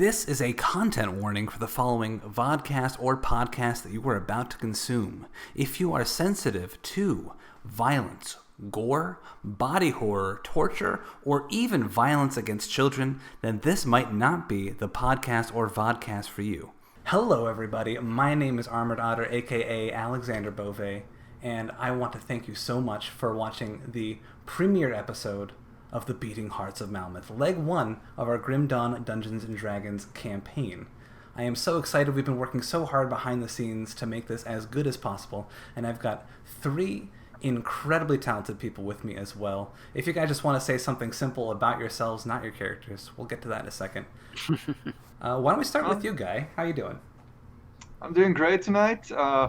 This is a content warning for the following vodcast or podcast that you are about to consume. If you are sensitive to violence, gore, body horror, torture, or even violence against children, then this might not be the podcast or vodcast for you. Hello everybody, my name is Armored Otter, aka Alexander Beauvais, and I want to thank you so much for watching the premiere episode of the Beating Hearts of Malmouth, leg 1 of our Grim Dawn Dungeons & Dragons campaign. I am so excited. We've been working so hard behind the scenes to make this as good as possible, and I've got 3 incredibly talented people with me as well. If you guys just want to say something simple about yourselves, not your characters, we'll get to that in a second. Why don't we start with you, Guy? How you doing? I'm doing great tonight,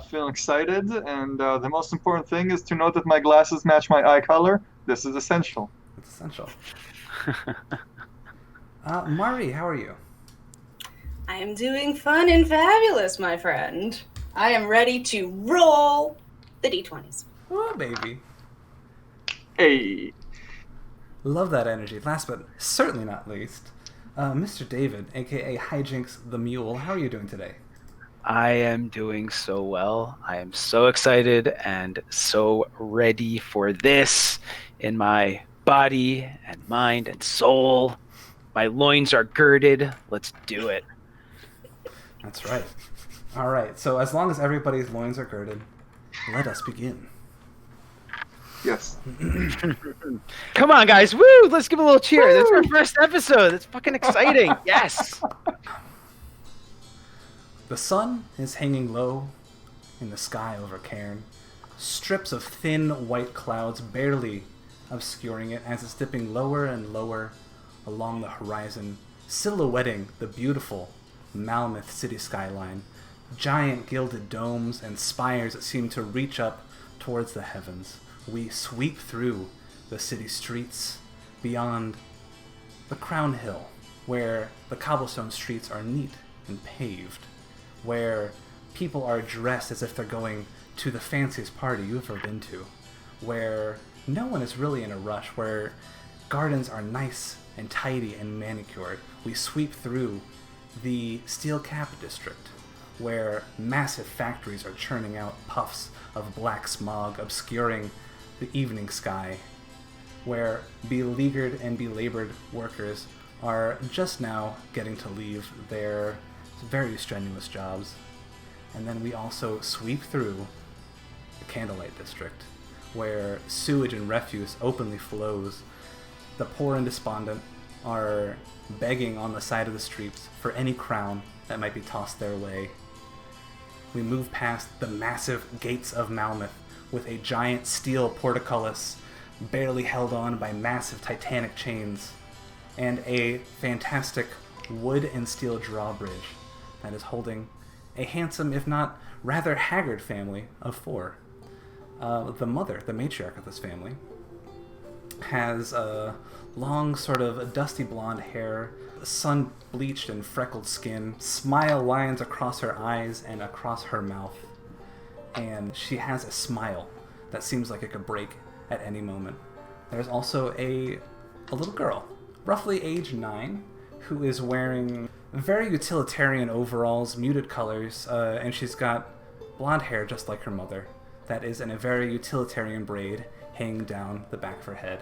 feeling excited, and the most important thing is to note that my glasses match my eye color. This is essential. It's essential. Mari, how are you? I am doing fun and fabulous, my friend. I am ready to roll the d20s. Oh, baby. Hey. Love that energy. Last but certainly not least, Mr. David, aka Hijinks the Mule. How are you doing today? I am doing so well. I am so excited and so ready for this in my body and mind and soul. My loins are girded. Let's do it. That's right. All right. So as long as everybody's loins are girded, let us begin. Yes. Come on, guys. Woo! Let's give a little cheer. Woo! This is our first episode. It's fucking exciting. Yes. The sun is hanging low in the sky over Cairn. Strips of thin white clouds barely obscuring it as it's dipping lower and lower along the horizon, silhouetting the beautiful Malmouth city skyline. Giant gilded domes and spires that seem to reach up towards the heavens. We sweep through the city streets beyond the Crown Hill, where the cobblestone streets are neat and paved, where people are dressed as if they're going to the fanciest party you've ever been to, where no one is really in a rush, where gardens are nice and tidy and manicured. We sweep through the Steel Cap district, where massive factories are churning out puffs of black smog obscuring the evening sky, where beleaguered and belabored workers are just now getting to leave their very strenuous jobs. And then we also sweep through the Candlelight district, where sewage and refuse openly flows. The poor and despondent are begging on the side of the streets for any crown that might be tossed their way. We move past the massive gates of Malmouth with a giant steel portcullis barely held on by massive titanic chains, and a fantastic wood and steel drawbridge that is holding a handsome, if not rather haggard family of 4. The mother, the matriarch of this family, has a long, sort of dusty blonde hair, sun-bleached and freckled skin, smile lines across her eyes and across her mouth, and she has a smile that seems like it could break at any moment. There's also a little girl, roughly age 9, who is wearing very utilitarian overalls, muted colors, and she's got blonde hair just like her mother that is in a very utilitarian braid hanging down the back of her head.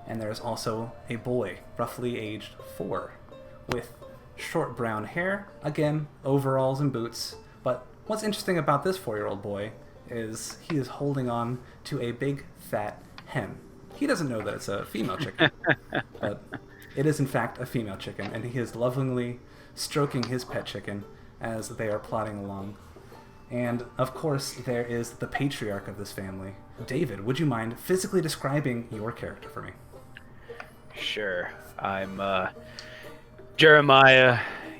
And there's also a boy, roughly aged 4, with short brown hair, again, overalls and boots. But what's interesting about this 4-year-old boy is he is holding on to a big, fat hen. He doesn't know that it's a female chicken, but it is in fact a female chicken, and he is lovingly stroking his pet chicken as they are plodding along. And, of course, there is the patriarch of this family. David, would you mind physically describing your character for me? Sure. I'm Jeremiah,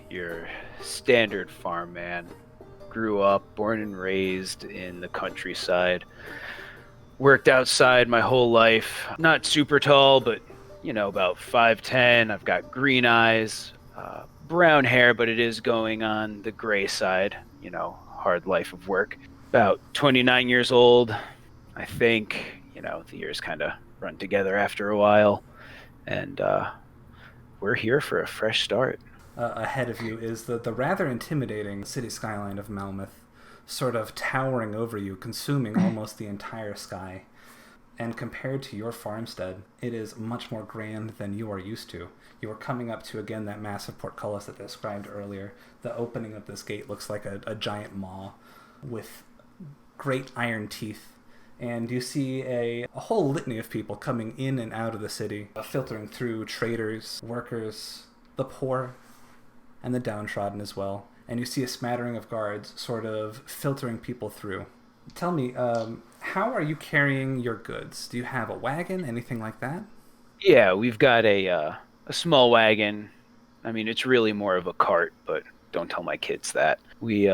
your standard farm man. Grew up, born and raised in the countryside. Worked outside my whole life. Not super tall, but, about 5'10". I've got green eyes, brown hair, but it is going on the gray side, hard life of work. About 29 years old, I think. The years kind of run together after a while. And we're here for a fresh start. ahead of you is the rather intimidating city skyline of Malmouth, sort of towering over you, consuming almost the entire sky. And compared to your farmstead, it is much more grand than you are used to. You are coming up to, again, that massive portcullis that I described earlier. The opening of this gate looks like a giant maw with great iron teeth. And you see a whole litany of people coming in and out of the city, filtering through traders, workers, the poor, and the downtrodden as well. And you see a smattering of guards sort of filtering people through. Tell me, how are you carrying your goods? Do you have a wagon, anything like that? Yeah, we've got a small wagon. I mean, it's really more of a cart, but don't tell my kids that. We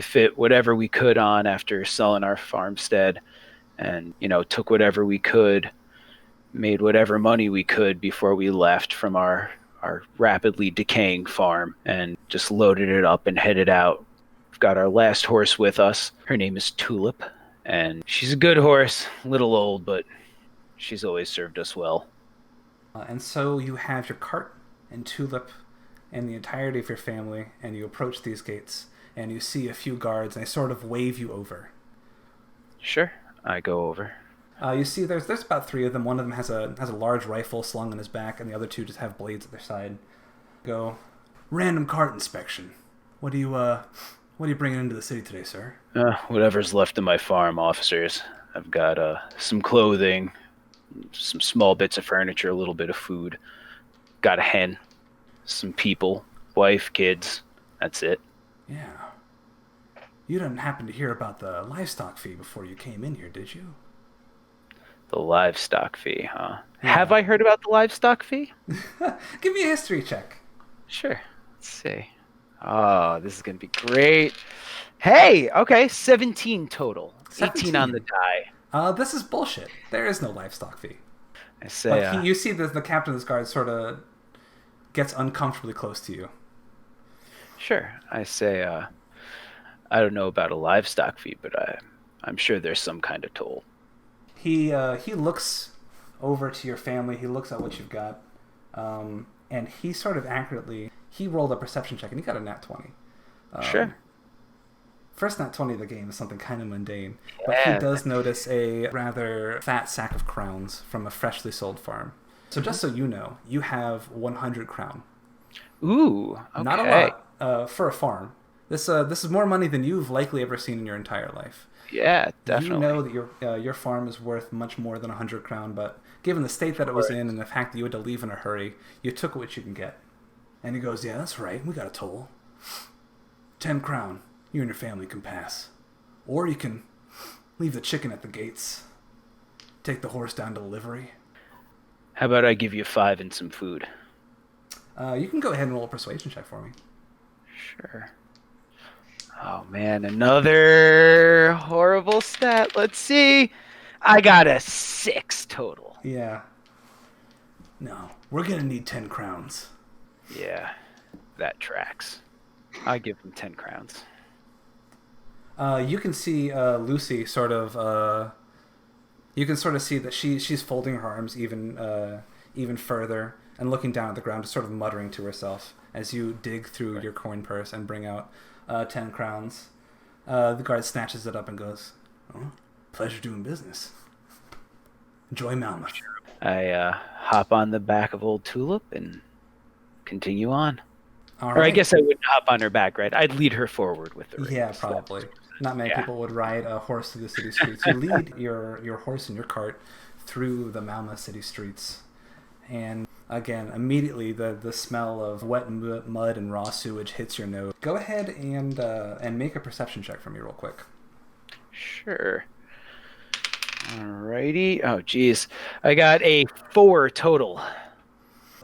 fit whatever we could on after selling our farmstead, and took whatever we could, made whatever money we could before we left from our rapidly decaying farm, and just loaded it up and headed out. We've got our last horse with us. Her name is Tulip, and she's a good horse, a little old, but she's always served us well. And so you have your cart and Tulip and the entirety of your family, and you approach these gates, and you see a few guards, and they sort of wave you over. Sure, I go over. You see there's about 3 of them. One of them has a large rifle slung on his back, and the other 2 just have blades at their side. Go, random cart inspection. What are you bringing into the city today, sir? Whatever's left of my farm, officers. I've got some clothing, some small bits of furniture, a little bit of food. Got a hen, some people, wife, kids. That's it. Yeah. You didn't happen to hear about the livestock fee before you came in here, did you? The livestock fee, huh? Yeah. Have I heard about the livestock fee? Give me a history check. Sure. Let's see. Oh, this is going to be great. Hey, okay, 17 total. 17. 18 on the die. This is bullshit. There is no livestock fee. I say, But you see the captain of this guard sort of gets uncomfortably close to you. Sure. I say, I don't know about a livestock fee, but I'm sure there's some kind of toll. He looks over to your family. He looks at what you've got, and he sort of accurately. He rolled a perception check, and he got a nat 20. Sure. First nat 20 of the game is something kind of mundane, but he does notice a rather fat sack of crowns from a freshly sold farm. So just so you know, you have 100 crown. Ooh, okay. Not a lot for a farm. This is more money than you've likely ever seen in your entire life. Yeah, definitely. You know that your farm is worth much more than 100 crown, but given the state that it was in and the fact that you had to leave in a hurry, you took what you can get. And he goes, yeah, that's right, we got a toll. 10 crown, you and your family can pass. Or you can leave the chicken at the gates, take the horse down to the livery. How about I give you 5 and some food? You can go ahead and roll a persuasion check for me. Sure. Oh, man, another horrible stat. Let's see. I got a 6 total. Yeah. No, we're going to need 10 crowns. Yeah, that tracks. I give them 10 crowns. You can see Lucy sort of... you can sort of see that she's folding her arms even further and looking down at the ground, just sort of muttering to herself as you dig through your coin purse and bring out 10 crowns. The guard snatches it up and goes, oh, pleasure doing business. Enjoy Malmouth. I hop on the back of old Tulip and continue on. All Or right. I guess I wouldn't hop on her back, right? I'd lead her forward with the reins. Yeah, probably. Not many people would ride a horse through the city streets. You lead your horse and your cart through the Malmouth city streets. And again, immediately the smell of wet mud and raw sewage hits your nose. Go ahead and make a perception check for me real quick. Sure. Alrighty. Oh, geez. I got a 4 total.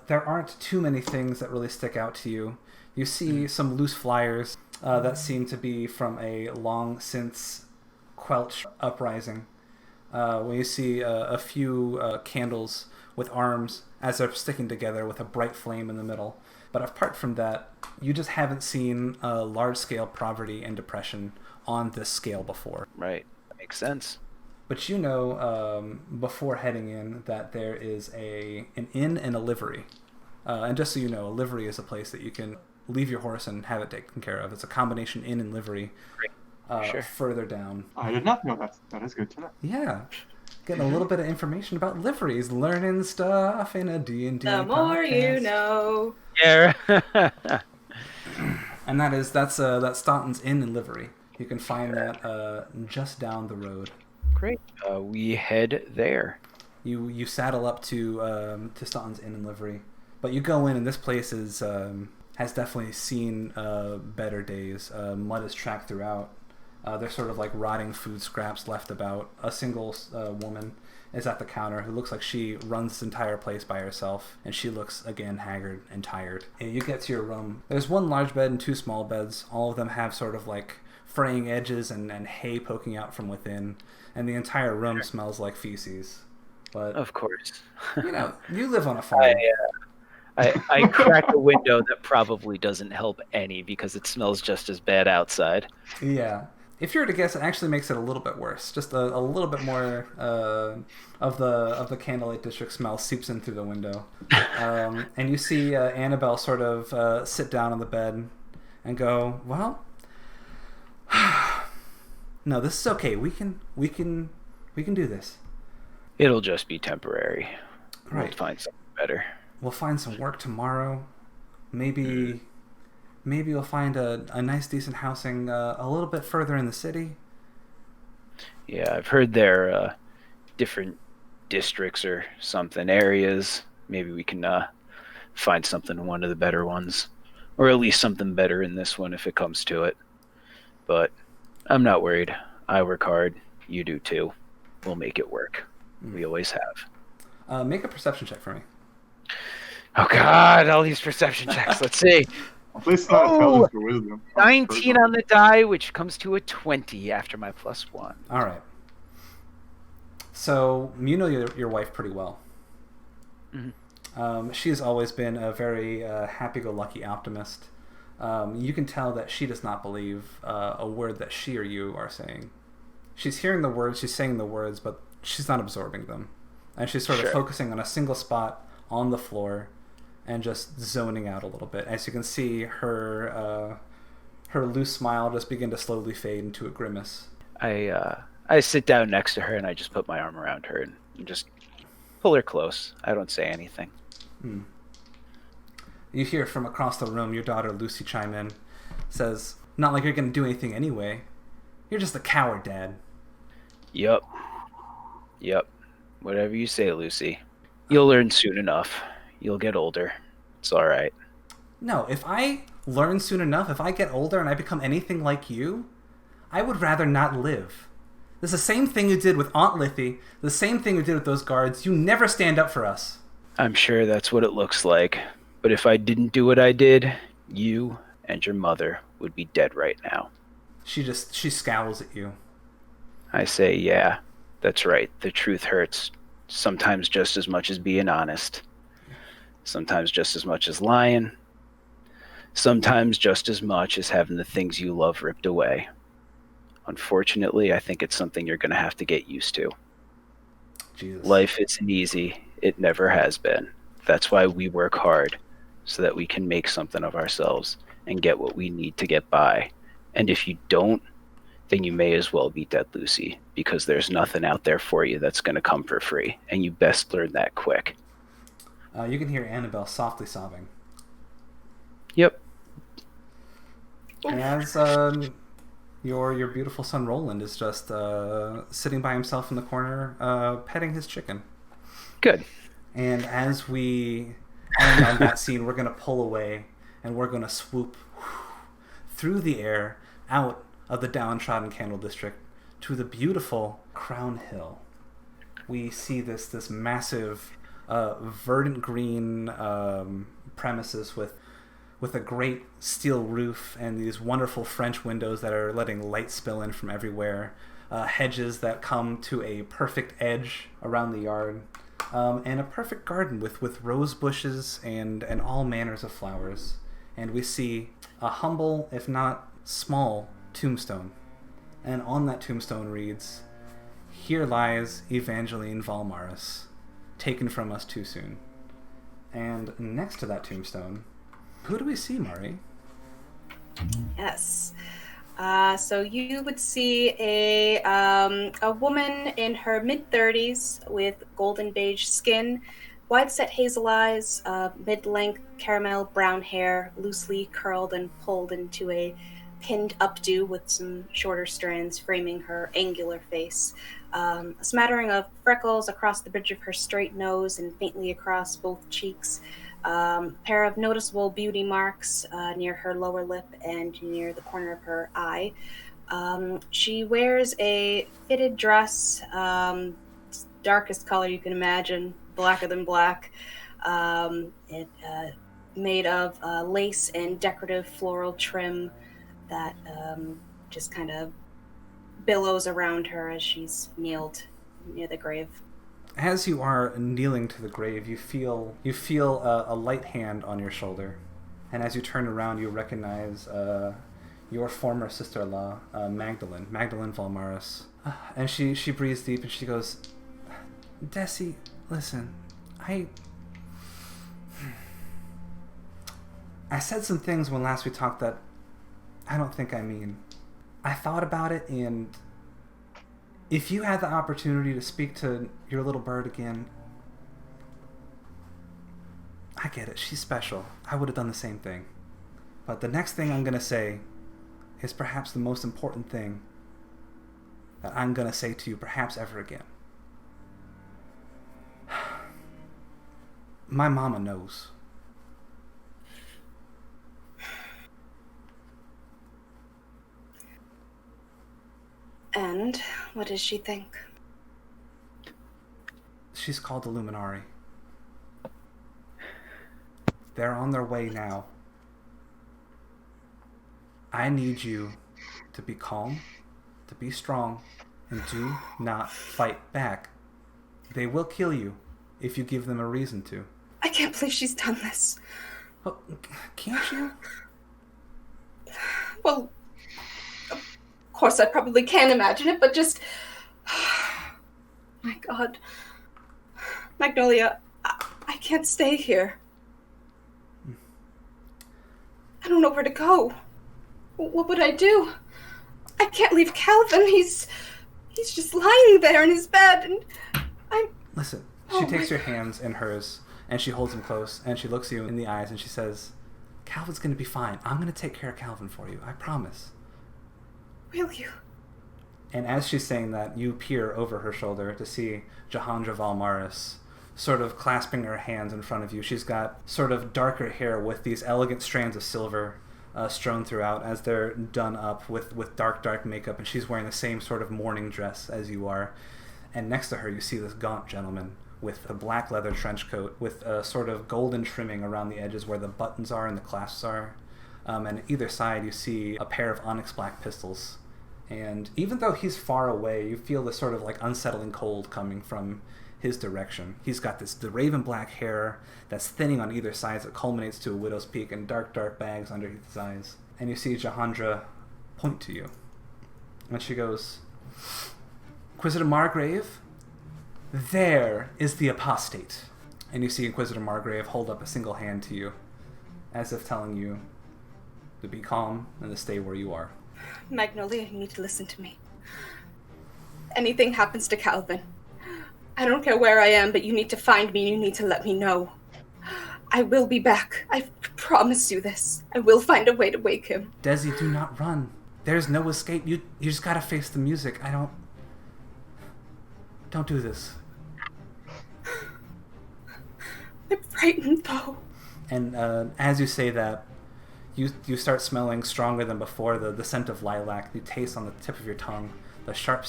There aren't too many things that really stick out to you. You see some loose flyers that seem to be from a long since quelched uprising. When you see a few candles with arms as they're sticking together with a bright flame in the middle. But apart from that, you just haven't seen large-scale poverty and depression on this scale before. Right. That makes sense. But you know, before heading in, that there is an inn and a livery. And just so you know, a livery is a place that you can leave your horse and have it taken care of. It's a combination inn and livery. Sure. Further down. I did not know that. That is good to know. Yeah. Getting a little bit of information about liveries, learning stuff in a D&D The more you know. Yeah. And that's Staunton's Inn and Livery. You can find that just down the road. Great. We head there. You saddle up to Staunton's Inn and Livery, but you go in and this place has definitely seen better days. Mud is tracked throughout. There's sort of like rotting food scraps left about. A single woman is at the counter who looks like she runs this entire place by herself, and she looks, again, haggard and tired. And you get to your room. There's one large bed and two small beds. All of them have sort of like fraying edges and hay poking out from within, and the entire room smells like feces. But Of course. you live on a farm. I crack a window that probably doesn't help any because it smells just as bad outside. Yeah. If you were to guess, it actually makes it a little bit worse. Just a little bit more of the candlelight district smell seeps in through the window, and you see Annabelle sort of sit down on the bed and go, "Well, no, this is okay. We can do this. It'll just be temporary. Right. We'll find something better. We'll find some work tomorrow. Maybe we'll find a nice, decent housing a little bit further in the city." Yeah, I've heard there are different districts or something, areas. Maybe we can find something in one of the better ones. Or at least something better in this one if it comes to it. But I'm not worried. I work hard. You do too. We'll make it work. We always have. Make a perception check for me. Oh God, all these perception checks. Let's see. At least not intelligence or wisdom. 19 on the die, which comes to a 20 after my +1. All right. So you know your wife pretty well. Mm-hmm. She has always been a very happy-go-lucky optimist. You can tell that she does not believe a word that she or you are saying. She's hearing the words, she's saying the words, but she's not absorbing them. And she's sort of focusing on a single spot on the floor and just zoning out a little bit. As you can see, her loose smile just begin to slowly fade into a grimace. I sit down next to her and I just put my arm around her and just pull her close. I don't say anything. You hear from across the room your daughter Lucy chime in, says, "Not like you're going to do anything anyway. You're just a coward, Dad." Yup. Whatever you say, Lucy. You'll learn soon enough. You'll get older. It's all right. No, if I learn soon enough, if I get older and I become anything like you, I would rather not live. It's the same thing you did with Aunt Lithy, the same thing you did with those guards. You never stand up for us. I'm sure that's what it looks like. But if I didn't do what I did, you and your mother would be dead right now. She scowls at you. I say, yeah, that's right. The truth hurts. Sometimes just as much as being honest. Sometimes just as much as lying. Sometimes just as much as having the things you love ripped away. Unfortunately, I think it's something you're going to have to get used to. Jesus. Life isn't easy. It never has been. That's why we work hard, so that we can make something of ourselves and get what we need to get by. And if you don't, then you may as well be dead, Lucy, because there's nothing out there for you that's going to come for free, and you best learn that quick. You can hear Annabelle softly sobbing. Yep. And as your beautiful son Roland is just sitting by himself in the corner, petting his chicken. Good. And as we end on that scene, we're going to pull away, and we're going to swoop through the air, out of the downtrodden Candle District, to the beautiful Crown Hill. We see this massive, verdant green premises with a great steel roof and these wonderful French windows that are letting light spill in from everywhere, hedges that come to a perfect edge around the yard, and a perfect garden with rose bushes and all manners of flowers. And we see a humble, if not small, tombstone. And on that tombstone reads, "Here lies Evangeline Valmaris, taken from us too soon." And next to that tombstone, who do we see, Mari? Yes. So you would see a woman in her mid-30s with golden beige skin, wide-set hazel eyes, mid-length caramel brown hair, loosely curled and pulled into a pinned updo with some shorter strands framing her angular face. A smattering of freckles across the bridge of her straight nose and faintly across both cheeks. A pair of noticeable beauty marks near her lower lip and near the corner of her eye. She wears a fitted dress, darkest color you can imagine, blacker than black. Made of lace and decorative floral trim that just kind of billows around her as she's kneeled near the grave. As you are kneeling to the grave, you feel a light hand on your shoulder, and as you turn around, you recognize your former sister-in-law, Magdalene Valmaris, and she breathes deep and she goes, "Desi, listen, I said some things when last we talked that I don't think I mean. I thought about it, and if you had the opportunity to speak to your little bird again, I get it, she's special. I would have done the same thing. But the next thing I'm going to say is perhaps the most important thing that I'm going to say to you perhaps ever again. My mama knows." And what does she think? She's called the Luminari. They're on their way now. I need you to be calm, to be strong, and do not fight back. They will kill you if you give them a reason to. I can't believe she's done this. Well, can't you? Well, of course I probably can imagine it, but just... My God. Magnolia, I can't stay here. I don't know where to go. What would I do? I can't leave Calvin. He's just lying there in his bed, and I'm... Listen, she takes your hands in hers, and she holds them close, and she looks you in the eyes, and she says, "Calvin's going to be fine. I'm going to take care of Calvin for you. I promise." Will you? And as she's saying that, you peer over her shoulder to see Jahandra Valmaris sort of clasping her hands in front of you. She's got sort of darker hair with these elegant strands of silver strewn throughout as they're done up with dark makeup, and she's wearing the same sort of mourning dress as you are. And next to her, you see this gaunt gentleman with a black leather trench coat with a sort of golden trimming around the edges where the buttons are and the clasps are. And at either side, you see a pair of onyx black pistols. And even though he's far away, you feel this sort of like unsettling cold coming from his direction. He's got the raven black hair that's thinning on either side that culminates to a widow's peak and dark bags underneath his eyes. And you see Jahandra point to you. And she goes, "Inquisitor Margrave, there is the apostate." And you see Inquisitor Margrave hold up a single hand to you, as if telling you to be calm and to stay where you are. Magnolia, you need to listen to me. Anything happens to Calvin, I don't care where I am, but you need to find me and you need to let me know. I will be back. I promise you this. I will find a way to wake him. Desi, do not run. There's no escape. You just gotta face the music. Don't do this. I'm frightened, though. And as you say that, you start smelling stronger than before. The scent of lilac. You taste on the tip of your tongue the sharp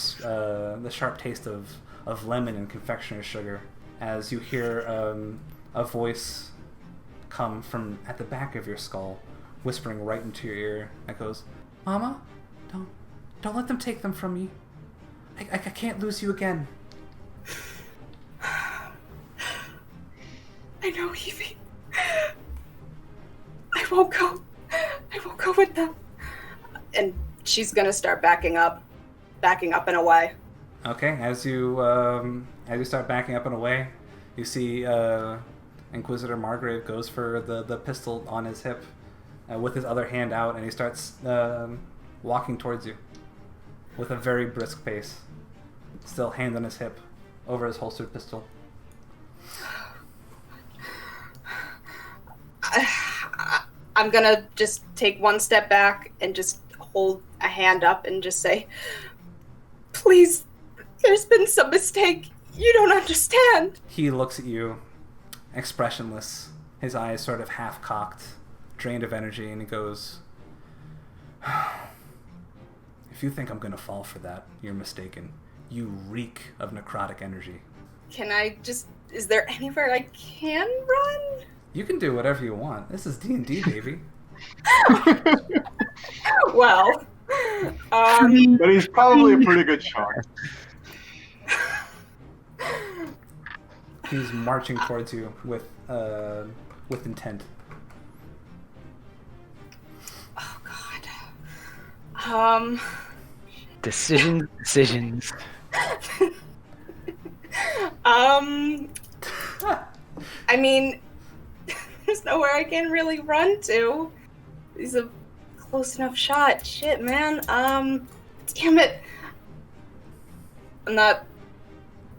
taste of lemon and confectioner's sugar. As you hear a voice come from at the back of your skull, whispering right into your ear. That goes, "Mama, don't let them take them from me. I can't lose you again." I know, Evie. I won't go with them. And she's gonna start backing up and away. Okay, as you start backing up and away, you see Inquisitor Margrave goes for the pistol on his hip, with his other hand out, and he starts walking towards you with a very brisk pace, still hand on his hip, over his holstered pistol. I'm gonna just take one step back and just hold a hand up and just say, please, there's been some mistake. You don't understand. He looks at you, expressionless, his eyes sort of half-cocked, drained of energy, and he goes, if you think I'm gonna fall for that, you're mistaken. You reek of necrotic energy. Can I just... Is there anywhere I can run? You can do whatever you want. This is D&D, baby. Well... But he's probably a pretty good shark. He's marching towards you with intent. Oh, God. Decisions. I mean, there's nowhere I can really run to. He's a close enough shot. Shit, man. Damn it. I'm not...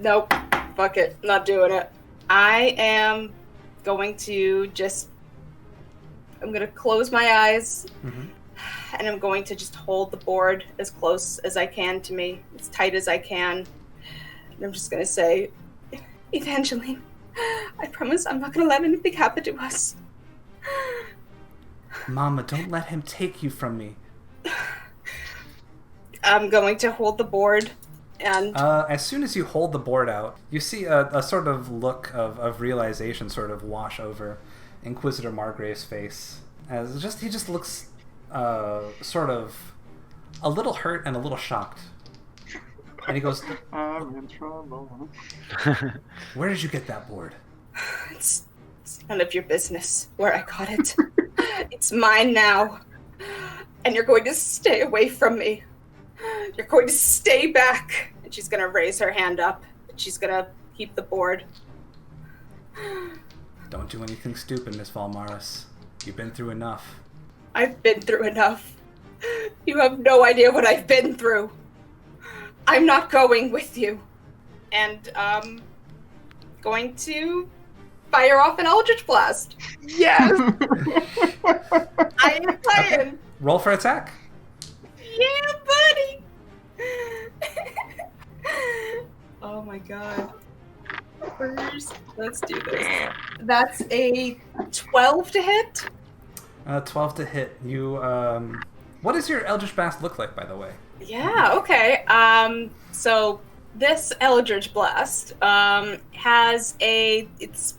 Nope. Fuck it. Not doing it. I am going to just... I'm going to close my eyes. Mm-hmm. And I'm going to just hold the board as close as I can to me, as tight as I can. And I'm just going to say, Evangeline, I promise I'm not going to let anything happen to us. Mama, don't let him take you from me. I'm going to hold the board, and... as soon as you hold the board out, you see a sort of look of realization sort of wash over Inquisitor Margrave's face. He just looks sort of a little hurt and a little shocked. And he goes, I'm in trouble. where did you get that board? It's none of your business where I got it. It's mine now. And you're going to stay away from me. You're going to stay back. And she's going to raise her hand up. And she's going to keep the board. Don't do anything stupid, Miss Valmaris. You've been through enough. I've been through enough. You have no idea what I've been through. I'm not going with you. And going to fire off an Eldritch Blast. Yes! I am playing. Okay. Roll for attack. Yeah, buddy! Oh my god. First, let's do this. That's a 12 to hit. 12 to hit. You, what does your Eldritch Blast look like, by the way? Yeah, okay. So this Eldritch Blast has it's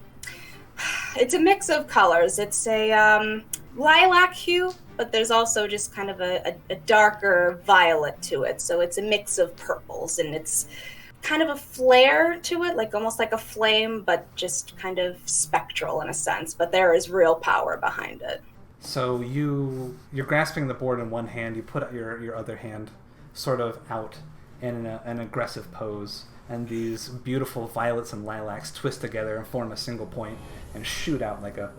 a mix of colors. It's a lilac hue, but there's also just kind of a darker violet to it. So it's a mix of purples, and it's kind of a flare to it, like almost like a flame, but just kind of spectral in a sense. But there is real power behind it. So you're grasping the board in one hand. You put out your other hand sort of out in an aggressive pose, and these beautiful violets and lilacs twist together and form a single point and shoot out like an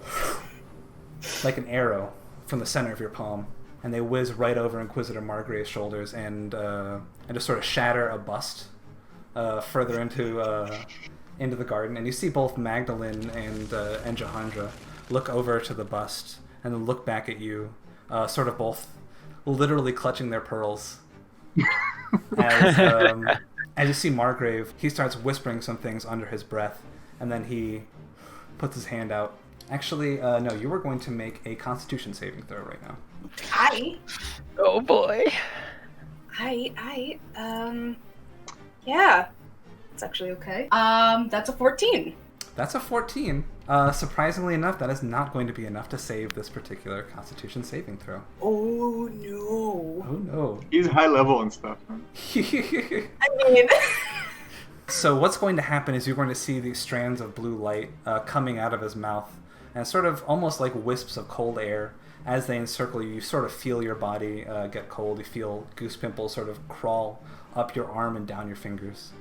arrow from the center of your palm, and they whiz right over Inquisitor Margrave's shoulders and just sort of shatter a bust further into the garden. And you see both Magdalene and Jahandra look over to the bust and then look back at you, sort of both literally clutching their pearls. As you see Margrave, he starts whispering some things under his breath, and then he puts his hand out. Actually, no, you were going to make a Constitution saving throw right now. Oh boy. Yeah, it's actually okay. That's a 14. That's a 14. Surprisingly enough, that is not going to be enough to save this particular Constitution saving throw. Oh no. Oh no. He's high level and stuff, man. I mean... So what's going to happen is you're going to see these strands of blue light coming out of his mouth, and sort of almost like wisps of cold air. As they encircle you, you sort of feel your body get cold. You feel goose pimples sort of crawl up your arm and down your fingers.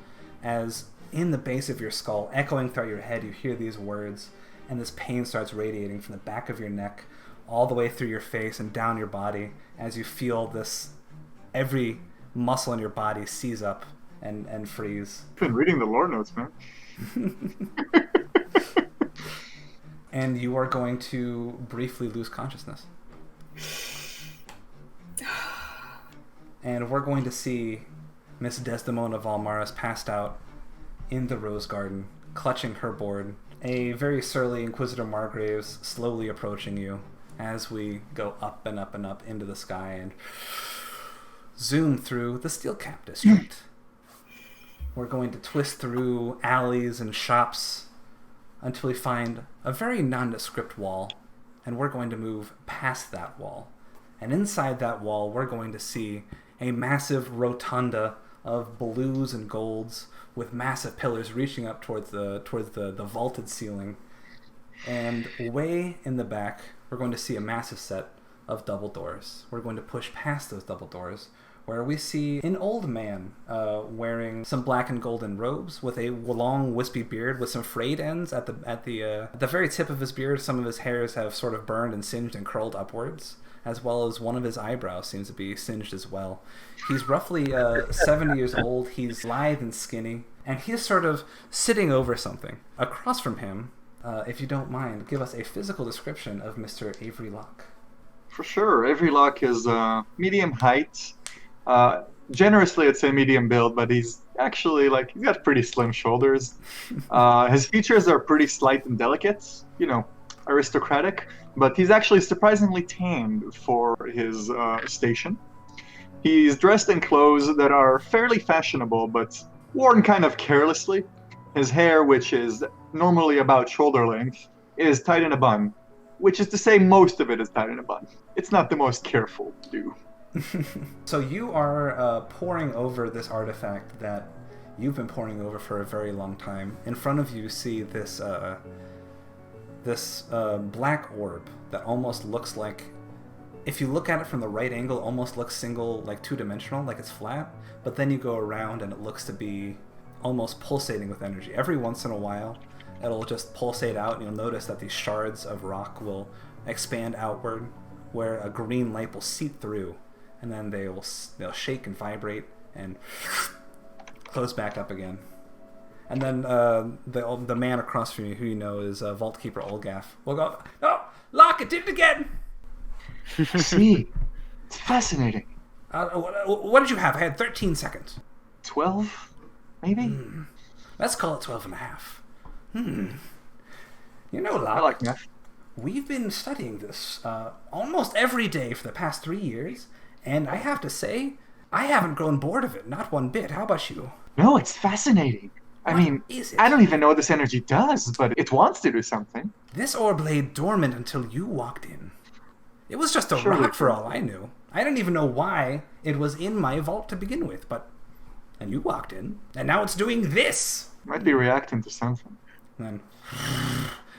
As in the base of your skull, echoing throughout your head, you hear these words, and this pain starts radiating from the back of your neck all the way through your face and down your body as you feel this, every muscle in your body seize up and freeze. I've been reading the lore notes, man. And you are going to briefly lose consciousness. And we're going to see Miss Desdemona Valmaris passed out in the Rose Garden, clutching her board. A very surly Inquisitor Margraves slowly approaching you as we go up and up and up into the sky and zoom through the Steelcap District. We're going to twist through alleys and shops until we find a very nondescript wall, and we're going to move past that wall. And inside that wall, we're going to see a massive rotunda of blues and golds with massive pillars reaching up towards the vaulted ceiling. And way in the back, we're going to see a massive set of double doors. We're going to push past those double doors, where we see an old man wearing some black and golden robes with a long wispy beard with some frayed ends at the very tip of his beard. Some of his hairs have sort of burned and singed and curled upwards, as well as one of his eyebrows seems to be singed as well. He's roughly 70 years old. He's lithe and skinny, and he's sort of sitting over something. Across from him, if you don't mind, give us a physical description of Mr. Avery Locke. For sure. Avery Locke is medium height. Generously, I'd say medium build, but he's actually, he's got pretty slim shoulders. His features are pretty slight and delicate, aristocratic, but he's actually surprisingly tanned for his station. He's dressed in clothes that are fairly fashionable, but worn kind of carelessly. His hair, which is normally about shoulder length, is tied in a bun, which is to say most of it is tied in a bun. It's not the most careful do. So you are poring over this artifact that you've been poring over for a very long time. In front of you see this black orb that almost looks like, if you look at it from the right angle, almost looks two-dimensional, like it's flat, but then you go around and it looks to be almost pulsating with energy. Every once in a while, it'll just pulsate out, and you'll notice that these shards of rock will expand outward, where a green light will seep through, and then they'll shake and vibrate and close back up again. And then the man across from you, who you know is Vault Keeper Olgath, will go, "Oh, Locke, it did it again!" See, it's fascinating. What did you have? I had 13 seconds. 12, maybe? Let's call it 12 and a half. You know, Locke, I like math. We've been studying this almost every day for the past 3 years, and I have to say, I haven't grown bored of it, not one bit. How about you? No, it's fascinating. What I mean, is it? I don't even know what this energy does, but it wants to do something. This orb lay dormant until you walked in. It was just a Sure. rock for all I knew. I didn't even know why it was in my vault to begin with, and you walked in, and now it's doing this! Might be reacting to something. And then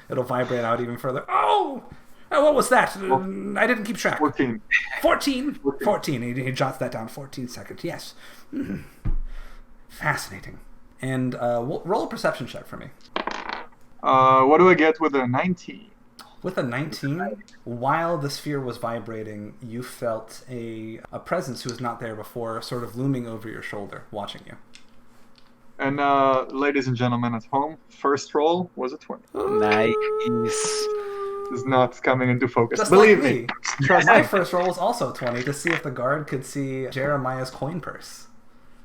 it'll vibrate out even further. Oh, what was that? I didn't keep track. 14. 14? 14. He jots that down. 14 seconds. Yes. Fascinating. And roll a perception check for me. What do I get with a 19? With a 19, while the sphere was vibrating, you felt a presence who was not there before sort of looming over your shoulder, watching you. And ladies and gentlemen at home, first roll was a 20. Nice. Is not coming into focus. Just Believe like me. Trust my first roll was also 20 to see if the guard could see Jeremiah's coin purse.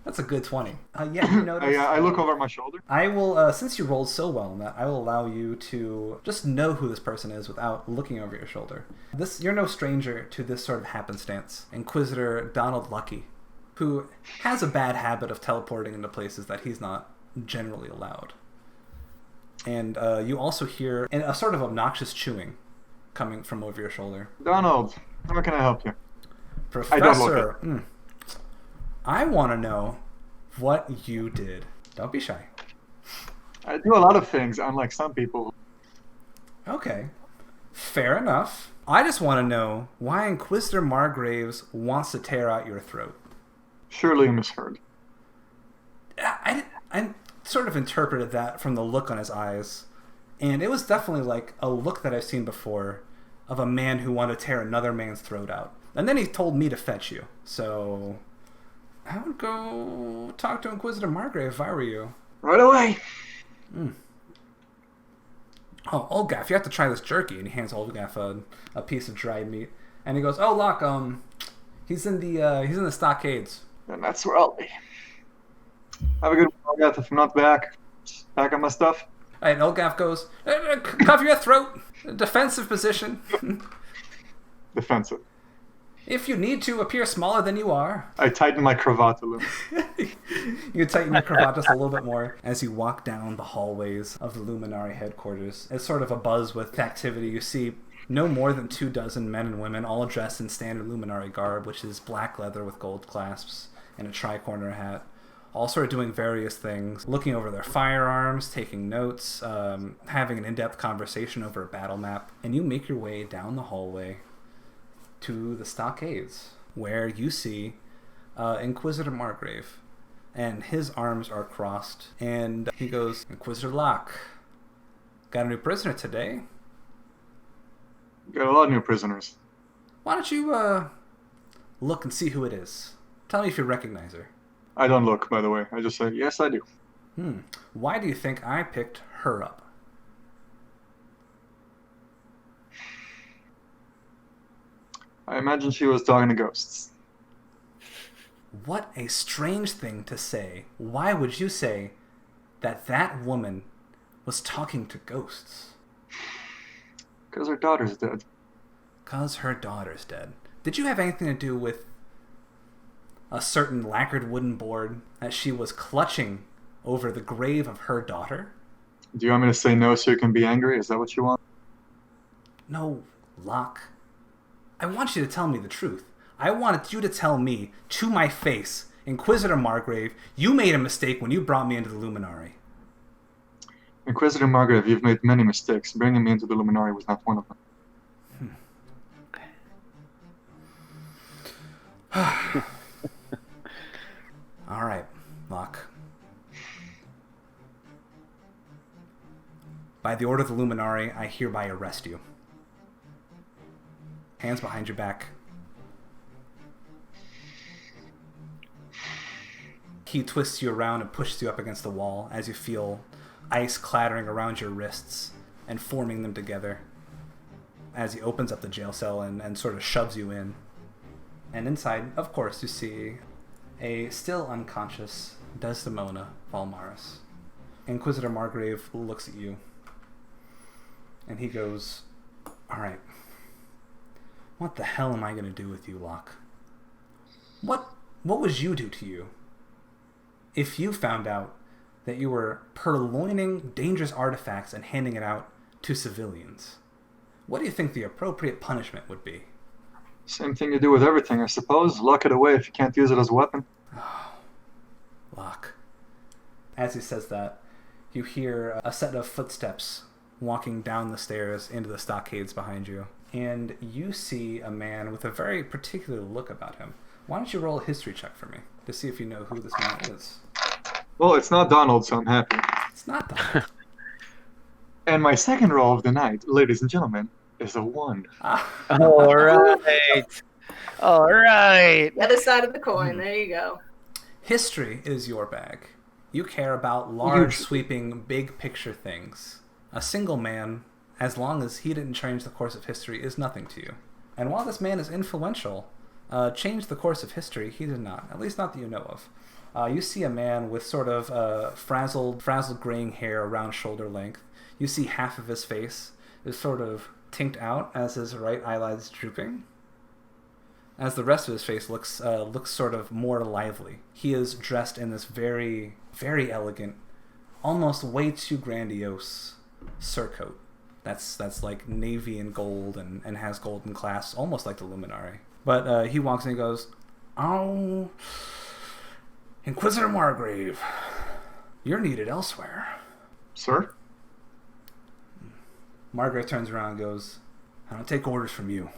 That's a good 20. Yeah, you noticed. I look over my shoulder. I will, since you rolled so well in that, I will allow you to just know who this person is without looking over your shoulder. You're no stranger to this sort of happenstance. Inquisitor Donald Lucky, who has a bad habit of teleporting into places that he's not generally allowed. And you also hear a sort of obnoxious chewing coming from over your shoulder. Donald, how can I help you? Professor, I want to know what you did. Don't be shy. I do a lot of things, unlike some people. Okay. Fair enough. I just want to know why Inquisitor Margraves wants to tear out your throat. Surely you misheard. I sort of interpreted that from the look on his eyes, and it was definitely like a look that I've seen before, of a man who wanted to tear another man's throat out. And then he told me to fetch you. So I would go talk to Inquisitor Margrave if I were you. Right away. Oh, Olgaf, you have to try this jerky. And he hands Olgaf a piece of dried meat. And he goes, oh, Locke, he's in the stockades. And that's where I'll be. Have a good one, Olgaf. If I'm not back, just pack up my stuff. And Olgaf goes, cover your throat. Defensive position. Defensive. If you need to appear smaller than you are. I tighten my cravat a little. You tighten your cravat just a little bit more as you walk down the hallways of the Luminari headquarters. It's sort of a buzz with activity. You see no more than 24 men and women, all dressed in standard Luminari garb, which is black leather with gold clasps and a tri-corner hat. All sort of doing various things, looking over their firearms, taking notes, having an in-depth conversation over a battle map. And you make your way down the hallway to the stockades, where you see Inquisitor Margrave, and his arms are crossed, and he goes, Inquisitor Locke, got a new prisoner today? Got a lot of new prisoners. Why don't you look and see who it is? Tell me if you recognize her. I don't look, by the way. I just say, yes, I do. Why do you think I picked her up? I imagine she was talking to ghosts. What a strange thing to say. Why would you say that woman was talking to ghosts? Because her daughter's dead. Because her daughter's dead. Did you have anything to do with a certain lacquered wooden board that she was clutching over the grave of her daughter? Do you want me to say no so you can be angry? Is that what you want? No, Locke. I want you to tell me the truth. I wanted you to tell me, to my face, Inquisitor Margrave, you made a mistake when you brought me into the Luminari. Inquisitor Margrave, you've made many mistakes. Bringing me into the Luminari was not one of them. All right, Locke. By the order of the Luminari, I hereby arrest you. Hands behind your back. He twists you around and pushes you up against the wall as you feel ice clattering around your wrists and forming them together as he opens up the jail cell and sort of shoves you in. And inside, of course, you see a still unconscious Desdemona Valmaris. Inquisitor Margrave looks at you and he goes, all right, what the hell am I going to do with you, Locke? What would you do to you if you found out that you were purloining dangerous artifacts and handing it out to civilians? What do you think the appropriate punishment would be? Same thing you do with everything, I suppose. Lock it away if you can't use it as a weapon. Oh, Locke. As he says that, you hear a set of footsteps walking down the stairs into the stockades behind you. And you see a man with a very particular look about him. Why don't you roll a history check for me to see if you know who this man is? Well, it's not Donald, so I'm happy. It's not Donald. And my second roll of the night, ladies and gentlemen, is a 1. All right. All right. The other side of the coin. There you go. History is your bag. You care about large, sweeping, big picture things. A single man, as long as he didn't change the course of history, is nothing to you. And while this man is influential, change the course of history, he did not. At least not that you know of. You see a man with sort of frazzled graying hair around shoulder length. You see half of his face is sort of tinked out as his right eyelid is drooping, as the rest of his face looks sort of more lively. He is dressed in this very, very elegant, almost way too grandiose surcoat. That's like navy and gold and has golden clasps, almost like the Luminari. But he walks in and goes, "Oh, Inquisitor Margrave, you're needed elsewhere." Sir? Margrave turns around and goes, "I don't take orders from you."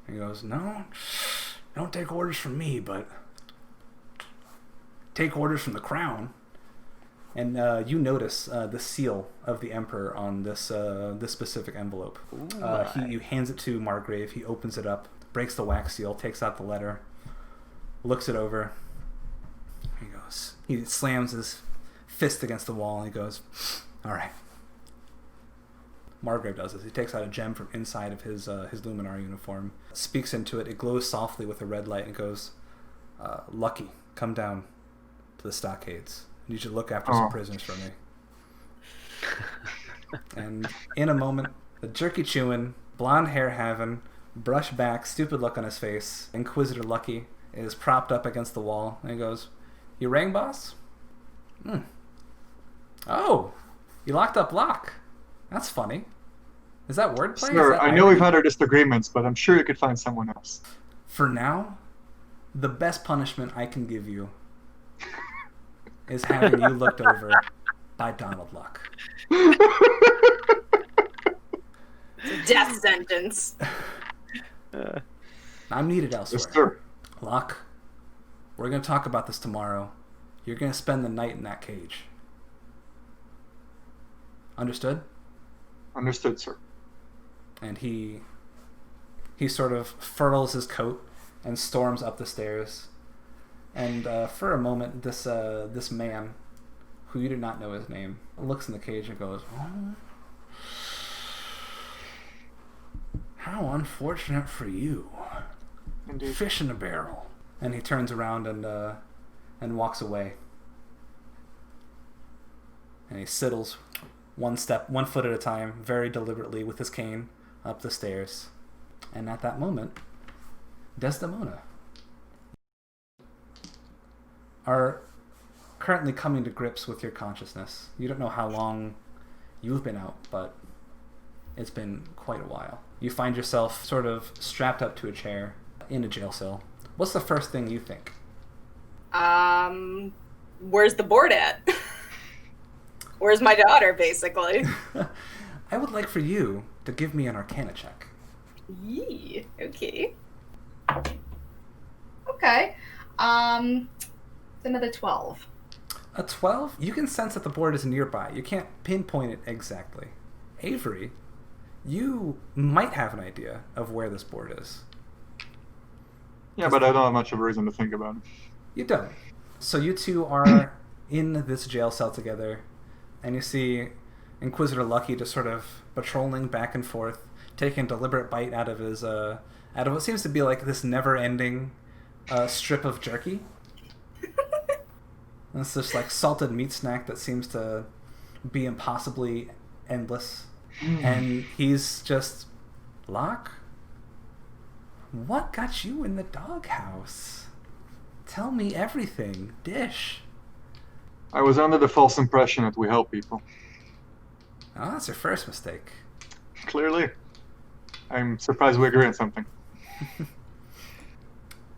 He goes, "No, don't take orders from me, but take orders from the crown. And you notice the seal of the Emperor on this specific envelope. He hands it to Margrave. He opens it up, breaks the wax seal, takes out the letter, looks it over. He goes. He slams his fist against the wall and he goes, "All right." Margrave does this. He takes out a gem from inside of his Luminar uniform, speaks into it. It glows softly with a red light and goes, "Lucky, come down to the stockades. You should look after some prisoners for me." And in a moment, the jerky chewing, blonde hair having, brush back, stupid look on his face, Inquisitor Lucky is propped up against the wall and he goes, "You rang, boss?" "Oh, you locked up Locke. That's funny. Is that wordplay?" Sir, I know we've had our disagreements, but I'm sure you could find someone else. "For now, the best punishment I can give you is having you looked over by Donald Luck." It's a death sentence. I'm needed elsewhere. Yes, sir. Luck, we're going to talk about this tomorrow. You're going to spend the night in that cage. Understood? Understood, sir. And he sort of furls his coat and storms up the stairs. And for a moment, this man, who you do not know his name, looks in the cage and goes, "Oh, how unfortunate for you. Indeed. Fish in a barrel." And he turns around and walks away. And he sidles one foot at a time, very deliberately with his cane, up the stairs. And at that moment, Desdemona are currently coming to grips with your consciousness. You don't know how long you've been out, but it's been quite a while. You find yourself sort of strapped up to a chair in a jail cell. What's the first thing you think? Where's the board at? Where's my daughter, basically? I would like for you to give me an Arcana check. Yee, okay. Okay. It's another 12. A 12? You can sense that the board is nearby. You can't pinpoint it exactly. Avery, you might have an idea of where this board is. Yeah, but I don't have much of a reason to think about it. You don't. So you two are in this jail cell together, and you see Inquisitor Lucky just sort of patrolling back and forth, taking a deliberate bite out of what seems to be like this never-ending strip of jerky. And it's this like salted meat snack that seems to be impossibly endless. And he's just, "Locke, what got you in the doghouse? Tell me everything. Dish." I was under the false impression that we help people. Oh, that's your first mistake. Clearly. I'm surprised we agree on something.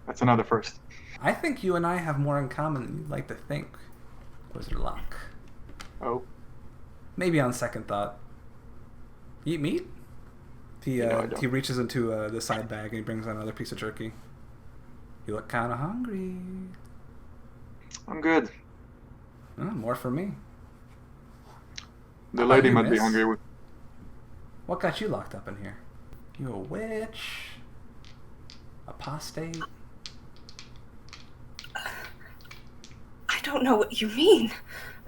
That's another first. I think you and I have more in common than you'd like to think, Wizard Locke. Oh. Maybe on second thought. You eat meat? He reaches into the side bag and he brings out another piece of jerky. You look kind of hungry. I'm good. Oh, more for me. The lady you, might be miss? hungry. What got you locked up in here? You a witch? Apostate? I don't know what you mean.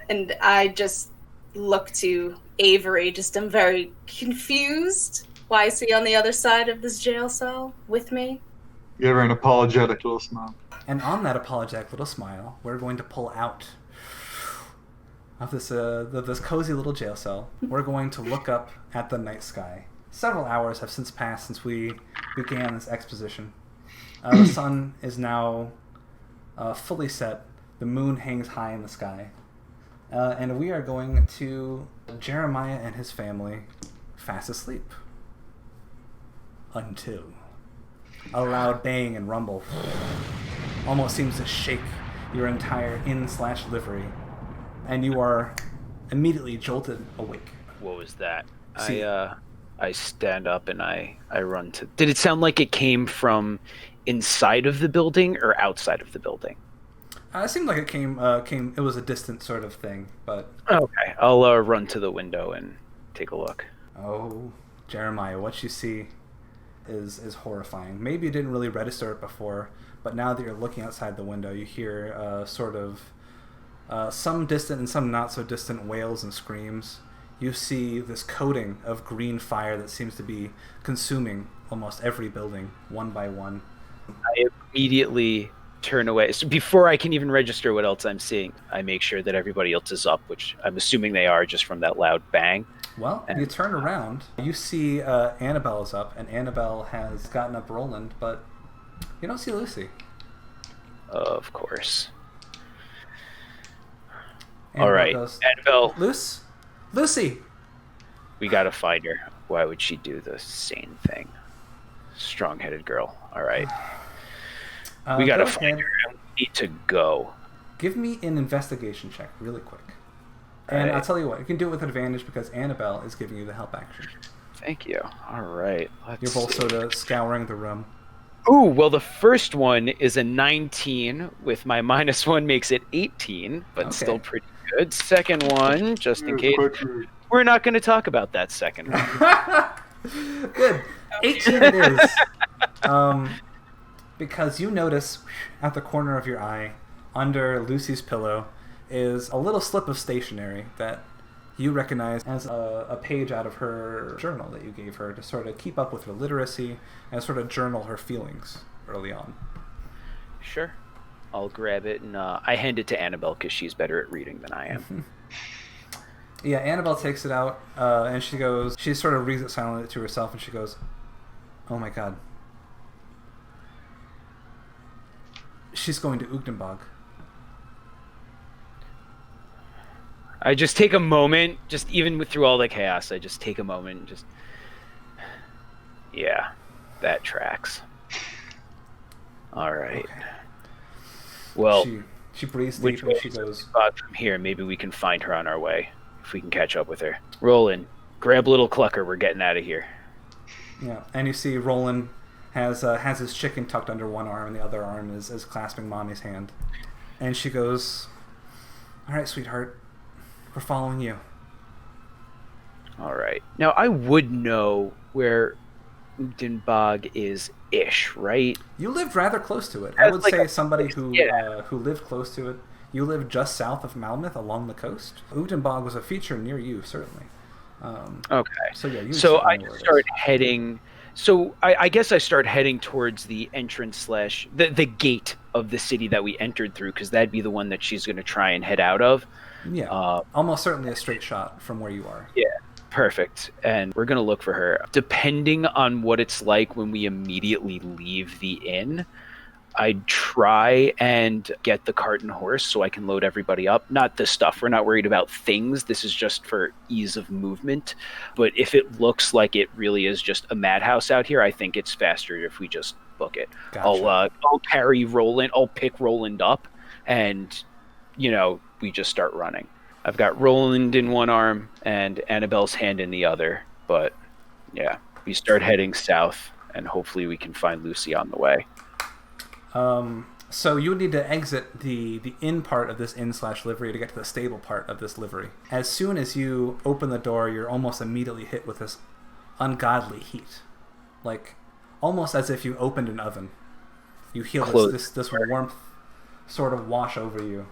And I just look to Avery, just am very confused. Why is he on the other side of this jail cell with me? Give her an apologetic little smile. And on that apologetic little smile, we're going to pull out of this cozy little jail cell. We're going to look up at the night sky. Several hours have since passed since we began this exposition. The sun is now fully set. The moon hangs high in the sky. And we are going to Jeremiah and his family fast asleep. Until a loud bang and rumble almost seems to shake your entire inn/livery, and you are immediately jolted awake. What was that? See- I stand up and I run to... Did it sound like it came from inside of the building or outside of the building? It seemed like it came. It was a distant sort of thing, but Okay, I'll run to the window and take a look. oh, Jeremiah, what you see is horrifying. Maybe you didn't really register it before, but now that you're looking outside the window, you hear sort of some distant and some not so distant wails and screams. You see this coating of green fire that seems to be consuming almost every building, one by one. I immediately turn away. So before I can even register what else I'm seeing, I make sure that everybody else is up, which I'm assuming they are just from that loud bang. Well, you turn around, you see Annabelle is up, and Annabelle has gotten up Roland, but you don't see Lucy. Of course. Annabelle All right, goes, Annabelle, Lucy! we gotta find her. Why would she do the sane thing? Strong-headed girl. All right. We gotta find her, and we need to go. Give me an investigation check, really quick. And I'll tell you what, you can do it with advantage because Annabelle is giving you the help action. Thank you. All right. You're both sort of scouring the room. Ooh, well, the first one is a 19 with my -1 makes it 18, but still pretty good. Second one, just in case. We're not going to talk about that second one. Good. 18 it is. Because you notice at the corner of your eye, under Lucy's pillow, is a little slip of stationery that you recognize as a page out of her journal that you gave her to sort of keep up with her literacy and sort of journal her feelings early on. Sure. I'll grab it, and I hand it to Annabelle because she's better at reading than I am. Yeah, Annabelle takes it out, and she sort of reads it silently to herself, and she goes, oh my god. She's going to Ugdenbog. I just take a moment, just even through all the chaos, I just take a moment and just... Yeah, that tracks. All right. Okay. Well, she breathes which deep way and she is the goes, spot from here? Maybe we can find her on our way, if we can catch up with her. Roland, grab little Clucker, we're getting out of here. yeah, and you see Roland has his chicken tucked under one arm and the other arm is clasping Mommy's hand. And she goes, all right, sweetheart. We're following you. All right. Now, I would know where Ugdenbog is-ish, right? You lived rather close to it. I would like say somebody who yeah. Who lived close to it. You lived just south of Malmouth along the coast. Ugdenbog was a feature near you, certainly. Okay. So yeah, So I start heading... So I guess I start heading towards the entrance / the gate of the city that we entered through, because that'd be the one that she's going to try and head out of. Yeah, almost certainly a straight shot from where you are. Yeah, perfect. And we're going to look for her. Depending on what it's like when we immediately leave the inn, I'd try and get the cart and horse so I can load everybody up. Not this stuff. We're not worried about things. This is just for ease of movement. But if it looks like it really is just a madhouse out here, I think it's faster if we just book it. Gotcha. I'll carry Roland. I'll pick Roland up, and we just start running. I've got Roland in one arm and Annabelle's hand in the other. But yeah, we start heading south, and hopefully we can find Lucy on the way. So you would need to exit the inn part of this inn/livery to get to the stable part of this livery. As soon as you open the door, you're almost immediately hit with this ungodly heat. Like, almost as if you opened an oven. You feel this warmth sort of wash over you.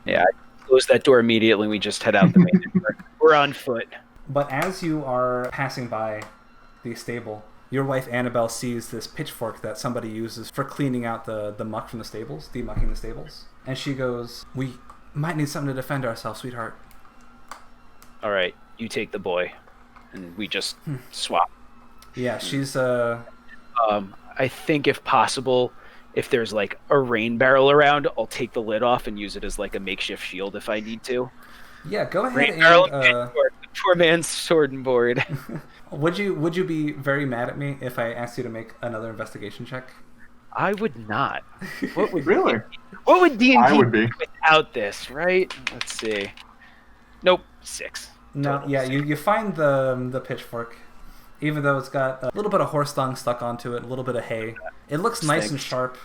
Yeah, I close that door immediately and we just head out the main door. We're on foot. But as you are passing by the stable, your wife Annabelle sees this pitchfork that somebody uses for cleaning out the muck from the stables, demucking the stables. And she goes, we might need something to defend ourselves, sweetheart. All right, you take the boy. And we just swap. Yeah, she's... I think if possible, if there's like a rain barrel around, I'll take the lid off and use it as like a makeshift shield if I need to. Yeah, go ahead Rain barrel and... poor man's sword and board. Would you be very mad at me if I asked you to make another investigation check? I would not. What would really? What would D&D I would be without this, right? Let's see. Nope, 6. No, Total yeah, 6. you find the pitchfork, even though it's got a little bit of horse dung stuck onto it, a little bit of hay. It looks nice and sharp,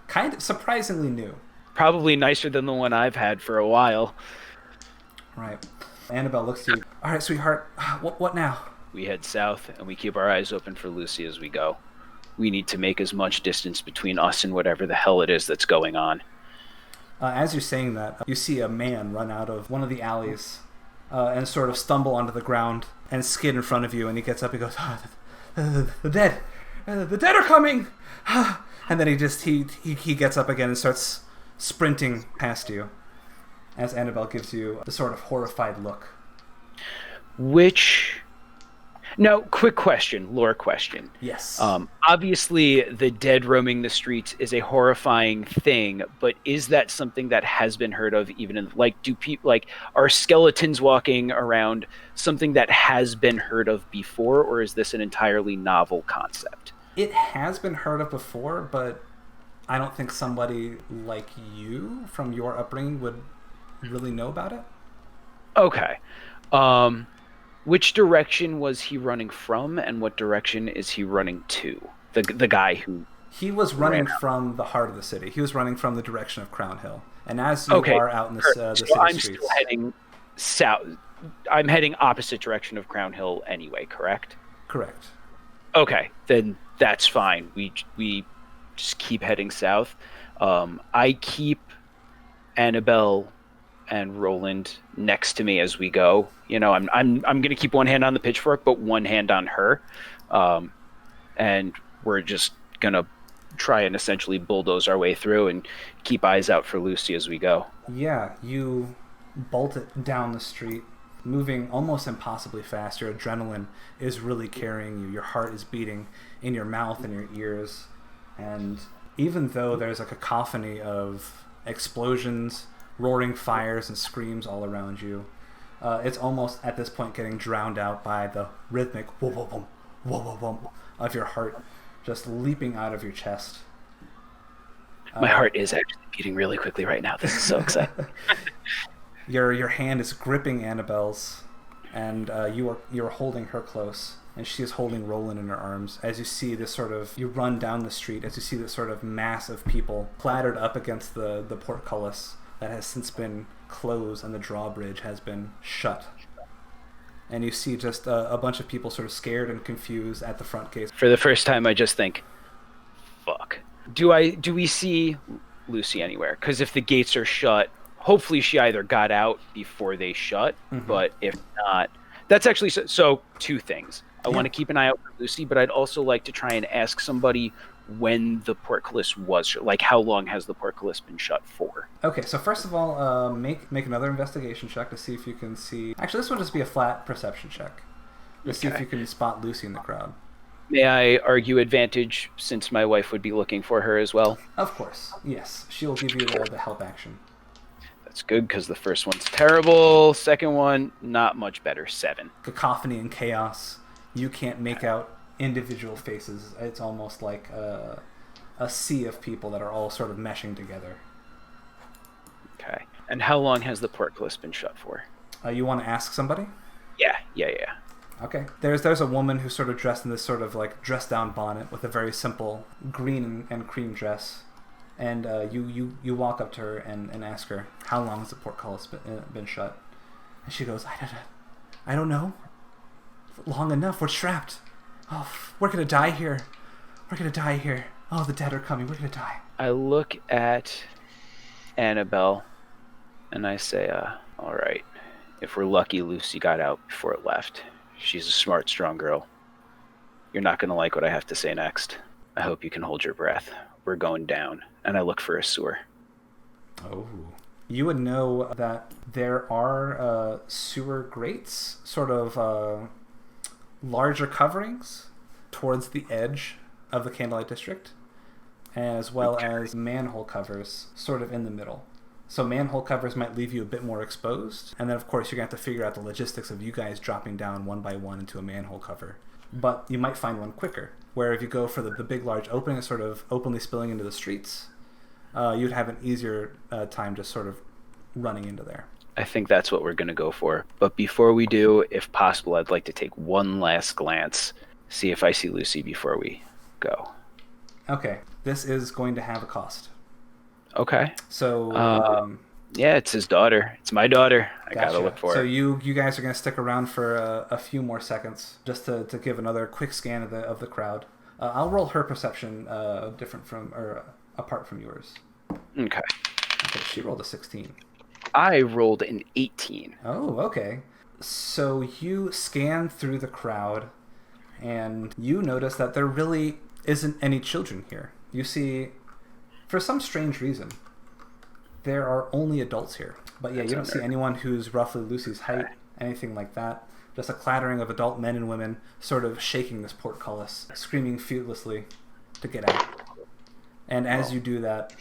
kind of surprisingly new. Probably nicer than the one I've had for a while. Right. Annabelle looks to you. All right, sweetheart. What now? We head south, and we keep our eyes open for Lucy as we go. We need to make as much distance between us and whatever the hell it is that's going on. As you're saying that, you see a man run out of one of the alleys and sort of stumble onto the ground and skid in front of you, and he gets up and goes, the dead! The dead are coming! And then he gets up again and starts sprinting past you as Annabelle gives you the sort of horrified look. Now, quick question, lore question. Yes. Obviously, the dead roaming the streets is a horrifying thing, but is that something that has been heard of even in, like, are skeletons walking around something that has been heard of before, or is this an entirely novel concept? It has been heard of before, but I don't think somebody like you from your upbringing would really know about it. Okay. Which direction was he running from, and what direction is he running to? The guy who... He was running from the heart of the city. He was running from the direction of Crown Hill. And as you are out in the city I'm streets... still heading south. I'm heading opposite direction of Crown Hill anyway, correct? Correct. Okay, then that's fine. We just keep heading south. I keep Annabelle and Roland next to me as we go. You know, I'm gonna keep one hand on the pitchfork, but one hand on her, and we're just gonna try and essentially bulldoze our way through and keep eyes out for Lucy as we go. Yeah, you bolt it down the street, moving almost impossibly fast. Your adrenaline is really carrying you. Your heart is beating in your mouth and your ears, and even though there's a cacophony of explosions, roaring fires, and screams all around you, it's almost at this point getting drowned out by the rhythmic whoa whoa whoa whoa whoa whoa of your heart just leaping out of your chest. My heart is actually beating really quickly right now. This is so exciting. Your hand is gripping Annabelle's, and you're holding her close, and she is holding Roland in her arms. As you see this you run down the street, as you see this sort of mass of people clattered up against the portcullis that has since been closed and the drawbridge has been shut. And you see just a bunch of people sort of scared and confused at the front gates. For the first time, I just think, fuck. Do we see Lucy anywhere? Because if the gates are shut, hopefully she either got out before they shut, but if not, that's actually so two things. I want to keep an eye out for Lucy, but I'd also like to try and ask somebody when the portcullis was shut. Like, how long has the portcullis been shut for? Okay, so first of all, make another investigation check to see if you can see... Actually, this will just be a flat perception check. To see if you can spot Lucy in the crowd. May I argue advantage, since my wife would be looking for her as well? Of course, yes. She will give you the help action. That's good, because the first one's terrible. Second one, not much better. 7. Cacophony and chaos. You can't make out individual faces. It's almost like a sea of people that are all sort of meshing together. Okay. And how long has the portcullis been shut for? You want to ask somebody? Yeah. Okay. There's a woman who's sort of dressed in this sort of like dress-down bonnet with a very simple green and cream dress. And you walk up to her and ask her, how long has the portcullis been shut? And she goes, I don't know. Long enough. We're trapped. Oh, we're going to die here. Oh, the dead are coming. We're going to die. I look at Annabelle and I say, all right, if we're lucky, Lucy got out before it left. She's a smart, strong girl. You're not going to like what I have to say next. I hope you can hold your breath. We're going down. And I look for a sewer. Oh. You would know that there are sewer grates, sort of larger coverings towards the edge of the Candlelight District, as well as manhole covers sort of in the middle. So manhole covers might leave you a bit more exposed, and then of course you're going to have to figure out the logistics of you guys dropping down one by one into a manhole cover. But you might find one quicker, where if you go for the big large opening sort of openly spilling into the streets, you'd have an easier time just sort of running into there. I think that's what we're going to go for. But before we do, if possible, I'd like to take one last glance, see if I see Lucy before we go. Okay, this is going to have a cost. Okay. So, Yeah, it's his daughter. It's my daughter. I gotcha. gotta look for So her. you guys are gonna stick around for a few more seconds just to give another quick scan of the crowd. I'll roll her perception different from or apart from yours. Okay. Okay, she rolled a 16. I rolled an 18. Oh, okay. So you scan through the crowd, and you notice that there really isn't any children here. You see, for some strange reason, there are only adults here. But yeah, you don't see anyone who's roughly Lucy's height, anything like that. Just a clattering of adult men and women sort of shaking this portcullis, screaming fruitlessly to get out. And as you do that,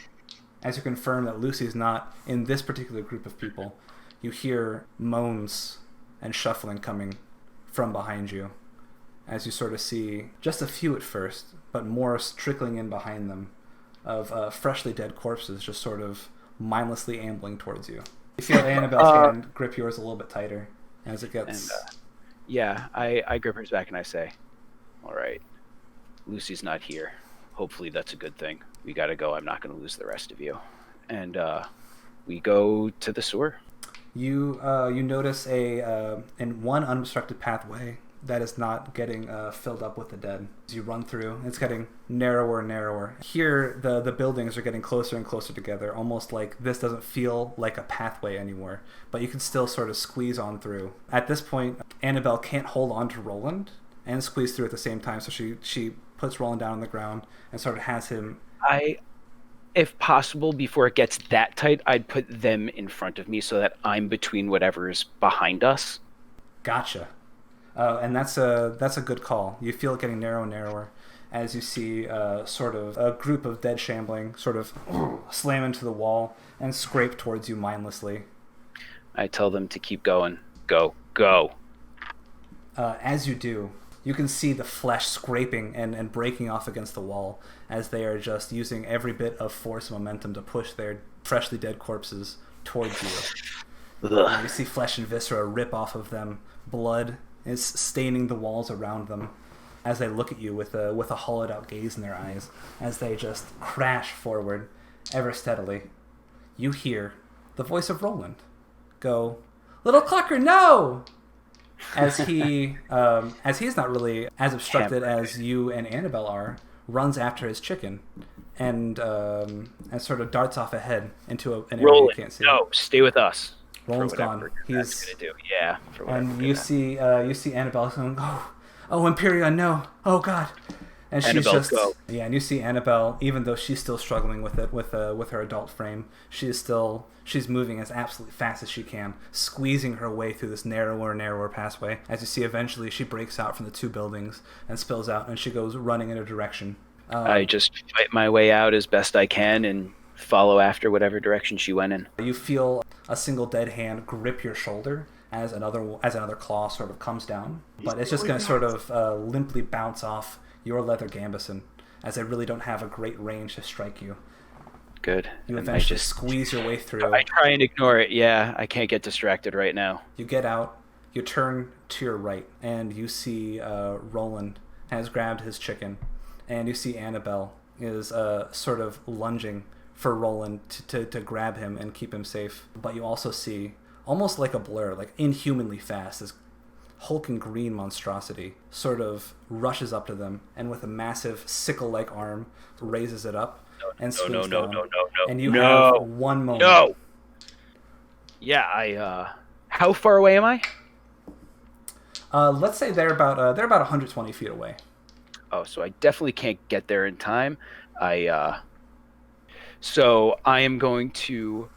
as you confirm that Lucy's not in this particular group of people, you hear moans and shuffling coming from behind you, as you sort of see just a few at first, but more trickling in behind them, of freshly dead corpses just sort of mindlessly ambling towards you. You feel Annabelle's hand grip yours a little bit tighter as it gets... Yeah, I grip hers back and I say, all right, Lucy's not here. Hopefully that's a good thing. We gotta go. I'm not gonna lose the rest of you. And we go to the sewer. You notice in one unobstructed pathway that is not getting filled up with the dead. As you run through, it's getting narrower and narrower. Here, the buildings are getting closer and closer together, almost like this doesn't feel like a pathway anymore, but you can still sort of squeeze on through. At this point, Annabelle can't hold on to Roland and squeeze through at the same time, so she puts Roland down on the ground and sort of has him... If possible, before it gets that tight, I'd put them in front of me so that I'm between whatever's behind us. Gotcha. And that's a good call. You feel it getting narrower and narrower as you see sort of a group of dead shambling sort of slam into the wall and scrape towards you mindlessly. I tell them to keep going. Go, go. As you do, you can see the flesh scraping and breaking off against the wall as they are just using every bit of force and momentum to push their freshly dead corpses towards you. You see flesh and viscera rip off of them. Blood is staining the walls around them as they look at you with a hollowed out gaze in their eyes as they just crash forward ever steadily. You hear the voice of Roland go, "Little Clucker, no!" As he's not really as obstructed as you and Annabelle are, runs after his chicken and sort of darts off ahead into an area you can't see. No, stay with us. Roland's gone. He's gonna do. Yeah. And you see Annabelle going, oh, Imperion, no, oh God, and she's Annabelle, just go. Yeah, and you see Annabelle, even though she's still struggling with it with her adult frame, she's moving as absolutely fast as she can, squeezing her way through this narrower and narrower pathway. As you see, eventually she breaks out from the two buildings and spills out, and she goes running in a direction. I just fight my way out as best I can and follow after whatever direction she went in. You feel a single dead hand grip your shoulder as another claw sort of comes down, but it's just going to sort of limply bounce off your leather gambeson, as they really don't have a great range to strike you. Good. You eventually squeeze your way through. I try and ignore it. Yeah, I can't get distracted right now. You get out, you turn to your right, and you see Roland has grabbed his chicken, and you see Annabelle is sort of lunging for Roland to grab him and keep him safe. But you also see, almost like a blur, like inhumanly fast, this hulking green monstrosity sort of rushes up to them and with a massive sickle-like arm raises it up and swings down. No. And you have one moment. No. Yeah, how far away am I? Let's say they're about 120 feet away. Oh, so I definitely can't get there in time. So I am going to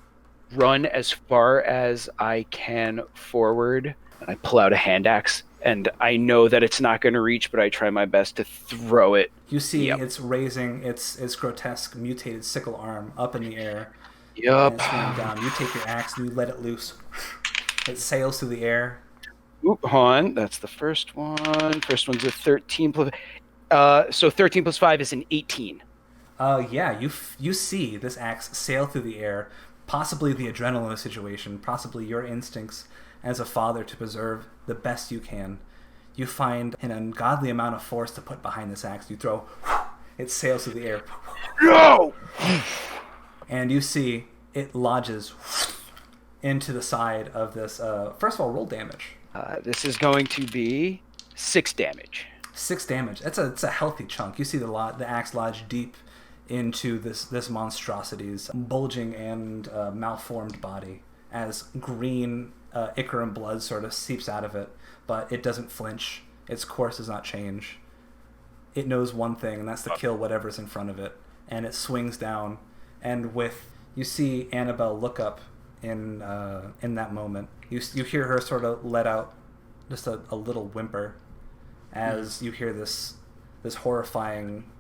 run as far as I can forward. I pull out a hand axe, and I know that it's not going to reach, but I try my best to throw it. You see it's raising its grotesque, mutated sickle arm up in the air. Yup. And it's going down. You take your axe and you let it loose. It sails through the air. Oop, hon. That's the first one. First one's a 13 plus... so 13 plus 5 is an 18. Yeah, you see this axe sail through the air, possibly the adrenaline of the situation, possibly your instincts as a father to preserve the best you can. You find an ungodly amount of force to put behind this axe. You throw, it sails through the air. No! and you see it lodges into the side of this. First of all, roll damage. This is going to be 6 damage. 6 damage. It's a healthy chunk. You see the axe lodge deep into this monstrosity's bulging and malformed body as green ichor and blood sort of seeps out of it, but it doesn't flinch. Its course does not change. It knows one thing, and that's to kill whatever's in front of it. And it swings down, and you see Annabelle look up in that moment. You hear her sort of let out just a little whimper as you hear this horrifying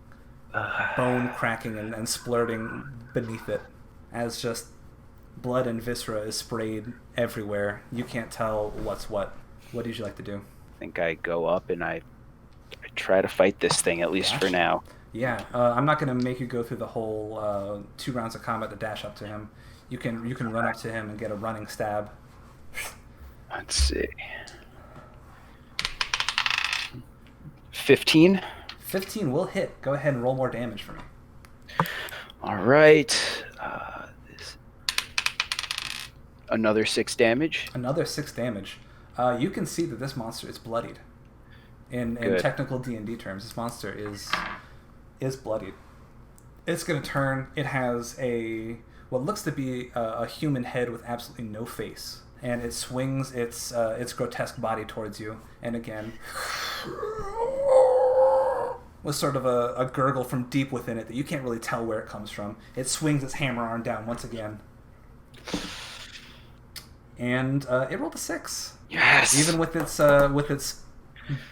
bone cracking and splurting beneath it, as just blood and viscera is sprayed everywhere. You can't tell what's what. What would you like to do? I think I go up and I try to fight this thing, at least for now. Yeah, I'm not going to make you go through the whole 2 rounds of combat to dash up to him. You can run up to him and get a running stab. Let's see. 15? 15 will hit. Go ahead and roll more damage for me. All right. Another 6 damage. Another 6 damage. You can see that this monster is bloodied. In technical D&D terms, this monster is bloodied. It's going to turn. It has what looks to be a human head with absolutely no face, and it swings its grotesque body towards you. And again, with sort of a gurgle from deep within it that you can't really tell where it comes from. It swings its hammer arm down once again, and it rolled a 6. Yes. Even with its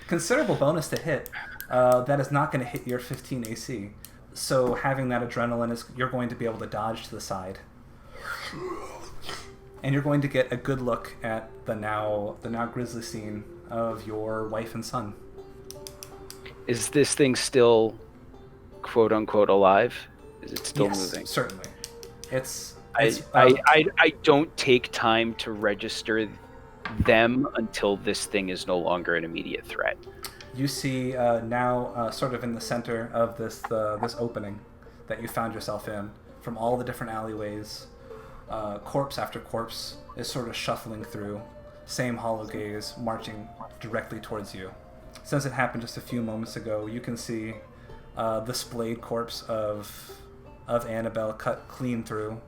considerable bonus to hit, that is not going to hit your 15 AC. So having that adrenaline, you're going to be able to dodge to the side, and you're going to get a good look at the now grisly scene of your wife and son. Is this thing still, quote unquote, alive? Is it still moving? Certainly. I don't take time to register them until this thing is no longer an immediate threat. You see now, sort of in the center of this opening that you found yourself in, from all the different alleyways, corpse after corpse is sort of shuffling through, same hollow gaze, marching directly towards you. Since it happened just a few moments ago, you can see the splayed corpse of Annabelle cut clean through,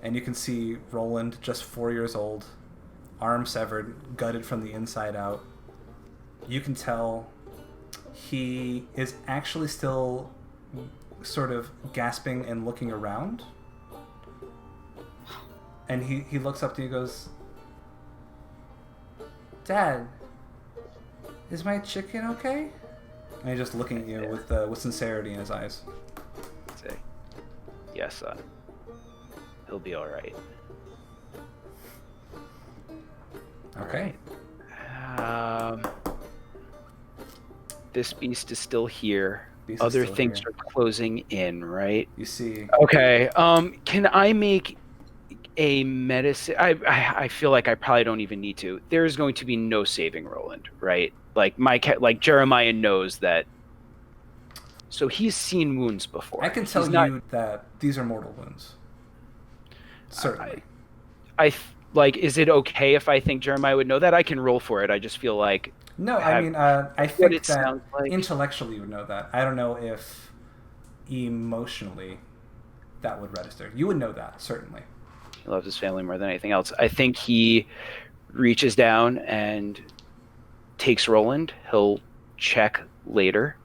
and you can see Roland, just 4 years old, arm severed, gutted from the inside out. You can tell he is actually still sort of gasping and looking around. And he looks up to you and goes, "Dad, is my chicken okay?" And he's just looking at you with sincerity in his eyes. Say, "Yes, son. He'll be all right." Okay. All right. This beast is still here. Other things are closing in, right? You see. Okay. Can I make a medicine? I feel like I probably don't even need to. There's going to be no saving Roland, right? Like Jeremiah knows that. So he's seen wounds before. I can tell you that these are mortal wounds. Certainly. Is it okay if I think Jeremiah would know that? I can roll for it. I just feel like... No, I think that intellectually you would know that. I don't know if emotionally that would register. You would know that, certainly. He loves his family more than anything else. I think he reaches down and takes Roland. He'll check later.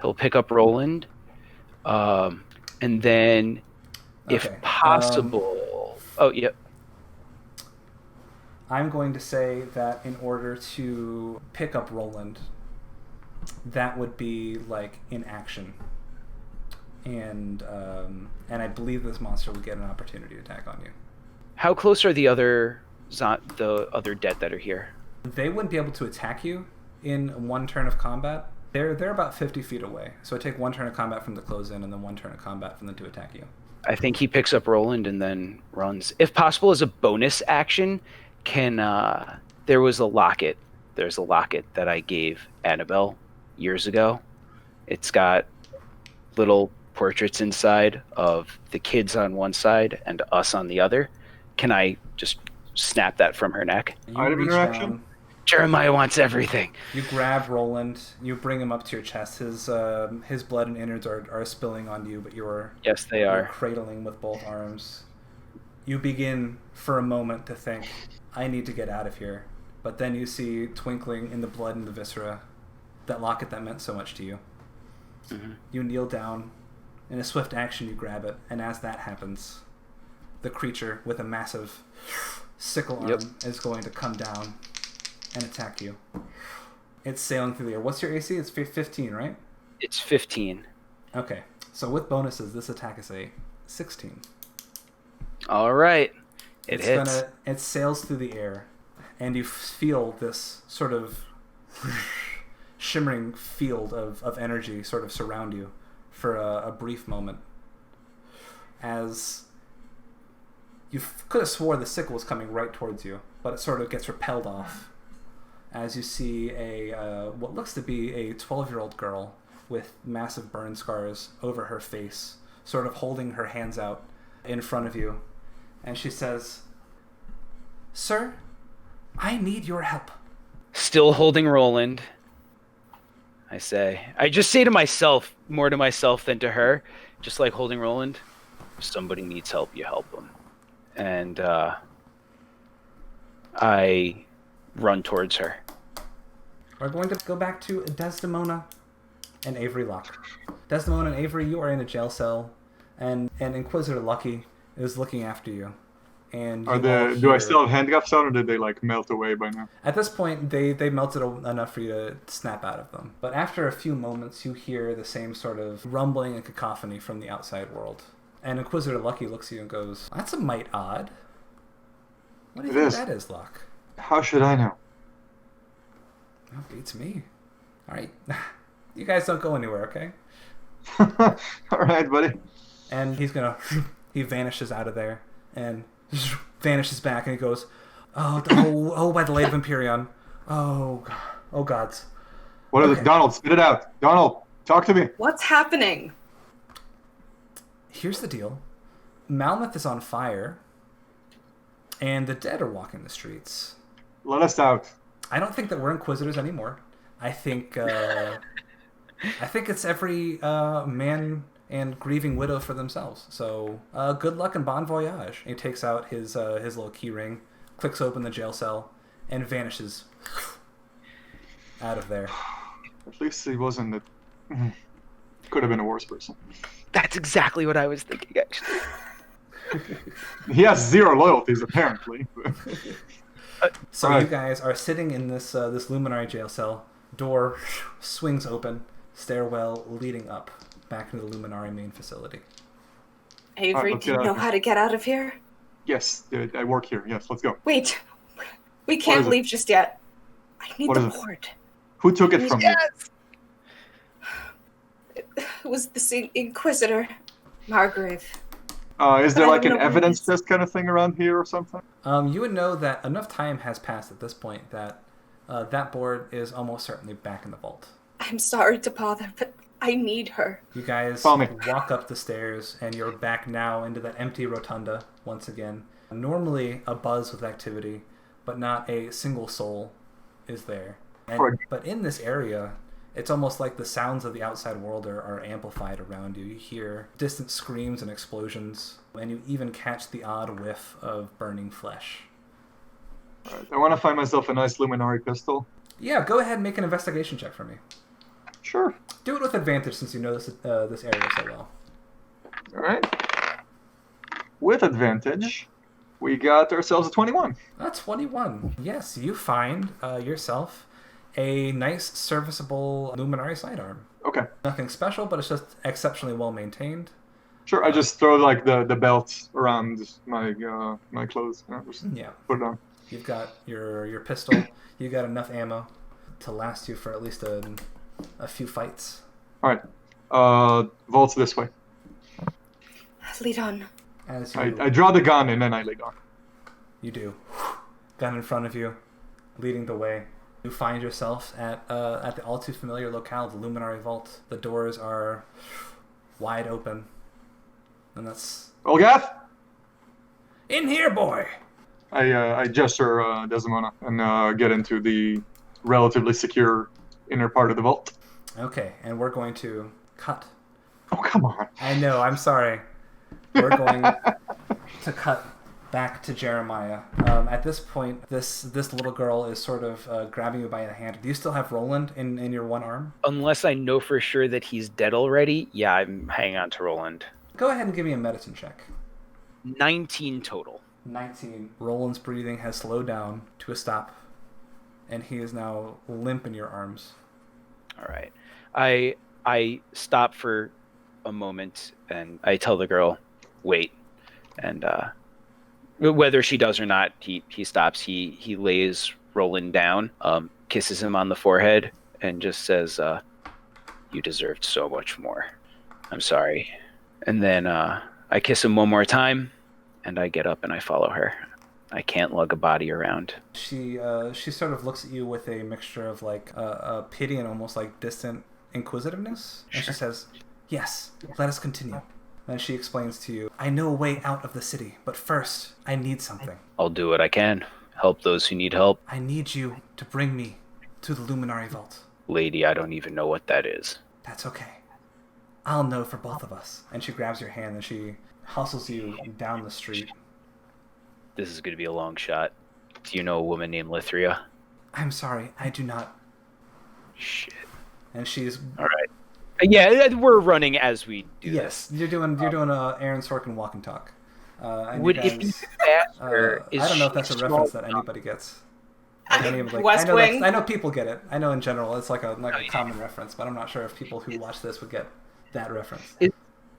He'll pick up Roland. And then, if possible... oh, yep. I'm going to say that in order to pick up Roland, that would be like in action, and I believe this monster would get an opportunity to attack on you. How close are the other dead that are here? They wouldn't be able to attack you in one turn of combat. They're about 50 feet away, so it take one turn of combat from the close in, and then one turn of combat from them to attack you. I think he picks up Roland and then runs. If possible, as a bonus action. There was a locket. There's a locket that I gave Annabelle years ago. It's got little portraits inside of the kids on one side and us on the other. Can I just snap that from her neck? You Item reach interaction? down, Jeremiah wants everything. you grab Roland, you bring him up to your chest. His blood and innards are spilling on you, but Yes, they you're are. cradling with both arms. You begin for a moment to think, I need to get out of here. But then you see twinkling in the blood and the viscera that locket that meant so much to you. Mm-hmm. You kneel down. In a swift action, you grab it. And as that happens, the creature with a massive sickle arm is going to come down and attack you. It's sailing through the air. What's your AC? It's 15, right? It's 15. Okay. So with bonuses, this attack is a 16. All right. It hits. It sails through the air, and you feel this sort of shimmering field of energy sort of surround you for a brief moment. As you could have swore the sickle was coming right towards you, but it sort of gets repelled off as you see what looks to be a 12-year-old girl with massive burn scars over her face, sort of holding her hands out in front of you. And she says, "Sir, I need your help." Still holding Roland. I just say to myself, more to myself than to her, just like holding Roland, if somebody needs help, you help them. And I run towards her. We're going to go back to Desdemona and Avery Locke. Desdemona and Avery, you are in a jail cell, and Inquisitor Lucky is looking after you. And do I still have handcuffs on, or did they like melt away by now? At this point, they melted enough for you to snap out of them. But after a few moments, you hear the same sort of rumbling and cacophony from the outside world. And Inquisitor Lucky looks at you and goes, "That's a mite odd. What do you think that is, Locke?" How should I know? Well, beats me. All right. You guys don't go anywhere, okay? All right, buddy. And he vanishes out of there and vanishes back, and he goes, oh, by the light of Empyrean. Oh gods. What is it? Donald, spit it out. Donald, talk to me. What's happening? Here's the deal. Malmouth is on fire, and the dead are walking the streets. Let us out. I don't think that we're Inquisitors anymore. I think it's every man and grieving widow for themselves. So good luck and bon voyage. And he takes out his little key ring, clicks open the jail cell, and vanishes out of there. At least he wasn't the... Could have been a worse person. That's exactly what I was thinking, actually. He has zero loyalties, apparently. So Right. you guys are sitting in this luminary jail cell. Door swings open. Stairwell leading up back into the luminary main facility. Avery, let's do you get out know of how to get out of here? Yes, I work here. Yes, let's go. Wait, we can't is it? leave just yet. I need What the is it? board. Who took it from you? It was the Inquisitor, Margrave. Is there I like don't an know what it evidence is. test kind of thing around here or something? You would know that enough time has passed at this point that that board is almost certainly back in the vault. I'm sorry to bother, but I need her. You guys Follow me. walk up the stairs, and you're back now into that empty rotunda once again. Normally a buzz with activity, but not a single soul is there. But in this area, it's almost like the sounds of the outside world are amplified around you. You hear distant screams and explosions, and you even catch the odd whiff of burning flesh. Alright, I want to find myself a nice luminary pistol. Yeah, go ahead and make an investigation check for me. Sure. Do it with advantage since you know this area so well. Alright. With advantage, we got ourselves a 21. 21. Yes, you find yourself a nice, serviceable luminary sidearm. Okay. Nothing special, but it's just exceptionally well maintained. Sure, I just throw like the belt around my my clothes. Just Yeah. put it on. You've got your pistol. You've got enough ammo to last you for at least a few fights. Alright. Vault's this way. Lead on. As you, I draw the gun and then I lay down. you do. Gun in front of you, leading the way. You find yourself at the all too familiar locale, the Luminary Vault. The doors are wide open. And that's... Olgath? In here, boy! I gesture Desdemona and get into the relatively secure inner part of the vault. Okay, and we're going to cut. Oh, come on. I know, I'm sorry. We're going to cut back to Jeremiah. At this point, this little girl is sort of grabbing you by the hand. Do you still have Roland in your one arm? Unless I know for sure that he's dead already, yeah, I'm hanging on to Roland. Go ahead and give me a medicine check. 19 total. 19. Roland's breathing has slowed down to a stop, and he is now limp in your arms. All right. I stop for a moment, and I tell the girl, wait. And whether she does or not, he stops. He lays Roland down, kisses him on the forehead, and just says, you deserved so much more. I'm sorry. And then I kiss him one more time, and I get up and I follow her. I can't lug a body around. She sort of looks at you with a mixture of like pity and almost like distant inquisitiveness. And she says, yes, let us continue. Then she explains to you, I know a way out of the city, but first, I need something. I'll do what I can. Help those who need help. I need you to bring me to the Luminary Vault. Lady, I don't even know what that is. That's okay. I'll know for both of us. And she grabs your hand and she hustles you down the street. This is going to be a long shot. Do you know a woman named Lithria? I'm sorry, I do not. Shit. And she's... All right. Yeah, we're running as we do yes, this. you're doing Aaron Sorkin walk and talk. And Would you it be guys, faster? I don't know if that's a reference that anybody gets. West Wing. I know people get it. I know in general it's like a common reference, but I'm not sure if people who watch this would get that reference.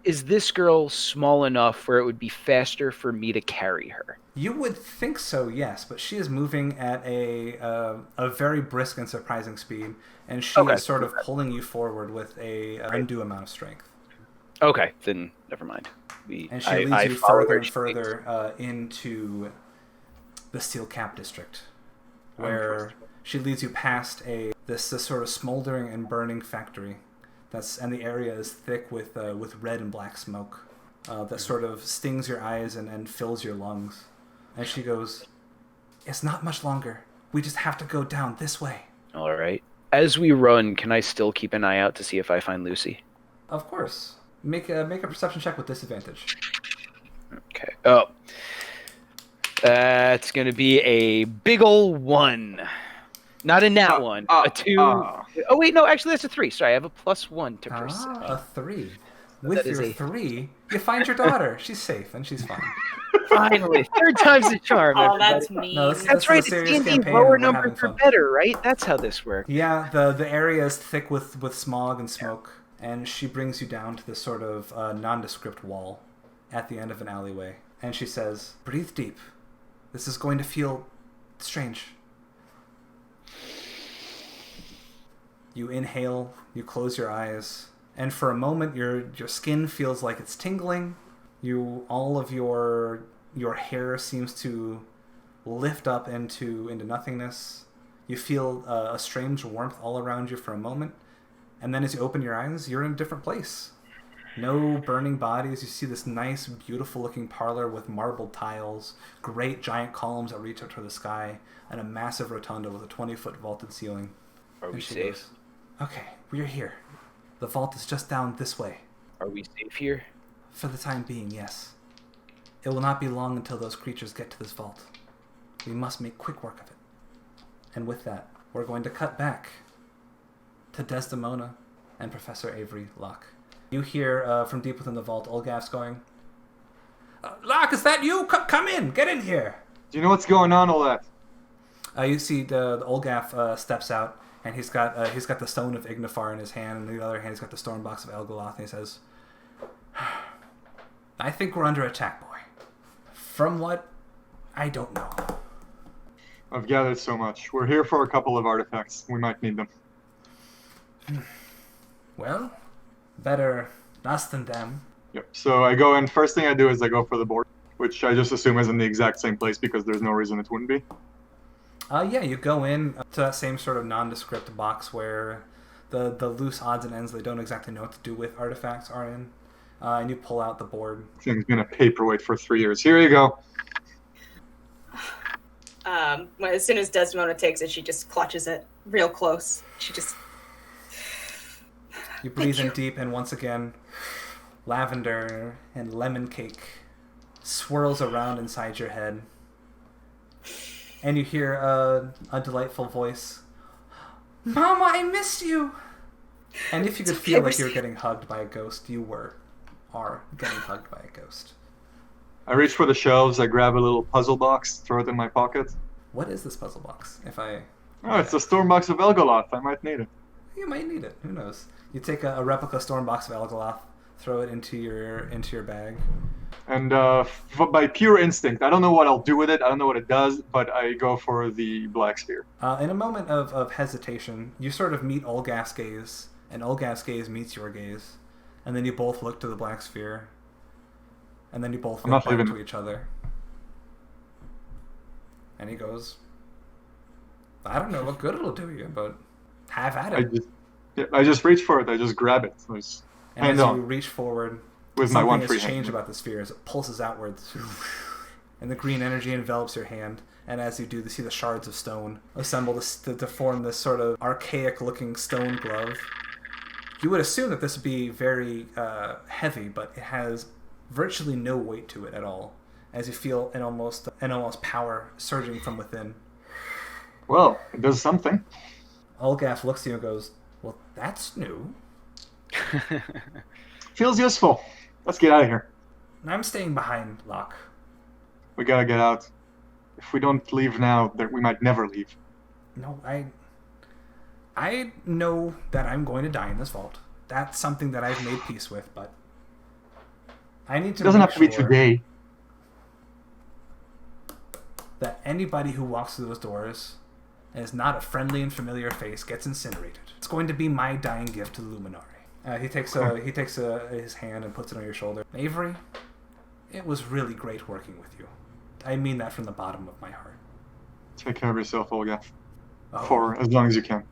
Is this girl small enough where it would be faster for me to carry her? You would think so, yes, but she is moving at a very brisk and surprising speed, and she is sort of pulling you forward with a undue amount of strength. Okay, then never mind. And she leads you further and further into the Steel Cap District, where she leads you past this sort of smoldering and burning factory. And the area is thick with red and black smoke that sort of stings your eyes and fills your lungs. And she goes, it's not much longer. We just have to go down this way. All right. As we run, can I still keep an eye out to see if I find Lucy? Of course. Make a perception check with disadvantage. Okay. Oh. That's going to be a big ol' 1. Not a nat 1. A 2. Oh, wait, no, actually, that's a 3. Sorry, I have a +1 to perception. A 3. With your 3, you find your daughter. She's safe, and she's fine. Finally. Third time's the charm. Oh, everybody. that's mean. No, That's right, it's D&D lower number for better, right? That's how this works. Yeah, the area is thick with smog and smoke, and she brings you down to this sort of nondescript wall at the end of an alleyway. And she says, breathe deep. This is going to feel strange. You inhale, you close your eyes, and for a moment your skin feels like it's tingling. All of your hair seems to lift up into nothingness. You feel a strange warmth all around you for a moment, and then as you open your eyes, you're in a different place. No burning bodies. You see this nice, beautiful-looking parlor with marbled tiles, great giant columns that reach up to the sky, and a massive rotunda with a 20-foot vaulted ceiling. Are we safe? Goes, okay, we're here. The vault is just down this way. Are we safe here? For the time being, yes. It will not be long until those creatures get to this vault. We must make quick work of it. And with that, we're going to cut back to Desdemona and Professor Avery Locke. You hear from deep within the vault, Olgaf's going, Locke, is that you? Come in! Get in here! Do you know what's going on, Olaf? You see the Olgaf steps out, and he's got the Stone of Ignifar in his hand, and in the other hand he's got the Stormbox of Elgoloth, and he says, I think we're under attack, boy. From what? I don't know. I've gathered so much. We're here for a couple of artifacts. We might need them. Well, better us than them. Yep. So I go in. First thing I do is I go for the board, which I just assume is in the exact same place because there's no reason it wouldn't be. Yeah, you go in to that same sort of nondescript box where the loose odds and ends they don't exactly know what to do with artifacts are in. And you pull out the board. Thing's been a paperweight for 3 years. Here you go. As soon as Desdemona takes it, she just clutches it real close. She just... You breathe in deep, and once again, lavender and lemon cake swirls around inside your head. And you hear a delightful voice. Mama, I missed you! And if you could feel like you were getting hugged by a ghost, you are getting hugged by a ghost. I reach for the shelves, I grab a little puzzle box, throw it in my pocket. What is this puzzle box? Oh, it's a storm box of Elgoloth. I might need it. You might need it. Who knows? You take a replica storm box of Elgoloth, throw it into your bag. And by pure instinct, I don't know what I'll do with it, I don't know what it does, but I go for the black sphere. In a moment of hesitation, you sort of meet Olgaf's gaze, and Olgaf's gaze meets your gaze, and then you both look to the black sphere, and then you both look back to each other. And he goes, I don't know what good it'll do you, but have at it. I just reach for it, I just grab it. And as you reach forward, with my one free has changed hand. about the sphere as it pulses outwards, and the green energy envelops your hand. And as you do, you see the shards of stone assemble to form this sort of archaic-looking stone glove. You would assume that this would be very heavy, but it has virtually no weight to it at all, as you feel an almost power surging from within. Well, it does something. Olgaf looks at you and goes, well, that's new. Feels useful. Let's get out of here. I'm staying behind, Locke. We gotta get out. If we don't leave now, we might never leave. No, I know that I'm going to die in this vault. That's something that I've made peace with, but I need to. It doesn't have to be today. That anybody who walks through those doors and is not a friendly and familiar face gets incinerated. It's going to be my dying gift to the Luminari. He takes his hand and puts it on your shoulder. Avery, it was really great working with you. I mean that from the bottom of my heart. Take care of yourself, Olga. Oh. For as long as you can.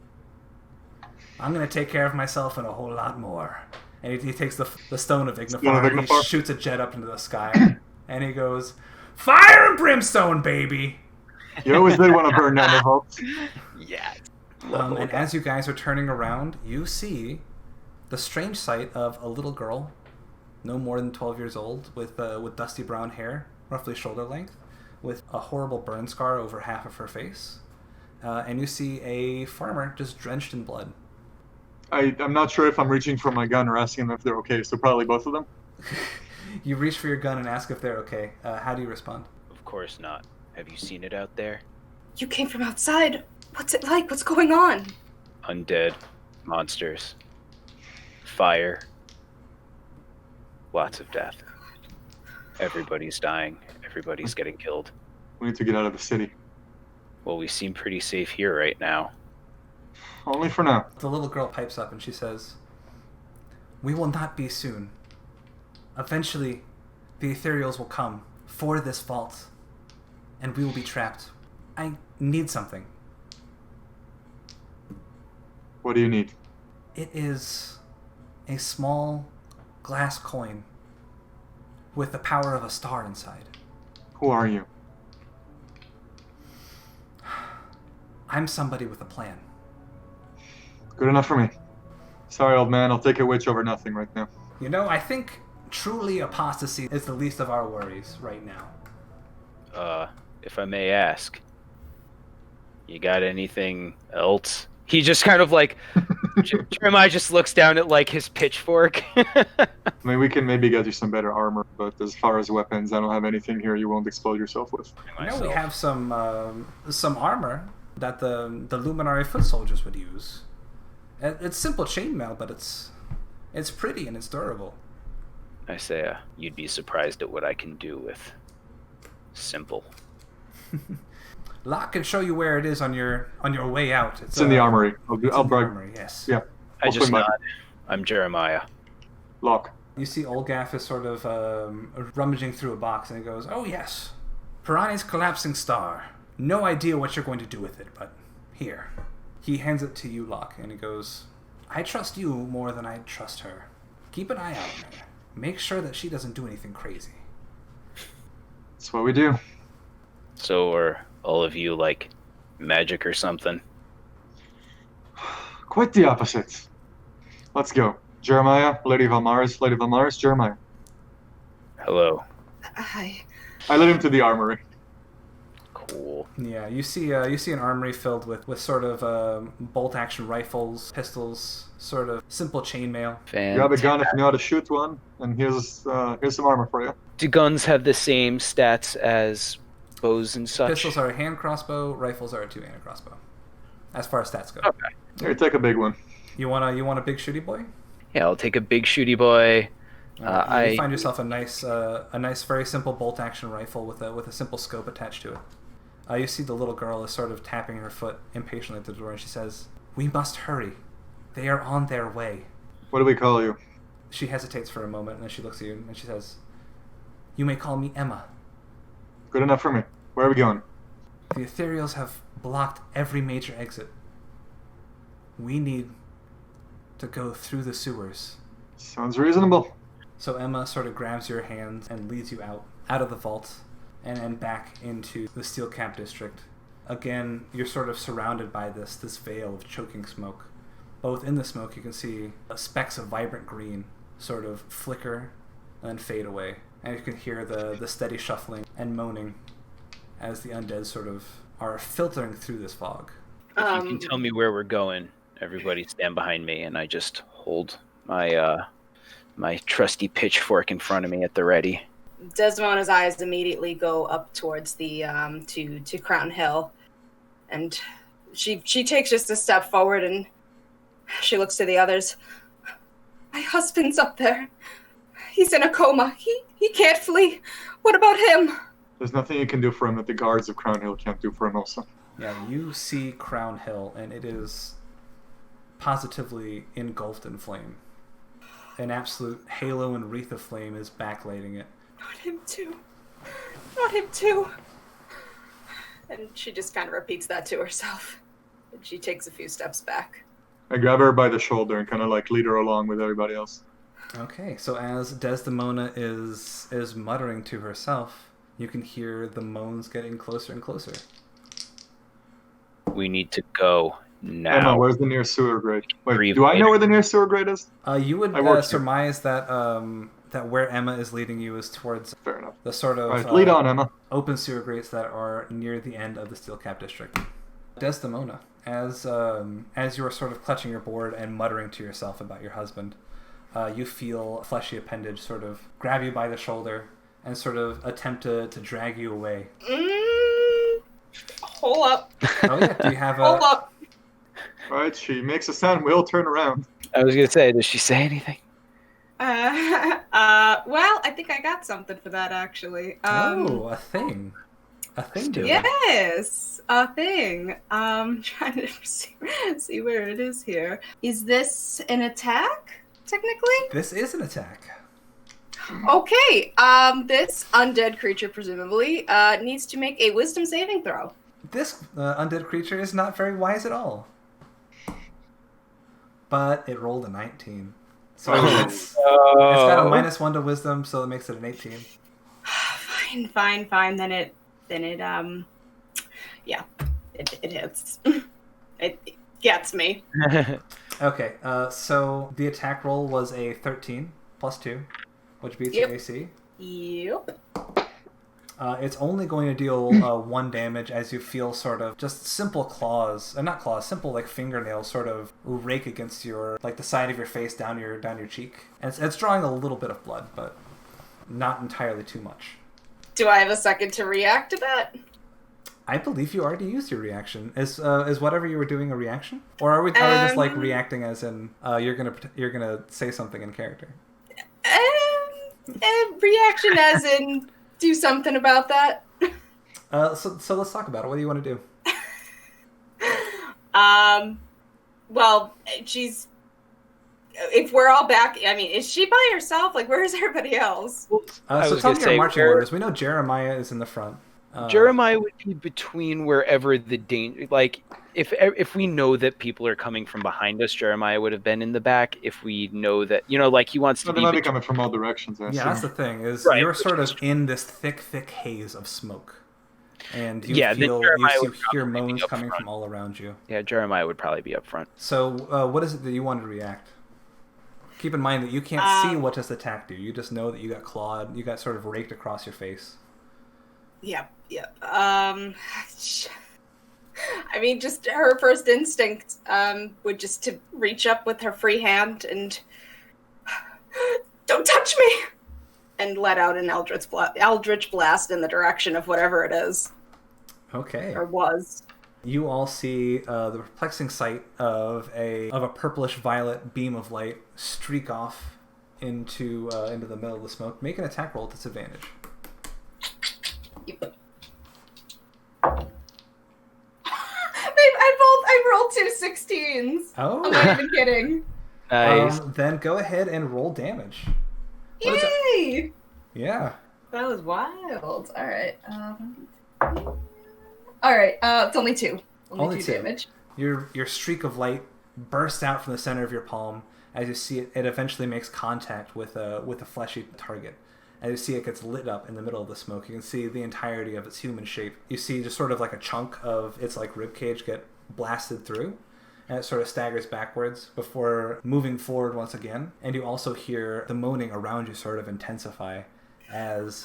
I'm going to take care of myself and a whole lot more. And he takes the stone of Ignifar and he shoots a jet up into the sky. And he goes, fire and brimstone, baby! You always did want to burn down the vault. Yeah. And as you guys are turning around, you see the strange sight of a little girl, no more than 12 years old, with dusty brown hair, roughly shoulder length, with a horrible burn scar over half of her face. And you see a farmer just drenched in blood. I'm not sure if I'm reaching for my gun or asking them if they're okay, so probably both of them. You reach for your gun and ask if they're okay. How do you respond? Of course not. Have you seen it out there? You came from outside. What's it like? What's going on? Undead. Monsters. Fire. Lots of death. Everybody's dying. Everybody's getting killed. We need to get out of the city. Well, we seem pretty safe here right now. Only for now. The little girl pipes up and she says, we will not be soon. Eventually, the ethereals will come for this vault, and we will be trapped. I need something. What do you need? It is a small glass coin with the power of a star inside. Who are you? I'm somebody with a plan. Good enough for me. Sorry, old man. I'll take a witch over nothing right now. You know, I think truly apostasy is the least of our worries right now. If I may ask, you got anything else? He just kind of like, Jeremiah just looks down at like his pitchfork. I mean, we can maybe get you some better armor, but as far as weapons, I don't have anything here you won't explode yourself with. You know, we have some armor that the Luminary foot soldiers would use. It's simple chainmail, but it's pretty and it's durable. I say, you'd be surprised at what I can do with simple. Locke can show you where it is on your way out. It's in the armory. I'll brag. Armory, yes. Yeah. I just nod. I'm Jeremiah. Locke. You see Olgaf is sort of rummaging through a box, and he goes, "Oh yes, Pirani's collapsing star. No idea what you're going to do with it, but here." He hands it to you, Locke, and he goes, "I trust you more than I trust her. Keep an eye out on her." make sure that she doesn't do anything crazy. That's what we do. So are all of you like magic or something? Quite the opposite. Let's go. Jeremiah, Lady Valmaris, Jeremiah. Hello. Hi. I led him to the armory. Cool. Yeah, you see an armory filled with sort of bolt-action rifles, pistols, sort of simple chainmail. Grab a gun if you know how to shoot one, and here's some armor for you. Do guns have the same stats as bows and such? Pistols are a hand crossbow, rifles are a two-handed crossbow. As far as stats go. Okay. Here, take a big one. You want a big shooty boy? Yeah, I'll take a big shooty boy. You find yourself a nice, very simple bolt-action rifle with a simple scope attached to it. You see the little girl is sort of tapping her foot impatiently at the door, and she says, "We must hurry. They are on their way." What do we call you? She hesitates for a moment, and then she looks at you, and she says, "You may call me Emma. Good enough for me. Where are we going? The ethereals have blocked every major exit. We need to go through the sewers." Sounds reasonable. So Emma sort of grabs your hand and leads you out of the vault and back into the steel cap district. Again, you're sort of surrounded by this veil of choking smoke. Both in the smoke, you can see specks of vibrant green sort of flicker and fade away. And you can hear the steady shuffling and moaning as the undead sort of are filtering through this fog. If you can tell me where we're going, everybody stand behind me, and I just hold my my trusty pitchfork in front of me at the ready. Desdemona's eyes immediately go up towards the to Crown Hill, and she takes just a step forward and she looks to the others. "My husband's up there. He's in a coma. He can't flee. What about him?" There's nothing you can do for him that the guards of Crown Hill can't do for him also. Yeah, you see Crown Hill, and it is positively engulfed in flame. An absolute halo and wreath of flame is backlighting it. "Not him too. Not him too." And she just kind of repeats that to herself. And she takes a few steps back. I grab her by the shoulder and kind of like lead her along with everybody else. Okay, so as Desdemona is muttering to herself, you can hear the moans getting closer and closer. We need to go now. Emma, where's the nearest sewer grate? Wait, Breathe do I know later. where the nearest sewer grate is? You would I work here. surmise that that where Emma is leading you is towards Fair enough. the sort of Alright, lead on, Emma. open sewer grates that are near the end of the steel cap district. Desdemona, as you are sort of clutching your board and muttering to yourself about your husband, you feel a fleshy appendage sort of grab you by the shoulder and sort of attempt to drag you away. Hold up. Oh yeah, do you have Hold up. Alright, she makes a sound, we'll turn around. I was gonna say, does she say anything? Well, I think I got something for that actually. a thing. A thing to it. Yes, a thing. Trying to see where it is here. Is this an attack, technically? This is an attack. Okay, this undead creature presumably needs to make a wisdom saving throw. This undead creature is not very wise at all. But it rolled a 19. So it's got a -1 to wisdom, so it makes it an 18. Fine. Then it hits. It gets me. Okay, so the attack roll was a 13 plus 2, which beats your AC. Yep. It's only going to deal 1 damage as you feel sort of just simple claws, not claws, simple like fingernails sort of rake against your, like the side of your face down your cheek. And it's drawing a little bit of blood, but not entirely too much. Do I have a second to react to that? I believe you already used your reaction. Is whatever you were doing a reaction, or are we just like reacting as in you're gonna say something in character? Reaction as in do something about that. So let's talk about it. What do you want to do? Well, if we're all back, I mean, is she by herself? Like, where's everybody else? So tell me your marching orders. We know Jeremiah is in the front. Jeremiah would be between wherever the danger, like if we know that people are coming from behind us, Jeremiah would have been in the back. If we know that, like he wants to So they be might be coming from all directions. I Yeah, that's the assume. thing, is Right, you're which sort is of in this thick haze of smoke. And you Yeah, then Jeremiah you would hear probably be moans up coming front. from all around you. Yeah, Jeremiah would probably be up front. So, what is it that you want to react? Keep in mind that you can't see what just attacked you. You just know that you got clawed. You got sort of raked across your face. Yep. I mean, just her first instinct would just to reach up with her free hand and don't touch me, and let out an eldritch blast in the direction of whatever it is. Okay. Or was. You all see the perplexing sight of a purplish violet beam of light streak off into the middle of the smoke. Make an attack roll at disadvantage. Yep. I rolled 2 16s. Oh. I'm not even kidding. Nice. Then go ahead and roll damage. Yay! Yeah. That was wild. All right. It's only 2. Only 2 damage. Your streak of light bursts out from the center of your palm as you see it. It eventually makes contact with a fleshy target. As you see it gets lit up in the middle of the smoke, you can see the entirety of its human shape. You see just sort of like a chunk of its like rib cage get blasted through, and it sort of staggers backwards before moving forward once again. And you also hear the moaning around you sort of intensify as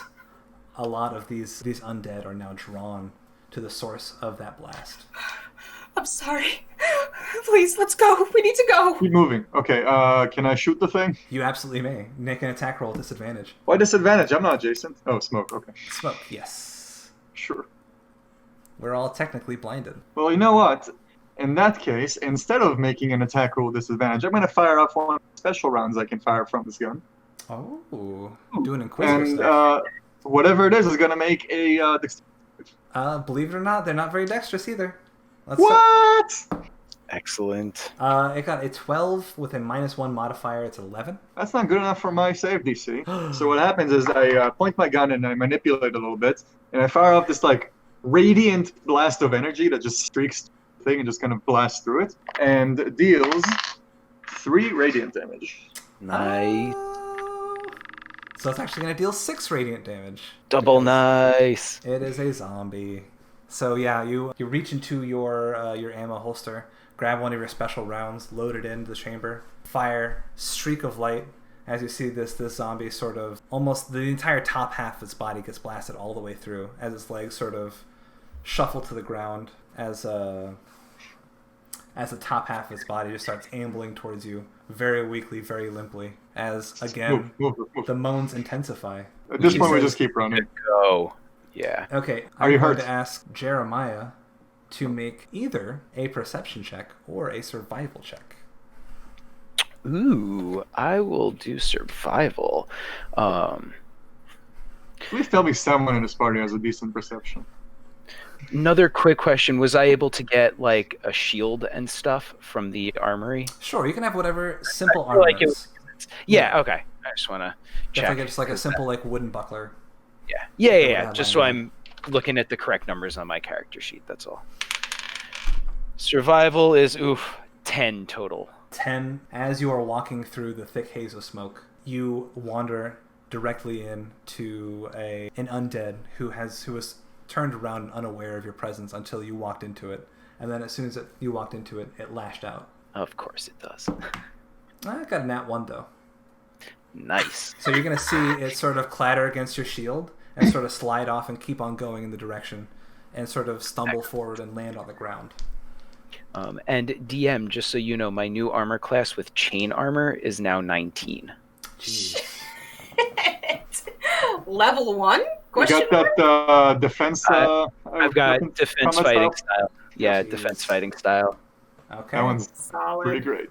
a lot of these undead are now drawn to the source of that blast. I'm sorry. Please, let's go. We need to go. Keep moving. Okay, can I shoot the thing? You absolutely may. Make an attack roll at disadvantage. Why disadvantage? I'm not adjacent. Oh, smoke. Okay. Smoke, yes. Sure. We're all technically blinded. Well, you know what? In that case, instead of making an attack roll disadvantage, I'm going to fire off one of the special rounds I can fire from this gun. Oh, doing Inquisitor And stuff. whatever it is going to make a... Believe it or not, they're not very dexterous either. What? Excellent. It got a 12 with a -1 modifier. It's 11. That's not good enough for my save DC. So what happens is I point my gun and I manipulate a little bit, and I fire off this like radiant blast of energy that just streaks the thing and just kind of blasts through it, and deals 3 radiant damage. Nice. So it's actually going to deal 6 radiant damage. Double nice. It is a zombie. So yeah, you reach into your ammo holster, grab one of your special rounds, load it into the chamber, fire, streak of light, as you see this zombie sort of, almost the entire top half of its body gets blasted all the way through, as its legs sort of shuffle to the ground, as the top half of its body just starts ambling towards you, very weakly, very limply, as again, Move. the moans intensify. At this point, we just keep running. Go. Yeah. Okay, Are you I'm going hurt? to ask Jeremiah to make either a perception check or a survival check. Ooh, I will do survival. Please tell me someone in this party has a decent perception. Another quick question: was I able to get like a shield and stuff from the armory? Sure, you can have whatever simple I feel armor like it is. Yeah. Okay. I just want to check. Definitely just like a simple like wooden buckler. Yeah. Just so I'm looking at the correct numbers on my character sheet. That's all. Survival is 10 total. 10. As you are walking through the thick haze of smoke, you wander directly into an undead who was turned around and unaware of your presence until you walked into it, and then as soon as you walked into it, it lashed out. Of course it does. I got a nat 1 though. Nice. So you're going to see it sort of clatter against your shield and sort of slide off and keep on going in the direction and sort of stumble forward and land on the ground. And DM, just so you know, my new armor class with chain armor is now 19. Jeez. Level 1? You Question got that defense... I've got defense combat fighting style? style. Yeah, Jeez. defense fighting style. Okay. That one's Solid. pretty great.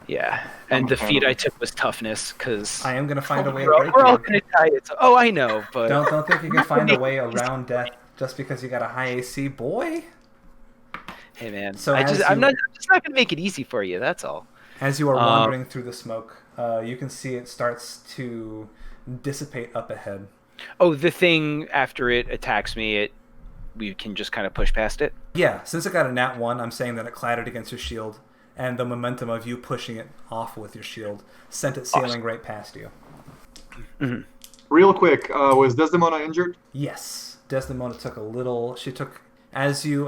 Yeah. And the feat I took was toughness, because I am going to find a way to we're break all you. going to tie it. Oh, I know, but... Don't think you can find a way around death just because you got a high AC, boy. Hey, man. So I'm just not going to make it easy for you, that's all. As you are wandering through the smoke, you can see it starts to dissipate up ahead. Oh, the thing after it attacks me, we can just kind of push past it? Yeah, since it got a nat 1, I'm saying that it clattered against your shield, and the momentum of you pushing it off with your shield sent it sailing right past you. Mm-hmm. Real quick, was Desdemona injured? Yes, Desdemona took a little. She took as you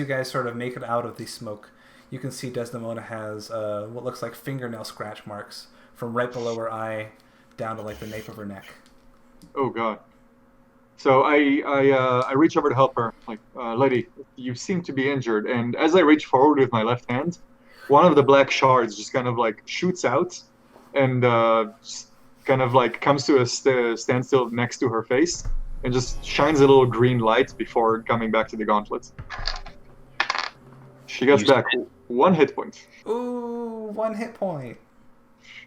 guys sort of make it out of the smoke. You can see Desdemona has what looks like fingernail scratch marks from right below her eye down to like the nape of her neck. Oh God. So I reach over to help her. Like, lady, you seem to be injured. And as I reach forward with my left hand, one of the black shards just kind of like shoots out, and just kind of like comes to a standstill next to her face, and just shines a little green light before coming back to the gauntlet. She gets back 1 hit point. Ooh, 1 hit point.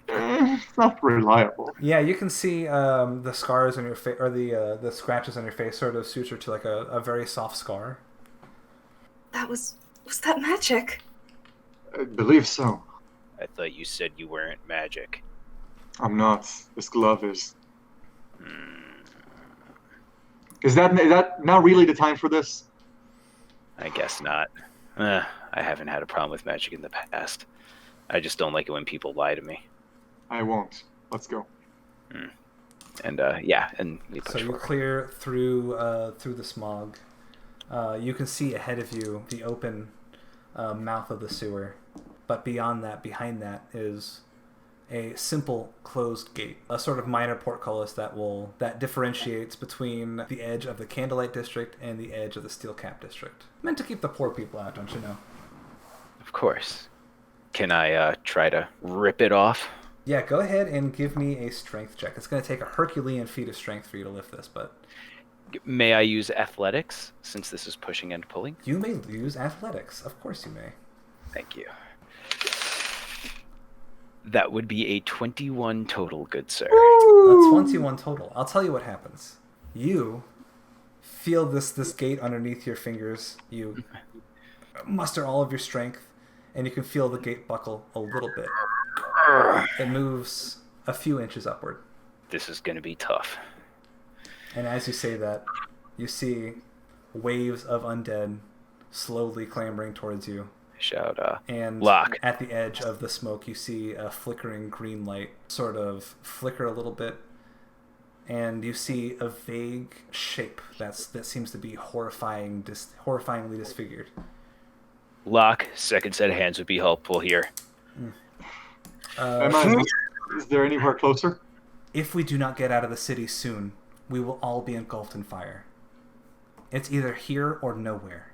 It's not reliable. Yeah, you can see the scars on your face, or the scratches on your face, sort of suture to like a very soft scar. Was that magic? I believe so. I thought you said you weren't magic. I'm not. This glove is. Is that not really the time for this? I guess not. I haven't had a problem with magic in the past. I just don't like it when people lie to me. I won't. Let's go. And and we push So you forward. clear through the smog. You can see ahead of you the open mouth of the sewer, but behind that is a simple closed gate, a sort of minor portcullis that differentiates between the edge of the Candlelight District and the edge of the Steelcap District. Meant to keep the poor people out, don't you know? Of course. Can I try to rip it off? Yeah, go ahead and give me a strength check. It's going to take a Herculean feat of strength for you to lift this, but... May I use athletics, since this is pushing and pulling? You may use athletics. Of course you may. Thank you. That would be a 21 total, good sir. A 21 total. I'll tell you what happens. You feel this gate underneath your fingers. You muster all of your strength, and you can feel the gate buckle a little bit. It moves a few inches upward. This is going to be tough. And as you say that, you see waves of undead slowly clambering towards you. Shout And lock. At the edge of the smoke, you see a flickering green light sort of flicker a little bit, and you see a vague shape that seems to be horrifyingly disfigured. Lock, second set of hands would be helpful here. Emma, is there anywhere closer? If we do not get out of the city soon, we will all be engulfed in fire. It's either here or nowhere.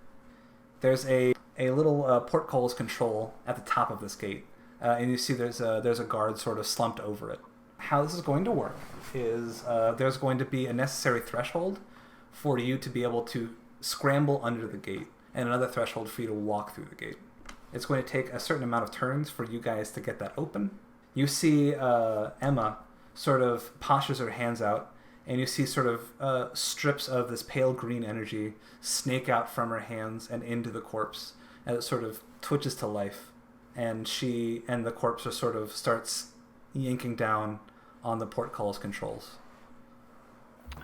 There's a little portcullis control at the top of this gate, and you see there's a guard sort of slumped over it. How this is going to work is there's going to be a necessary threshold for you to be able to scramble under the gate, and another threshold for you to walk through the gate. It's going to take a certain amount of turns for you guys to get that open. You see Emma sort of postures her hands out, and you see sort of strips of this pale green energy snake out from her hands and into the corpse as it sort of twitches to life. And the corpse just sort of starts yanking down on the portcullis controls.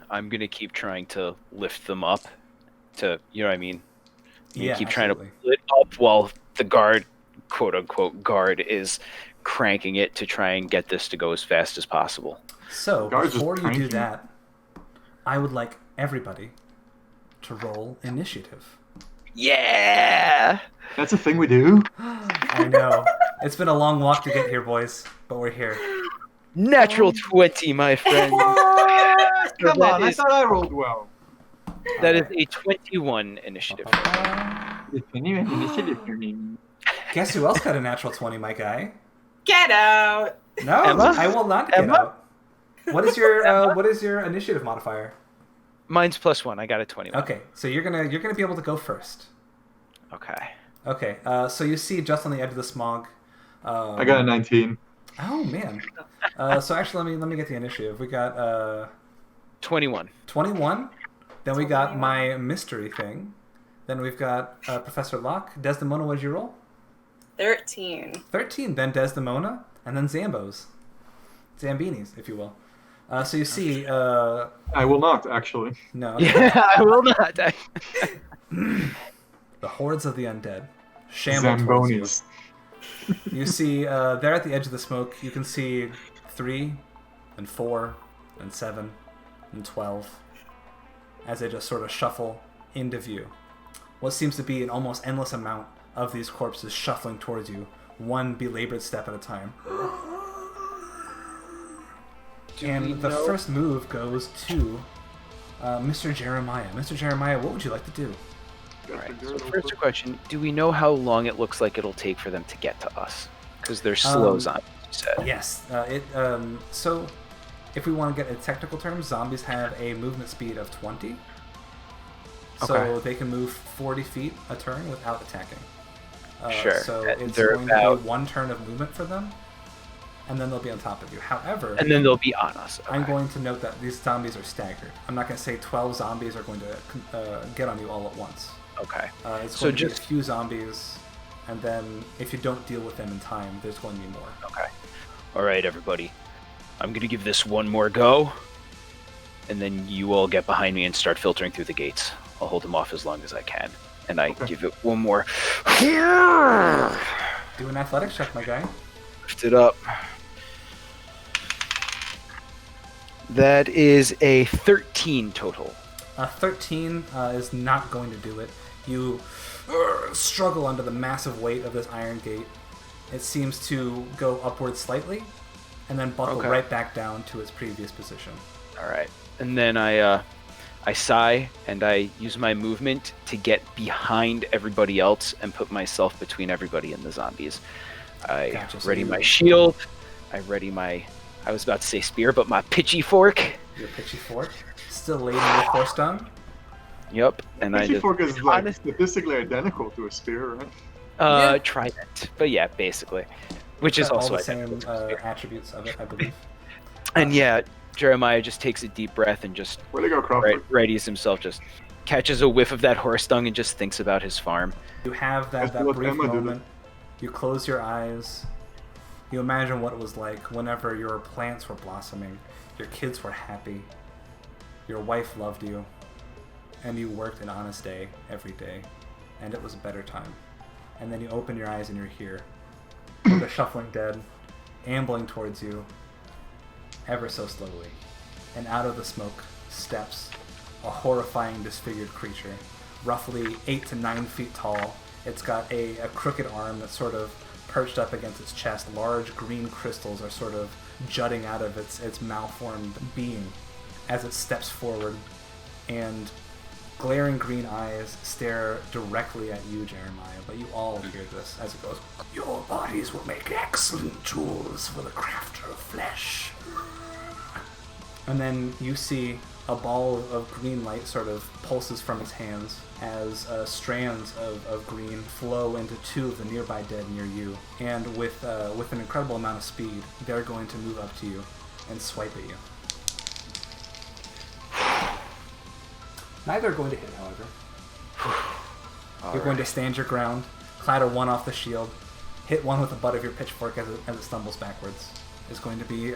I'm going to keep trying to lift them up to, you know what I mean? Yeah, keep absolutely. trying to pull it up while the guard, quote unquote, guard is cranking it to try and get this to go as fast as possible. So, Guards before just you do cranking. that, I would like everybody to roll initiative. Yeah! That's a thing we do. I know. It's been a long walk to get here, boys, but we're here. Natural 20, my friend. Come that on, I is- thought I rolled well. That is a 21 initiative. Can you initiative for me? Guess who else got a natural 20, my guy? Get out! No, Emma? I will not get Emma? out. What is your initiative modifier? Mine's +1. I got a 21. Okay, so you're gonna be able to go first. Okay. Okay, so you see just on the edge of the smog. I got a 19. Oh man. So actually, let me get the initiative. We got 21. 21. Then we got my mystery thing. Then we've got Professor Locke. Desdemona, what did you roll? 13. 13. Then Desdemona, and then Zambinis, if you will. So you see, I will not, actually. no, Yeah, I will not. the hordes of the undead shamble towards you. Zambonis. You see, there at the edge of the smoke, you can see 3 and 4 and 7 and 12 as they just sort of shuffle into view. What seems to be an almost endless amount of these corpses shuffling towards you, one belabored step at a time. And the first move goes to Mr. Jeremiah. Mr. Jeremiah, what would you like to do? Alright, so first question, do we know how long it looks like it'll take for them to get to us? Because they're slow zombies, you said. Yes. So, if we want to get a technical term, zombies have a movement speed of 20. So Okay. they can move 40 feet a turn without attacking. Sure. So And it's they're going to about- be 1 turn of movement for them, and then they'll be on top of you. However, And then they'll be on us. Okay. I'm going to note that these zombies are staggered. I'm not going to say 12 zombies are going to get on you all at once. Okay. It's So going to be just- a few zombies, and then if you don't deal with them in time, there's going to be more. Okay. Alright, everybody. I'm going to give this one more go, and then you all get behind me and start filtering through the gates. I'll hold them off as long as I can. And I give it one more. Do an athletics check, my guy. Lift it up. That is a 13 total. 13 is not going to do it. You struggle under the massive weight of this iron gate. It seems to go upward slightly, and then buckle Okay. right back down to its previous position. Alright. And then I sigh, and I use my movement to get behind everybody else and put myself between everybody and the zombies. I Gotcha, so ready you- my shield. I ready my... I was about to say spear, but my pitchy fork. Your pitchy fork, still laden with horse dung. Yep. And I Pitchy just... fork is like Honest- statistically identical to a spear, right? Trident. But yeah, basically. Which is All also the same identical to a spear. attributes of it, I believe. And yeah, Jeremiah just takes a deep breath and just Where'd they go, Crawford? readies himself, just catches a whiff of that horse dung and just thinks about his farm. You have that That's what brief Emma did. moment. You close your eyes. You imagine what it was like whenever your plants were blossoming, your kids were happy, your wife loved you, and you worked an honest day every day, and it was a better time. And then you open your eyes and you're here, with a shuffling dead, ambling towards you, ever so slowly. And out of the smoke steps a horrifying disfigured creature, roughly 8 to 9 feet tall. It's got a crooked arm that's sort of perched up against its chest. Large green crystals are sort of jutting out of its malformed being as it steps forward, and glaring green eyes stare directly at you, Jeremiah, but you all hear this as it goes, "Your bodies will make excellent tools for the crafter of flesh." And then you see a ball of green light sort of pulses from its hands as strands of green flow into 2 of the nearby dead near you. And with an incredible amount of speed, they're going to move up to you and swipe at you. Neither are going to hit, however. You're going to stand your ground, clatter one off the shield, hit one with the butt of your pitchfork as it stumbles backwards. Is going to be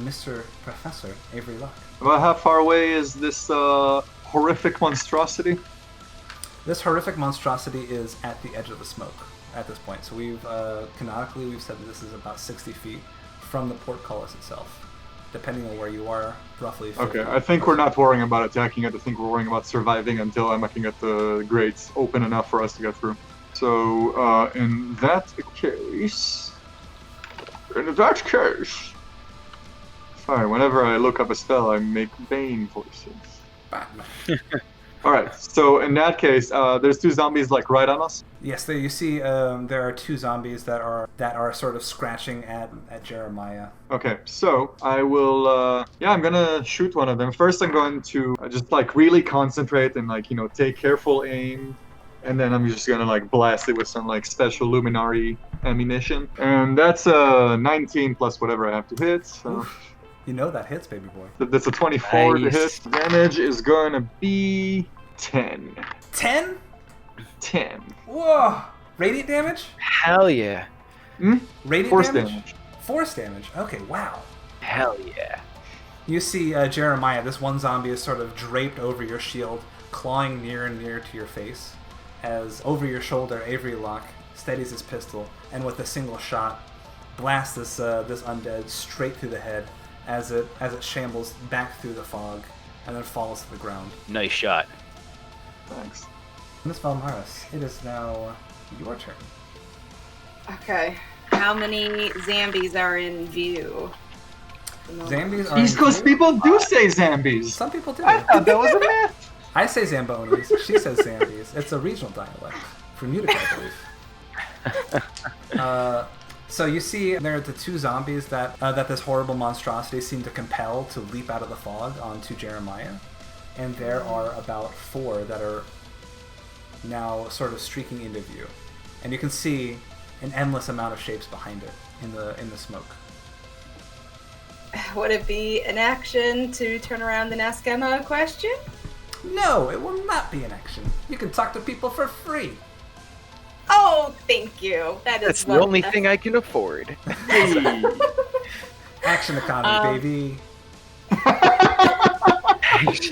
Mr. Professor Avery Luck. About how far away is this horrific monstrosity? This horrific monstrosity is at the edge of the smoke at this point. So we've canonically we've said that this is about 60 feet from the portcullis itself. Depending on where you are, roughly 50. Okay, I think we're not worrying about attacking it. I think we're worrying about surviving until I'm looking at the grates open enough for us to get through. So, in that case... Sorry, whenever I look up a spell, I make Bane voices. Batman. Alright, so in that case, there's 2 zombies, like, right on us? Yes, you see there are 2 zombies that are sort of scratching at Jeremiah. Okay, so I will, I'm gonna shoot one of them. First I'm going to just, like, really concentrate and, like, take careful aim. And then I'm just gonna, like, blast it with some, like, special luminary ammunition. And that's a 19 plus whatever I have to hit. So Oof. You know that hits, baby boy. that's a 24 to Nice. hit. Damage is gonna be 10. 10? 10. Whoa! Radiant damage? Hell yeah. Radiant Force damage? damage. Force damage. Okay, wow. Hell yeah. You see Jeremiah, this one zombie is sort of draped over your shield, clawing near and near to your face, as over your shoulder, Avery Locke steadies his pistol, and with a single shot, blasts this undead straight through the head as it shambles back through the fog, and then falls to the ground. Nice shot. Thanks. Miss Valmaris, it is now your turn. Okay. How many zombies are in view? Zombies are East Coast people do say zombies. Some people do. I thought that was a myth. I say Zambonis. She says Zambies. It's a regional dialect from Utica, I believe. So you see there are the two zombies that this horrible monstrosity seemed to compel to leap out of the fog onto Jeremiah. And there are about 4 that are now sort of streaking into view. And you can see an endless amount of shapes behind it in the smoke. Would it be an action to turn around and ask Emma a question? No, it will not be an action. You can talk to people for free. Oh, thank you. That's the only thing I can afford. Action economy, baby.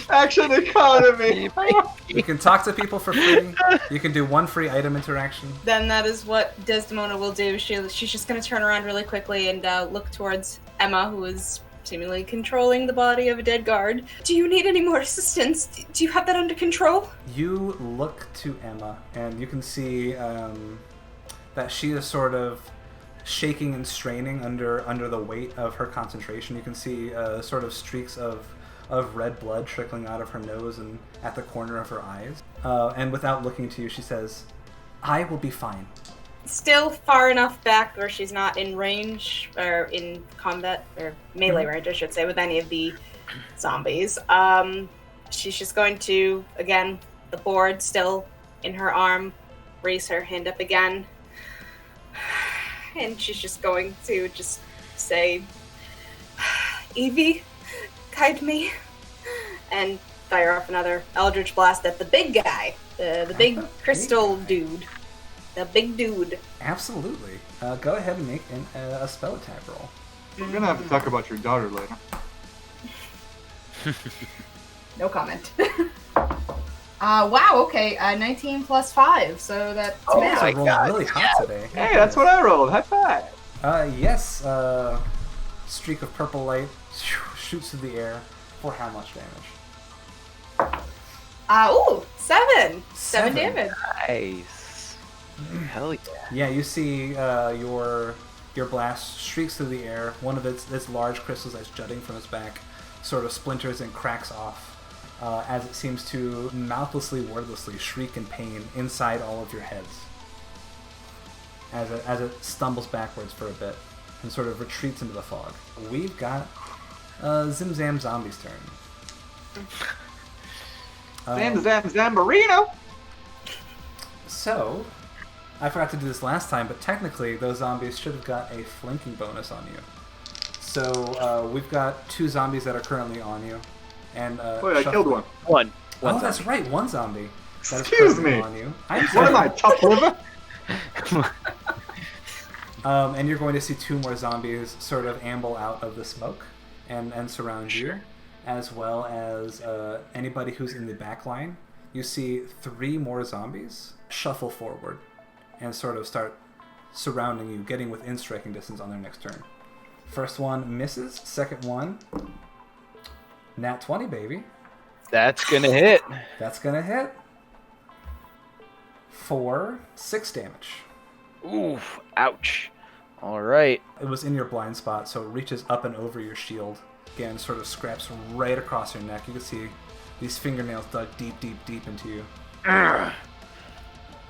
Action economy. You can talk to people for free. You can do 1 free item interaction. Then that is what Desdemona will do. She's just going to turn around really quickly and look towards Emma, who is seemingly controlling the body of a dead guard. Do you need any more assistance? Do you have that under control? You look to Emma, and you can see that she is sort of shaking and straining under the weight of her concentration. You can see sort of streaks of red blood trickling out of her nose and at the corner of her eyes. And without looking to you, she says, "I will be fine." Still far enough back where she's not in range or in combat or melee range, I should say, with any of the zombies. She's just going to, again, the board still in her arm, raise her hand up again, and she's just going to just say, "Evie, guide me," and fire off another Eldritch Blast at the big guy, the big crystal dude. The big dude. Absolutely. Go ahead and make a spell attack roll. We're gonna have to talk about your daughter later. No comment. Wow, okay, 19 plus 5, so that's math. You're rolling really hot today. Hey, that's what I rolled. High five. Yes. Streak of purple light shoots through the air. For how much damage? Ooh, 7. 7 damage. Nice. Hell yeah. Yeah, you see your blast streaks through the air. One of its large crystals that's jutting from its back sort of splinters and cracks off as it seems to mouthlessly, wordlessly shriek in pain inside all of your heads. As it stumbles backwards for a bit and sort of retreats into the fog. We've got Zim Zam Zombie's turn. Zamborino! So, I forgot to do this last time, but technically those zombies should have got a flanking bonus on you. So we've got 2 zombies that are currently on you, and Wait, I killed one. One Oh, zombie. that's right, one zombie. That is Excuse currently me. on you. I'm What am I, chopped liver? And you're going to see 2 more zombies sort of amble out of the smoke and surround you, as well as anybody who's in the back line. You see 3 more zombies shuffle forward and sort of start surrounding you, getting within striking distance on their next turn. First one misses. Second one, nat 20, baby. That's gonna hit. That's gonna hit for 6 damage. Oof. Ouch. All right. It was in your blind spot, so it reaches up and over your shield. Again, sort of scraps right across your neck. You can see these fingernails dug deep, deep, deep into you.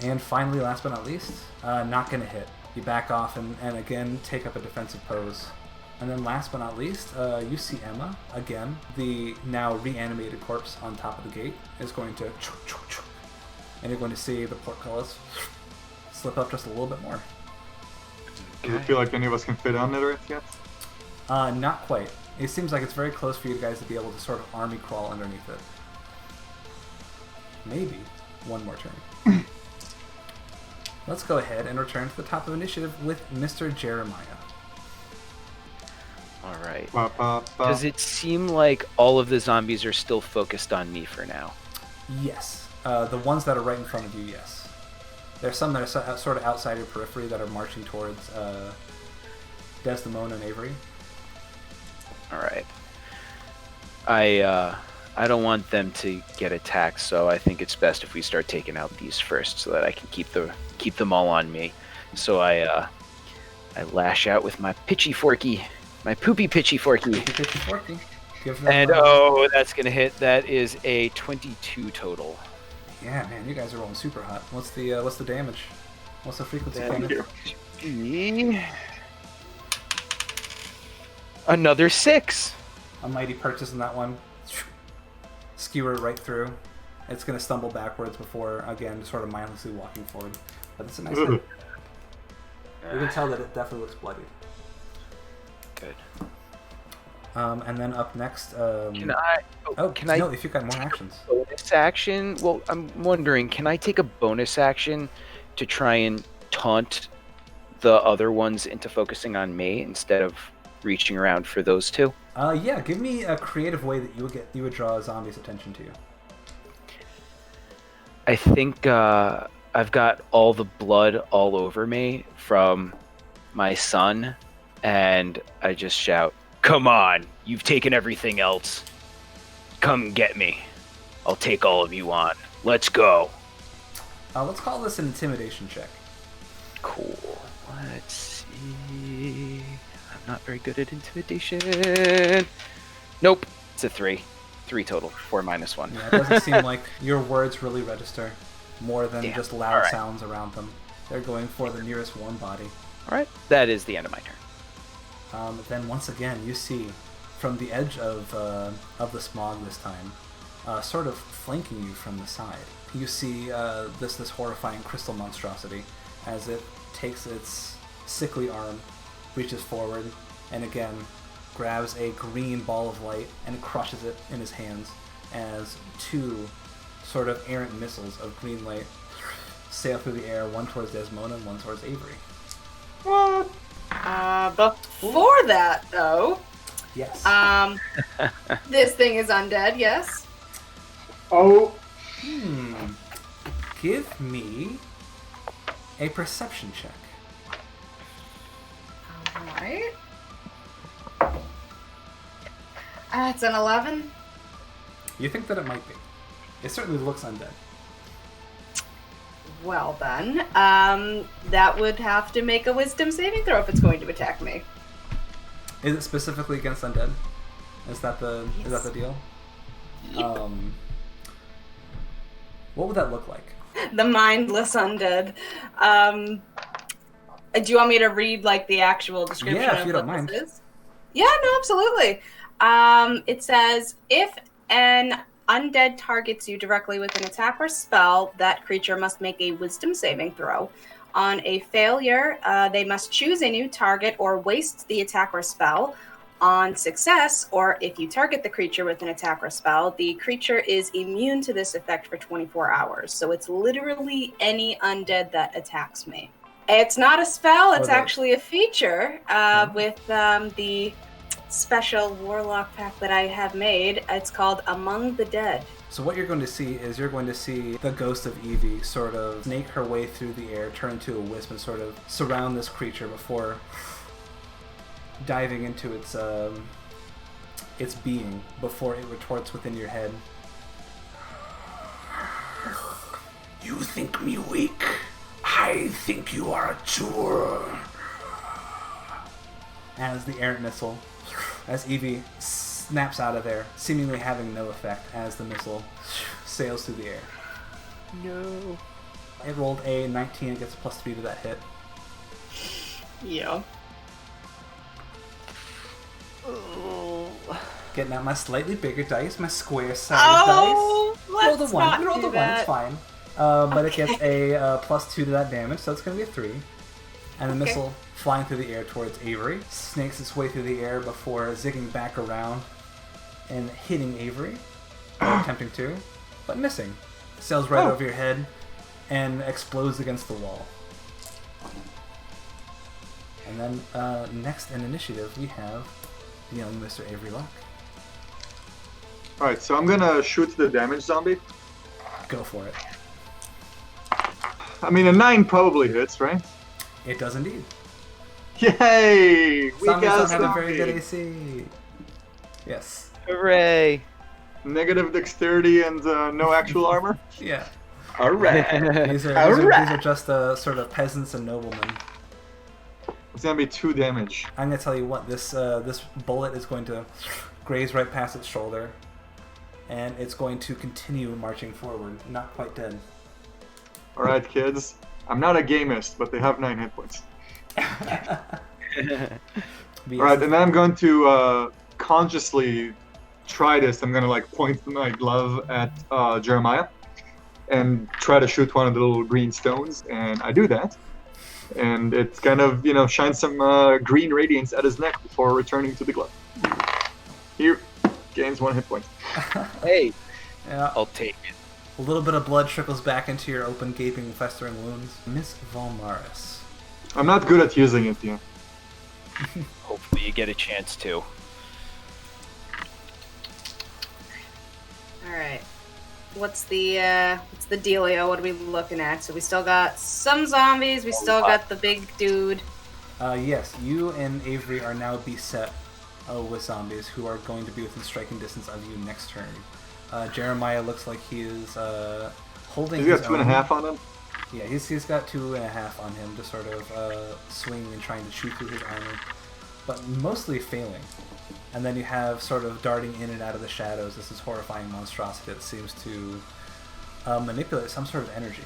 And finally, last but not least, not going to hit. You back off and again take up a defensive pose. And then last but not least, you see Emma, again. The now reanimated corpse on top of the gate is going to... And you're going to see the portcullis slip up just a little bit more. Does it feel like any of us can fit on it yet? Not quite. It seems like it's very close for you guys to be able to sort of army crawl underneath it. Maybe 1 more turn. Let's go ahead and return to the top of initiative with Mr. Jeremiah. All right. Ba, ba, ba. Does it seem like all of the zombies are still focused on me for now? Yes. The ones that are right in front of you, yes. There's some that are sort of outside your periphery that are marching towards Desdemona and Avery. All right. I don't want them to get attacked, so I think it's best if we start taking out these first, so that I can keep them all on me. So I lash out with my pitchy forky, my poopy pitchy forky, Pitchy forky. Give them, and that's gonna hit. That is a 22 total. Yeah, man, you guys are rolling super hot. What's the damage? What's the frequency? Thank Cannon? Another 6. A mighty purchase in that one. Skewer right through. It's going to stumble backwards before, again, sort of mindlessly walking forward. But it's a nice hit. You can tell that it definitely looks bloodied. Good. And then up next... Can I... No, if you've got more actions. Bonus action? Well, I'm wondering, can I take a bonus action to try and taunt the other ones into focusing on me instead of reaching around for those two? Yeah, give me a creative way that you would draw a zombie's attention to you. I think I've got all the blood all over me from my son, and I just shout, "Come on, you've taken everything else. Come get me. I'll take all of you on. Let's go." Let's call this an intimidation check. Cool. Let's see. I'm not very good at intimidation. Nope. It's a 3. 3 total. 4 minus 1. Yeah, it doesn't seem like your words really register more than Damn. just loud Alright. sounds around them. They're going for the nearest warm body. Alright. That is the end of my turn. Then once again, you see from the edge of the smog this time, sort of flanking you from the side, you see this horrifying crystal monstrosity as it takes its sickly arm, reaches forward, and again grabs a green ball of light and crushes it in his hands as 2 sort of errant missiles of green light sail through the air, one towards Desdemona and one towards Avery. What? Before that, though, Yes. this thing is undead, yes? Oh, Give me a perception check. Alright. It's an 11. You think that it might be. It certainly looks undead. Well then, that would have to make a wisdom saving throw if it's going to attack me. Is it specifically against undead? Is that the deal? Yep. What would that look like? The mindless undead. Do you want me to read like the actual description Yeah, if of you what don't mind. this is? Yeah, no, absolutely. It says, if an undead targets you directly with an attack or spell, that creature must make a wisdom saving throw. On a failure, they must choose a new target or waste the attack or spell. On success, or if you target the creature with an attack or spell, the creature is immune to this effect for 24 hours. So it's literally any undead that attacks me. It's not a spell, it's actually a feature with the special warlock pack that I have made. It's called Among the Dead. So what you're going to see is you're going to see the ghost of Evie sort of snake her way through the air, turn into a wisp, and sort of surround this creature before diving into its being, before it retorts within your head. You think me weak? I think you are a tool. As the errant missile, as Evie snaps out of there, seemingly having no effect as the missile sails through the air. No. It rolled a 19 and gets a +3 to that hit. Yeah. Getting out my slightly bigger dice, my square-sized Oh, dice. Roll the let's one. not You roll do the one. that. It's fine. But it gets a +2 to that damage, so it's going to be a 3. And the missile flying through the air towards Avery snakes its way through the air before zigging back around and hitting Avery, or attempting to, but missing. Sails right over your head and explodes against the wall. And then next in initiative we have young Mr. Avery Locke. Alright, so I'm gonna shoot the damage zombie. Go for it. I mean, a 9 probably hits, right? It does indeed. Yay! We Zombies got don't have a very zombie. good AC. Yes. Hooray! Negative dexterity and no actual armor. Yeah. Alright. These are just sort of peasants and noblemen. It's gonna be 2 damage. I'm gonna tell you what, this bullet is going to graze right past its shoulder, and it's going to continue marching forward. Not quite dead. Alright, kids. I'm not a gamist, but they have 9 hit points. Alright, and then I'm going to consciously try this. I'm gonna like point my glove at Jeremiah and try to shoot one of the little green stones, and I do that. And it kind of, shines some green radiance at his neck before returning to the glove. Here, gains 1 hit point. Hey, Yeah. I'll take it. A little bit of blood trickles back into your open, gaping, festering wounds. Miss Valmaris. I'm not good at using it yet. Hopefully you get a chance to. All right. What's the dealio? What are we looking at? So we still got some zombies. We still got the big dude. Yes, you and Avery are now beset with zombies who are going to be within striking distance of you next turn. Jeremiah looks like he is holding. He's got 2.5 on him. Yeah, he's got 2.5 on him to sort of swing and trying to chew through his armor, but mostly failing. And then you have sort of darting in and out of the shadows this horrifying monstrosity that seems to manipulate some sort of energy.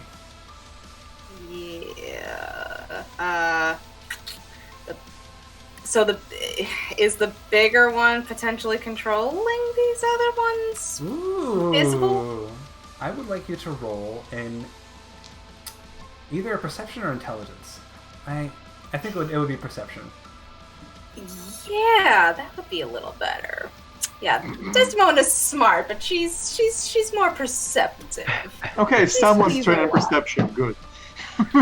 Yeah. Is the bigger one potentially controlling these other ones? Ooh. Visible? I would like you to roll in either a perception or intelligence. I think it would be perception. Yeah, that would be a little better. Yeah, Desdemona's smart, but she's more perceptive. Okay, someone's evil. training perception. Good. That's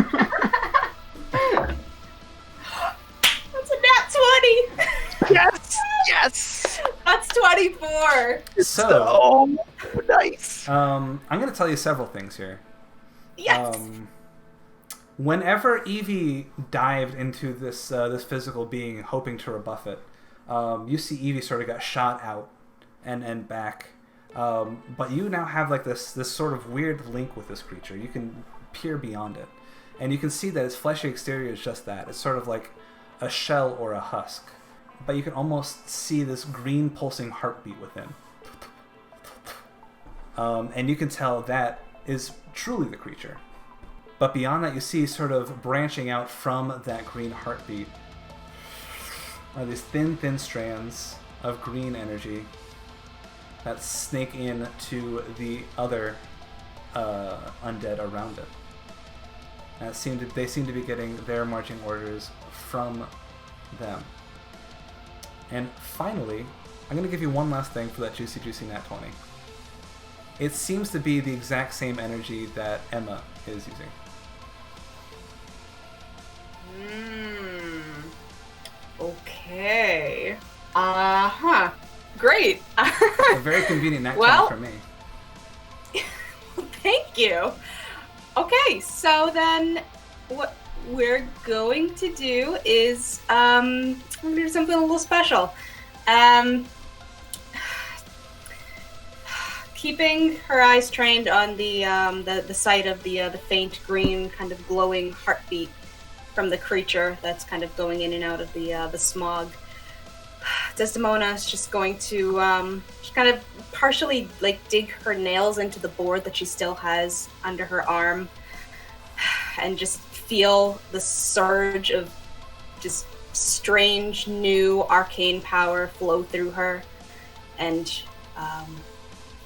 a nat 20! Yes! Yes! That's 24! So, Oh, nice! I'm going to tell you several things here. Yes! Whenever Evie dived into this physical being, hoping to rebuff it, you see Evie sort of got shot out and back. But you now have like this sort of weird link with this creature. You can peer beyond it, and you can see that its fleshy exterior is just that. It's sort of like a shell or a husk, but you can almost see this green pulsing heartbeat within. And you can tell that is truly the creature. But beyond that, you see sort of branching out from that green heartbeat are these thin strands of green energy that snake in to the other undead around it. And they seem to be getting their marching orders from them. And finally, I'm going to give you one last thing for that juicy nat 20. It seems to be the exact same energy that Emma is using. Okay. Great. A very convenient nat 20 for me. Thank you. Okay, so then what we're going to do is we're going to do something a little special. Keeping her eyes trained on the sight of the faint green kind of glowing heartbeat from the creature that's kind of going in and out of the smog. Desdemona is just going to just kind of partially like dig her nails into the board that she still has under her arm and just feel the surge of just strange new arcane power flow through her. And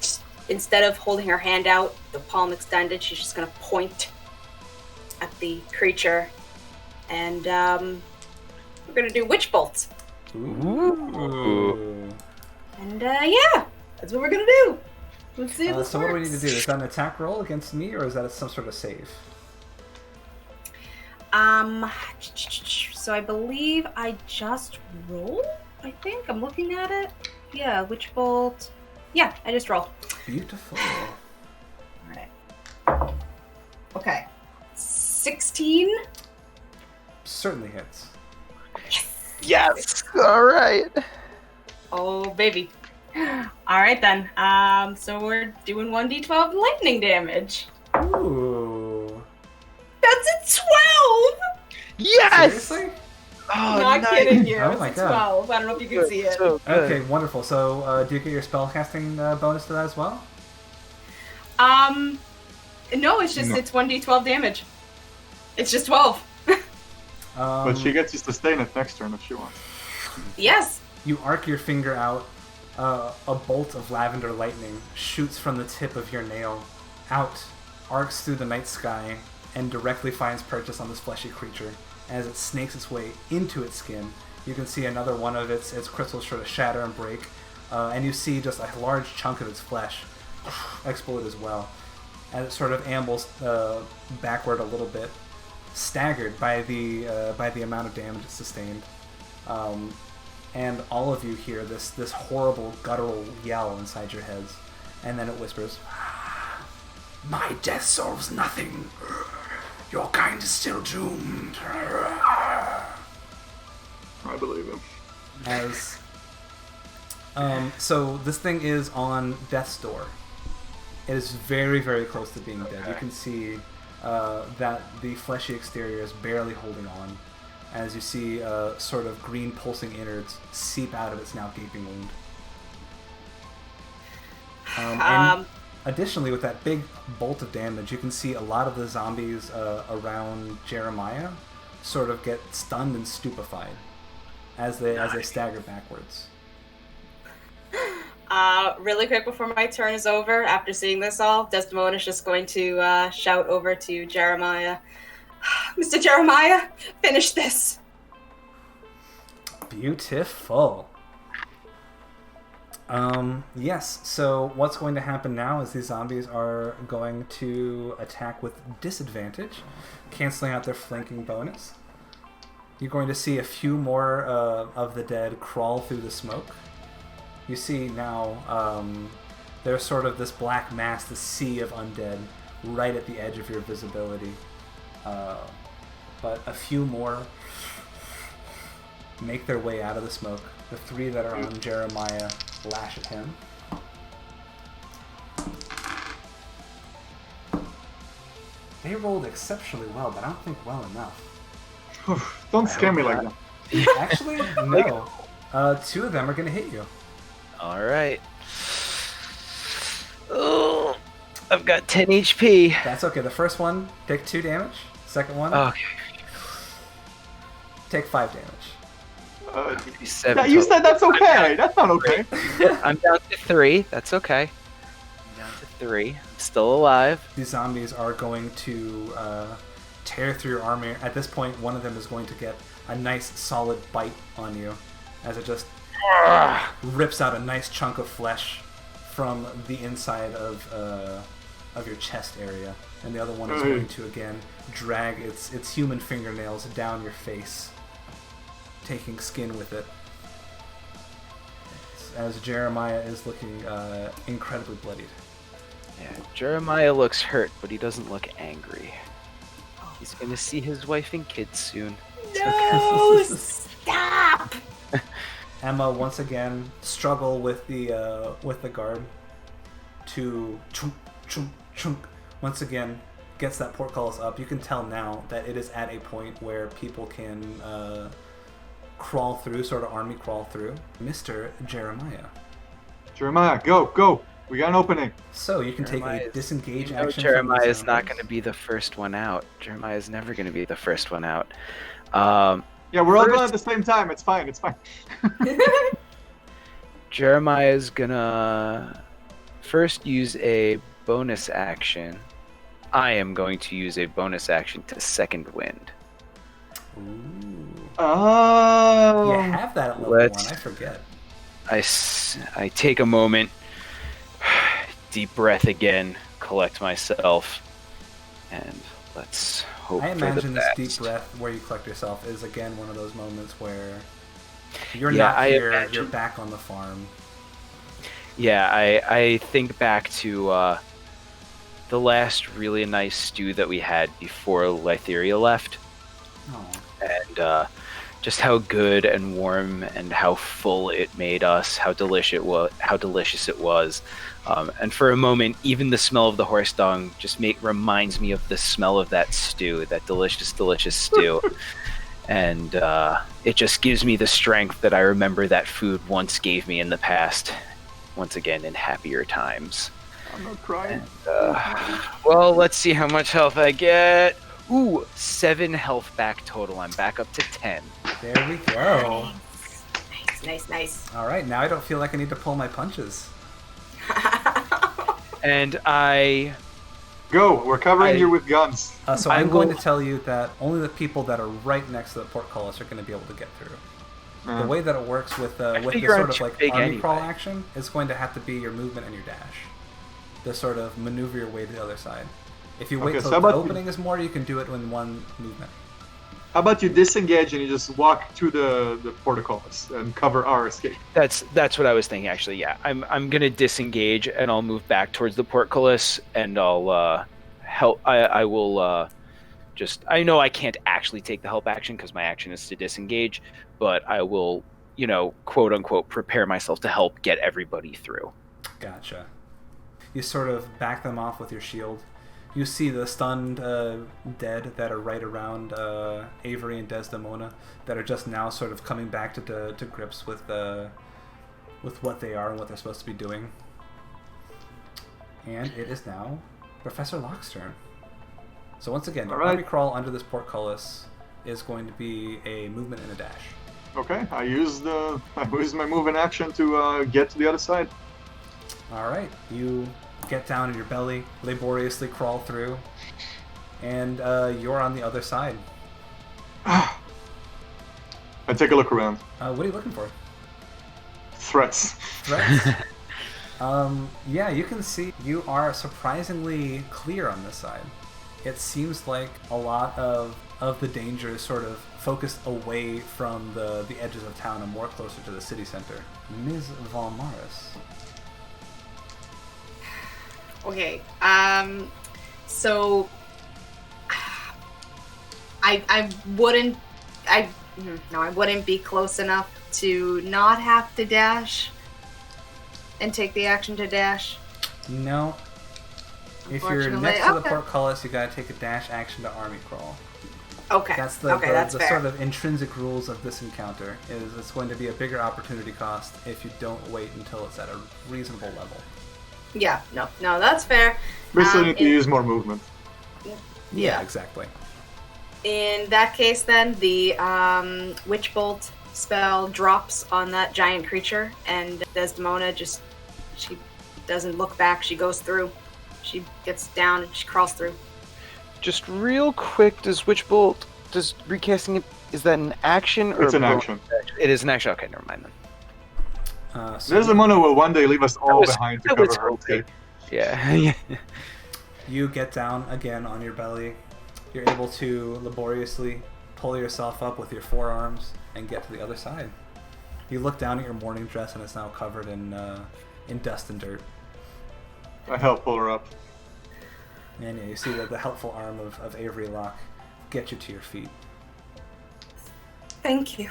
just, instead of holding her hand out, the palm extended, she's just going to point at the creature. And we're going to do witch bolts. Ooh. And yeah, that's what we're gonna do. Let's see if this so what do we works. need to do? Is that an attack roll against me, or is that some sort of save? So I believe I just rolled. I think I'm looking at it. Yeah, Witch Bolt. Yeah, I just rolled. Beautiful. Alright. Okay. 16? Certainly hits. Yes. All right. Oh, baby. Alright then. So we're doing 1d12 lightning damage. Ooh. That's a 12! Yes. Seriously? Oh, Not nice. kidding you. Oh It's my a God. 12. I don't know if you can see it. So good. Okay, wonderful. So, do you get your spellcasting bonus to that as well? No, it's just, No. it's 1d12 damage. It's just 12. But she gets to sustain it next turn if she wants. Yes. You arc your finger out. A bolt of lavender lightning shoots from the tip of your nail out, arcs through the night sky, and directly finds purchase on this fleshy creature. As it snakes its way into its skin, you can see another one of its crystals sort of shatter and break, and you see just a large chunk of its flesh explode as well. As it sort of ambles backward a little bit, staggered by the amount of damage it sustained. And all of you hear this horrible guttural yell inside your heads, and then it whispers, "My death solves nothing. Your kind is still doomed." I believe him. As so this thing is on death's door. It is very, very close to being dead. You can see that the fleshy exterior is barely holding on, as you see sort of green pulsing innards seep out of its now gaping wound. And additionally, with that big bolt of damage, you can see a lot of the zombies around Jeremiah sort of get stunned and stupefied as they stagger backwards. Really quick before my turn is over, after seeing this all, Desdemona's just going to shout over to Jeremiah, "Mr. Jeremiah, finish this!" Beautiful. Yes, so what's going to happen now is these zombies are going to attack with disadvantage, canceling out their flanking bonus. You're going to see a few more of the dead crawl through the smoke. You see now there's sort of this black mass, this sea of undead, right at the edge of your visibility. But a few more make their way out of the smoke. The three that are on Jeremiah lash at him. They rolled exceptionally well, but I don't think well enough. Don't scare me like that. Actually, no. Two of them are going to hit you. All right. Oh, I've got 10 HP. That's okay. The first one, take 2 damage. Second one, Okay. take 5 damage. Maybe 7 Yeah, you total. said that's okay. That's not okay. I'm down to 3. That's okay. I'm down to 3. I'm still alive. These zombies are going to tear through your armor. At this point, one of them is going to get a nice solid bite on you as it just rips out a nice chunk of flesh from the inside of your chest area. And the other one is going to, again, drag its human fingernails down your face, taking skin with it. As Jeremiah is looking incredibly bloodied. Yeah, Jeremiah looks hurt, but he doesn't look angry. He's gonna see his wife and kids soon. No, stop! Emma once again struggle with the guard to chunk chunk chunk. Once again gets that portcullis up. You can tell now that it is at a point where people can crawl through, sort of army crawl through. Mr. Jeremiah. Jeremiah, go. We got an opening. So you can take Jeremiah a is- disengage You know action. Jeremiah from is not zombies. going to be the first one out. Jeremiah is never going to be the first one out. Yeah, we're all First- going at the same time. It's fine. Jeremiah is going to first use a bonus action. I am going to use a bonus action to second wind. Ooh. Oh. You have that at level Let's- 1. I forget. I take a moment, deep breath again, collect myself, and let's hope I for imagine the this best. deep breath where you collect yourself is again one of those moments where You're Yeah, not I here. imagine- You're back on the farm. Yeah, I think back to the last really nice stew that we had before Lytheria left, Oh, and just how good and warm and how full it made us, how delicious it was. And for a moment, even the smell of the horse dung just reminds me of the smell of that stew, that delicious, delicious stew. And it just gives me the strength that I remember that food once gave me in the past. Once again, in happier times. I'm not crying. Well, let's see how much health I get. Ooh, 7 health back total. I'm back up to 10. there we go. Nice. All right, now I don't feel like I need to pull my punches. And I... Go. We're covering you with guns. So I'm going to tell you that only the people that are right next to the portcullis are going to be able to get through. The way that it works with this figure sort I'm of too like big army anyway. crawl action is going to have to be your movement and your dash to sort of maneuver your way to the other side. If you wait Okay, till so the how about- opening is more, you can do it in one movement. How about you disengage and you just walk to the portcullis and cover our escape? That's what I was thinking, actually, yeah. I'm going to disengage, and I'll move back towards the portcullis, and I'll help... I will... I know I can't actually take the help action because my action is to disengage, but I will, quote unquote, prepare myself to help get everybody through. Gotcha. You sort of back them off with your shield. You see the stunned dead that are right around Avery and Desdemona that are just now sort of coming back to grips with what they are and what they're supposed to be doing. And it is now Professor Locke's turn. So once again, your army crawl under this portcullis is going to be a movement and a dash. Okay, I use my move in action to get to the other side. All right, you get down in your belly, laboriously crawl through, and you're on the other side. I take a look around. What are you looking for? Threats. Threats? Yeah, you can see you are surprisingly clear on this side. It seems like a lot of the danger is sort of focused away from the edges of town and more closer to the city center. Ms. Valmaris. Okay. So I wouldn't be close enough to not have to dash and take the action to dash. No. If you're next to the Okay. portcullis, you gotta take a dash action to army crawl. Okay. That's the that's fair. sort of intrinsic rules of this encounter. Is it's going to be a bigger opportunity cost if you don't wait until it's at a reasonable level. Yeah. No, that's fair. Basically, need to use more movement. Yeah, exactly. In that case, then the Witch Bolt spell drops on that giant creature, and Desdemona she doesn't look back. She goes through. She gets down and she crawls through. Just real quick, does recasting it, is that an action or It's an a bonus action. It is an action. Okay, never mind then. So Desdemona will one day leave us all was- behind to I was cover her hoping. escape. Yeah. you get down again on your belly. You're able to laboriously pull yourself up with your forearms and get to the other side. You look down at your morning dress and it's now covered in dust and dirt. I help pull her up. And yeah, you see that the helpful arm of Avery Locke get you to your feet. Thank you.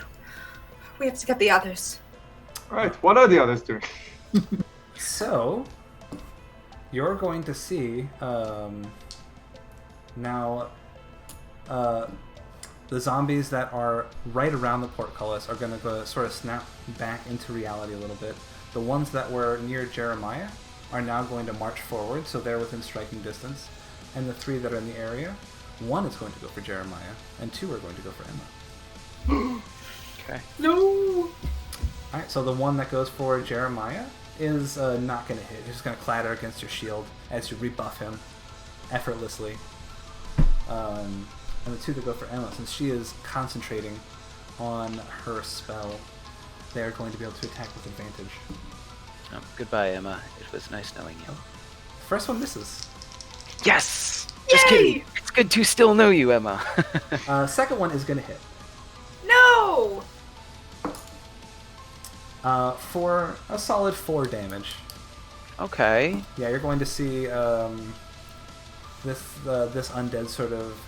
We have to get the others. Right, what are the others doing? So, you're going to see now the zombies that are right around the portcullis are going to go sort of snap back into reality a little bit. The ones that were near Jeremiah are now going to march forward, so they're within striking distance. And the 3 that are in the area, 1 is going to go for Jeremiah, and 2 are going to go for Emma. Okay. No. Alright, so the one that goes for Jeremiah is not going to hit. He's just going to clatter against your shield as you rebuff him effortlessly. And the 2 that go for Emma, since she is concentrating on her spell, they're going to be able to attack with advantage. Oh, goodbye, Emma. It was nice knowing you. First one misses. Yes! Just Yay! kidding. It's good to still know you, Emma. Second one is going to hit. No. For a solid 4 damage. Okay. Yeah, you're going to see this undead sort of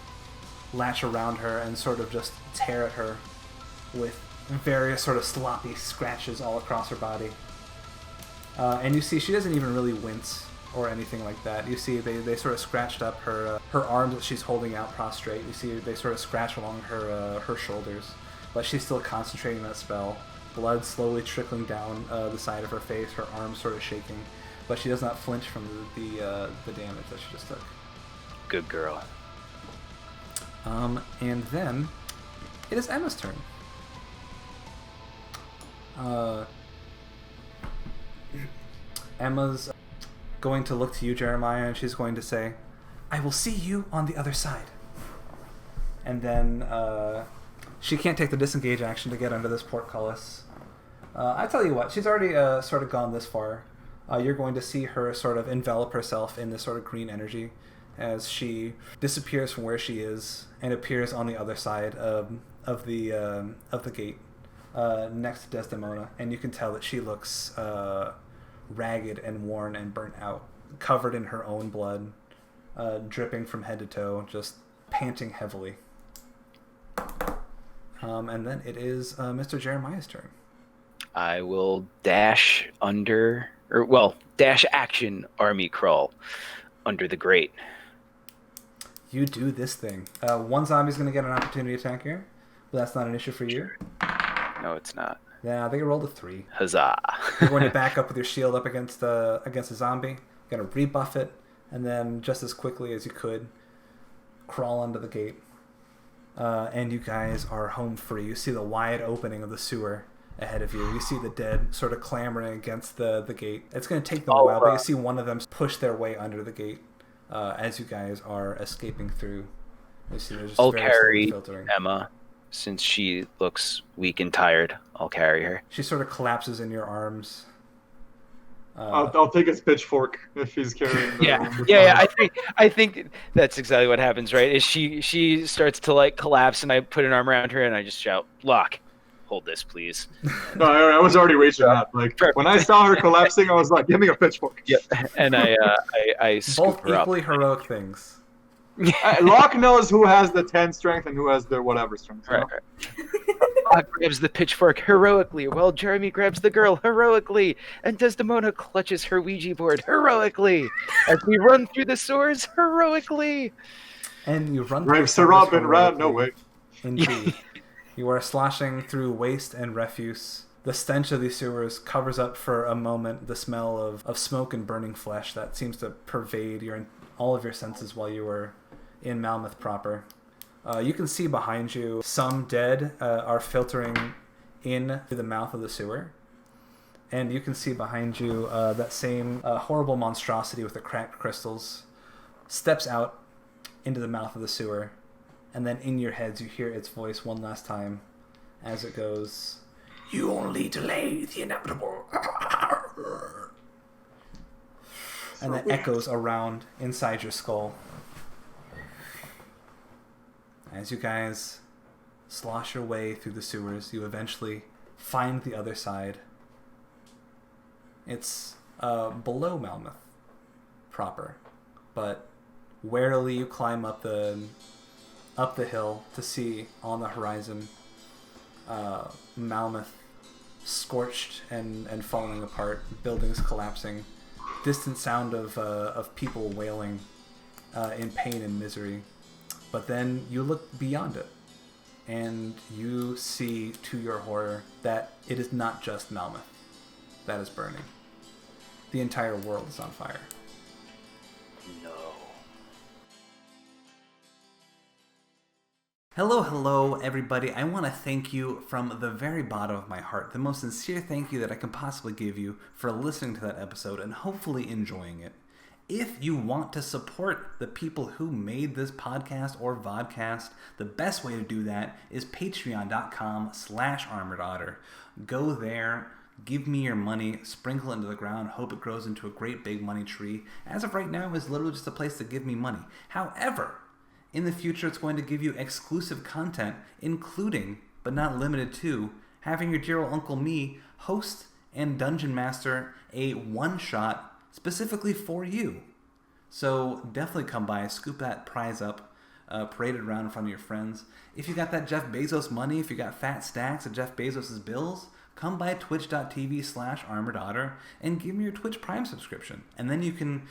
latch around her and sort of just tear at her with various sort of sloppy scratches all across her body. And you see she doesn't even really wince or anything like that. You see they sort of scratched up her arms that she's holding out prostrate. You see they sort of scratch along her shoulders, but she's still concentrating that spell. Blood slowly trickling down the side of her face, her arms sort of shaking, but she does not flinch from the damage that she just took. Good girl. And then it is Emma's turn. Emma's going to look to you, Jeremiah, and she's going to say, "I will see you on the other side." And then she can't take the disengage action to get under this portcullis. I tell you what, she's already sort of gone this far. You're going to see her sort of envelop herself in this sort of green energy as she disappears from where she is and appears on the other side of the gate next to Desdemona. And you can tell that she looks ragged and worn and burnt out, covered in her own blood, dripping from head to toe, just panting heavily. And then it is Mr. Jeremiah's turn. I will dash action army crawl under the grate. You do this thing. One zombie's going to get an opportunity attack here, but that's not an issue for you. No, it's not. Yeah, they rolled a 3. Huzzah. You're going to back up with your shield up against a zombie. You're going to rebuff it, and then just as quickly as you could, crawl under the gate. And you guys are home free. You see the wide opening of the sewer ahead of you. You see the dead sort of clamoring against the gate. It's going to take them a while, but you see one of them push their way under the gate as you guys are escaping through. You see there's just I'll very carry slowly filtering. Emma, since she looks weak and tired. I'll carry her. She sort of collapses in your arms. I'll take his pitchfork if he's carrying. Yeah. I think that's exactly what happens, right? Is she starts to like collapse, and I put an arm around her, and I just shout, "Lock, hold this, please." No, I was already reaching out. Like Perfect. when I saw her collapsing, I was like, "Give me a pitchfork." Yeah, and I scoop Both her up. equally heroic things. Locke knows who has the 10 strength and who has the whatever strength. Right. Locke grabs the pitchfork heroically, while Jeremy grabs the girl heroically, and Desdemona clutches her Ouija board heroically as we run through the sewers heroically. And you run Right, Sir Robin, run, no way. Indeed. You are sloshing through waste and refuse. The stench of these sewers covers up for a moment the smell of smoke and burning flesh that seems to pervade all of your senses while you were in Malmouth proper. You can see behind you some dead are filtering in through the mouth of the sewer. And you can see behind you that same horrible monstrosity with the cracked crystals steps out into the mouth of the sewer. And then in your heads you hear its voice one last time as it goes, "You only delay the inevitable." And that echoes around inside your skull. As you guys slosh your way through the sewers, you eventually find the other side. It's below Malmouth proper, but warily you climb up the hill to see on the horizon Malmouth scorched and falling apart, buildings collapsing, distant sound of people wailing in pain and misery. But then you look beyond it, and you see, to your horror, that it is not just Malmouth that is burning. The entire world is on fire. No. Hello, everybody. I want to thank you from the very bottom of my heart, the most sincere thank you that I can possibly give you for listening to that episode and hopefully enjoying it. If you want to support the people who made this podcast or vodcast, the best way to do that is patreon.com/armoredotter. Go there, give me your money, sprinkle it into the ground, hope it grows into a great big money tree. As of right now, it's literally just a place to give me money. However, in the future, it's going to give you exclusive content, including, but not limited to, having your dear old Uncle me host and Dungeon Master a one-shot specifically for you. So definitely come by, scoop that prize up, parade it around in front of your friends. If you got that Jeff Bezos money, if you got fat stacks of Jeff Bezos' bills, come by twitch.tv/armoredotter and give me your Twitch Prime subscription. And then you can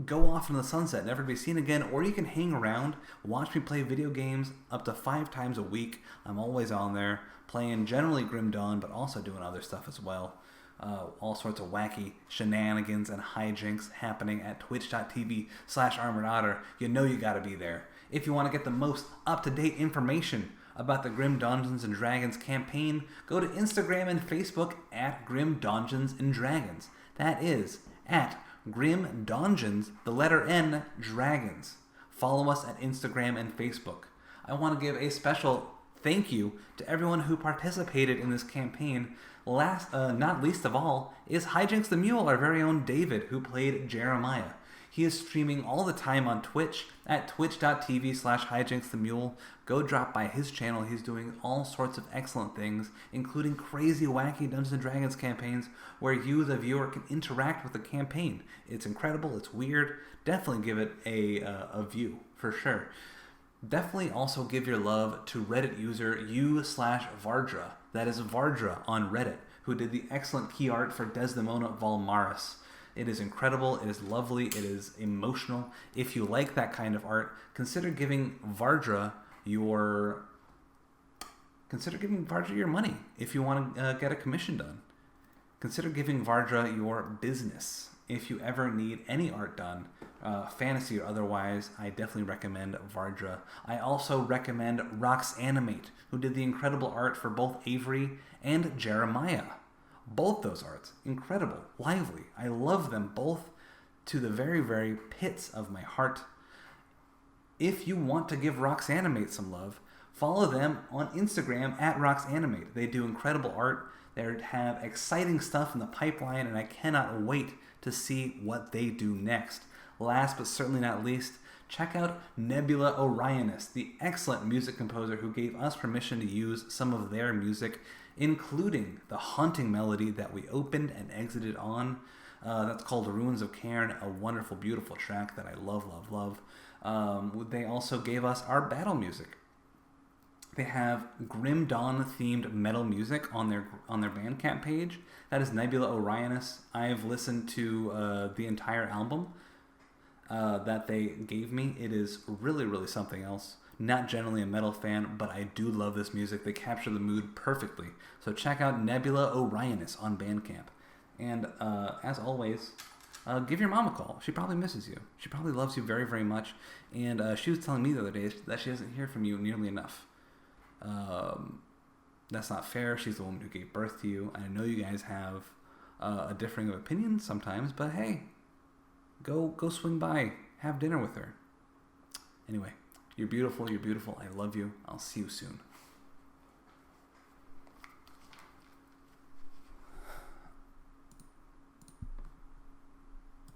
go off into the sunset, never to be seen again, or you can hang around, watch me play video games up to 5 times a week. I'm always on there, playing generally Grim Dawn, but also doing other stuff as well. All sorts of wacky shenanigans and hijinks happening at twitch.tv/armoredotter. You know you gotta be there. If you want to get the most up-to-date information about the Grim Dungeons and Dragons campaign, go to Instagram and Facebook at Grim Dungeons and Dragons. That is at Grim Dungeons, the letter N, Dragons. Follow us at Instagram and Facebook. I want to give a special thank you to everyone who participated in this campaign. Last, not least of all, is Hijinks the Mule, our very own David, who played Jeremiah. He is streaming all the time on Twitch at twitch.tv/hijinksthemule. Go drop by his channel. He's doing all sorts of excellent things, including crazy, wacky Dungeons & Dragons campaigns where you, the viewer, can interact with the campaign. It's incredible. It's weird. Definitely give it a view, for sure. Definitely also give your love to Reddit user u/Vardra. That is Vardra on Reddit, who did the excellent key art for Desdemona Valmaris. It is incredible, it is lovely, it is emotional. If you like that kind of art, consider giving Vardra your money if you want to get a commission done. Consider giving Vardra your business. If you ever need any art done, fantasy or otherwise, I definitely recommend Vardra. I also recommend Roxanimate, who did the incredible art for both Avery and Jeremiah. Both those arts, incredible, lively. I love them both to the very, very pits of my heart. If you want to give Roxanimate some love, follow them on Instagram at Roxanimate. They do incredible art. They have exciting stuff in the pipeline, and I cannot wait to see what they do next. Last but certainly not least, check out Nebula Orionis, the excellent music composer who gave us permission to use some of their music, including the haunting melody that we opened and exited on. That's called The Ruins of Cairn, a wonderful, beautiful track that I love, love, love. They also gave us our battle music. They have Grim Dawn themed metal music on their Bandcamp page. That is Nebula Orionis. I've listened to the entire album that they gave me. It is really, really something else. Not generally a metal fan, but I do love this music. They capture the mood perfectly. So check out Nebula Orionis on Bandcamp. And as always, give your mom a call. She probably misses you. She probably loves you very, very much. And she was telling me the other day that she doesn't hear from you nearly enough. That's not fair. She's the woman who gave birth to you. I know you guys have a differing of opinions sometimes, but hey, go swing by, have dinner with her. Anyway, you're beautiful. I love you. I'll see you soon.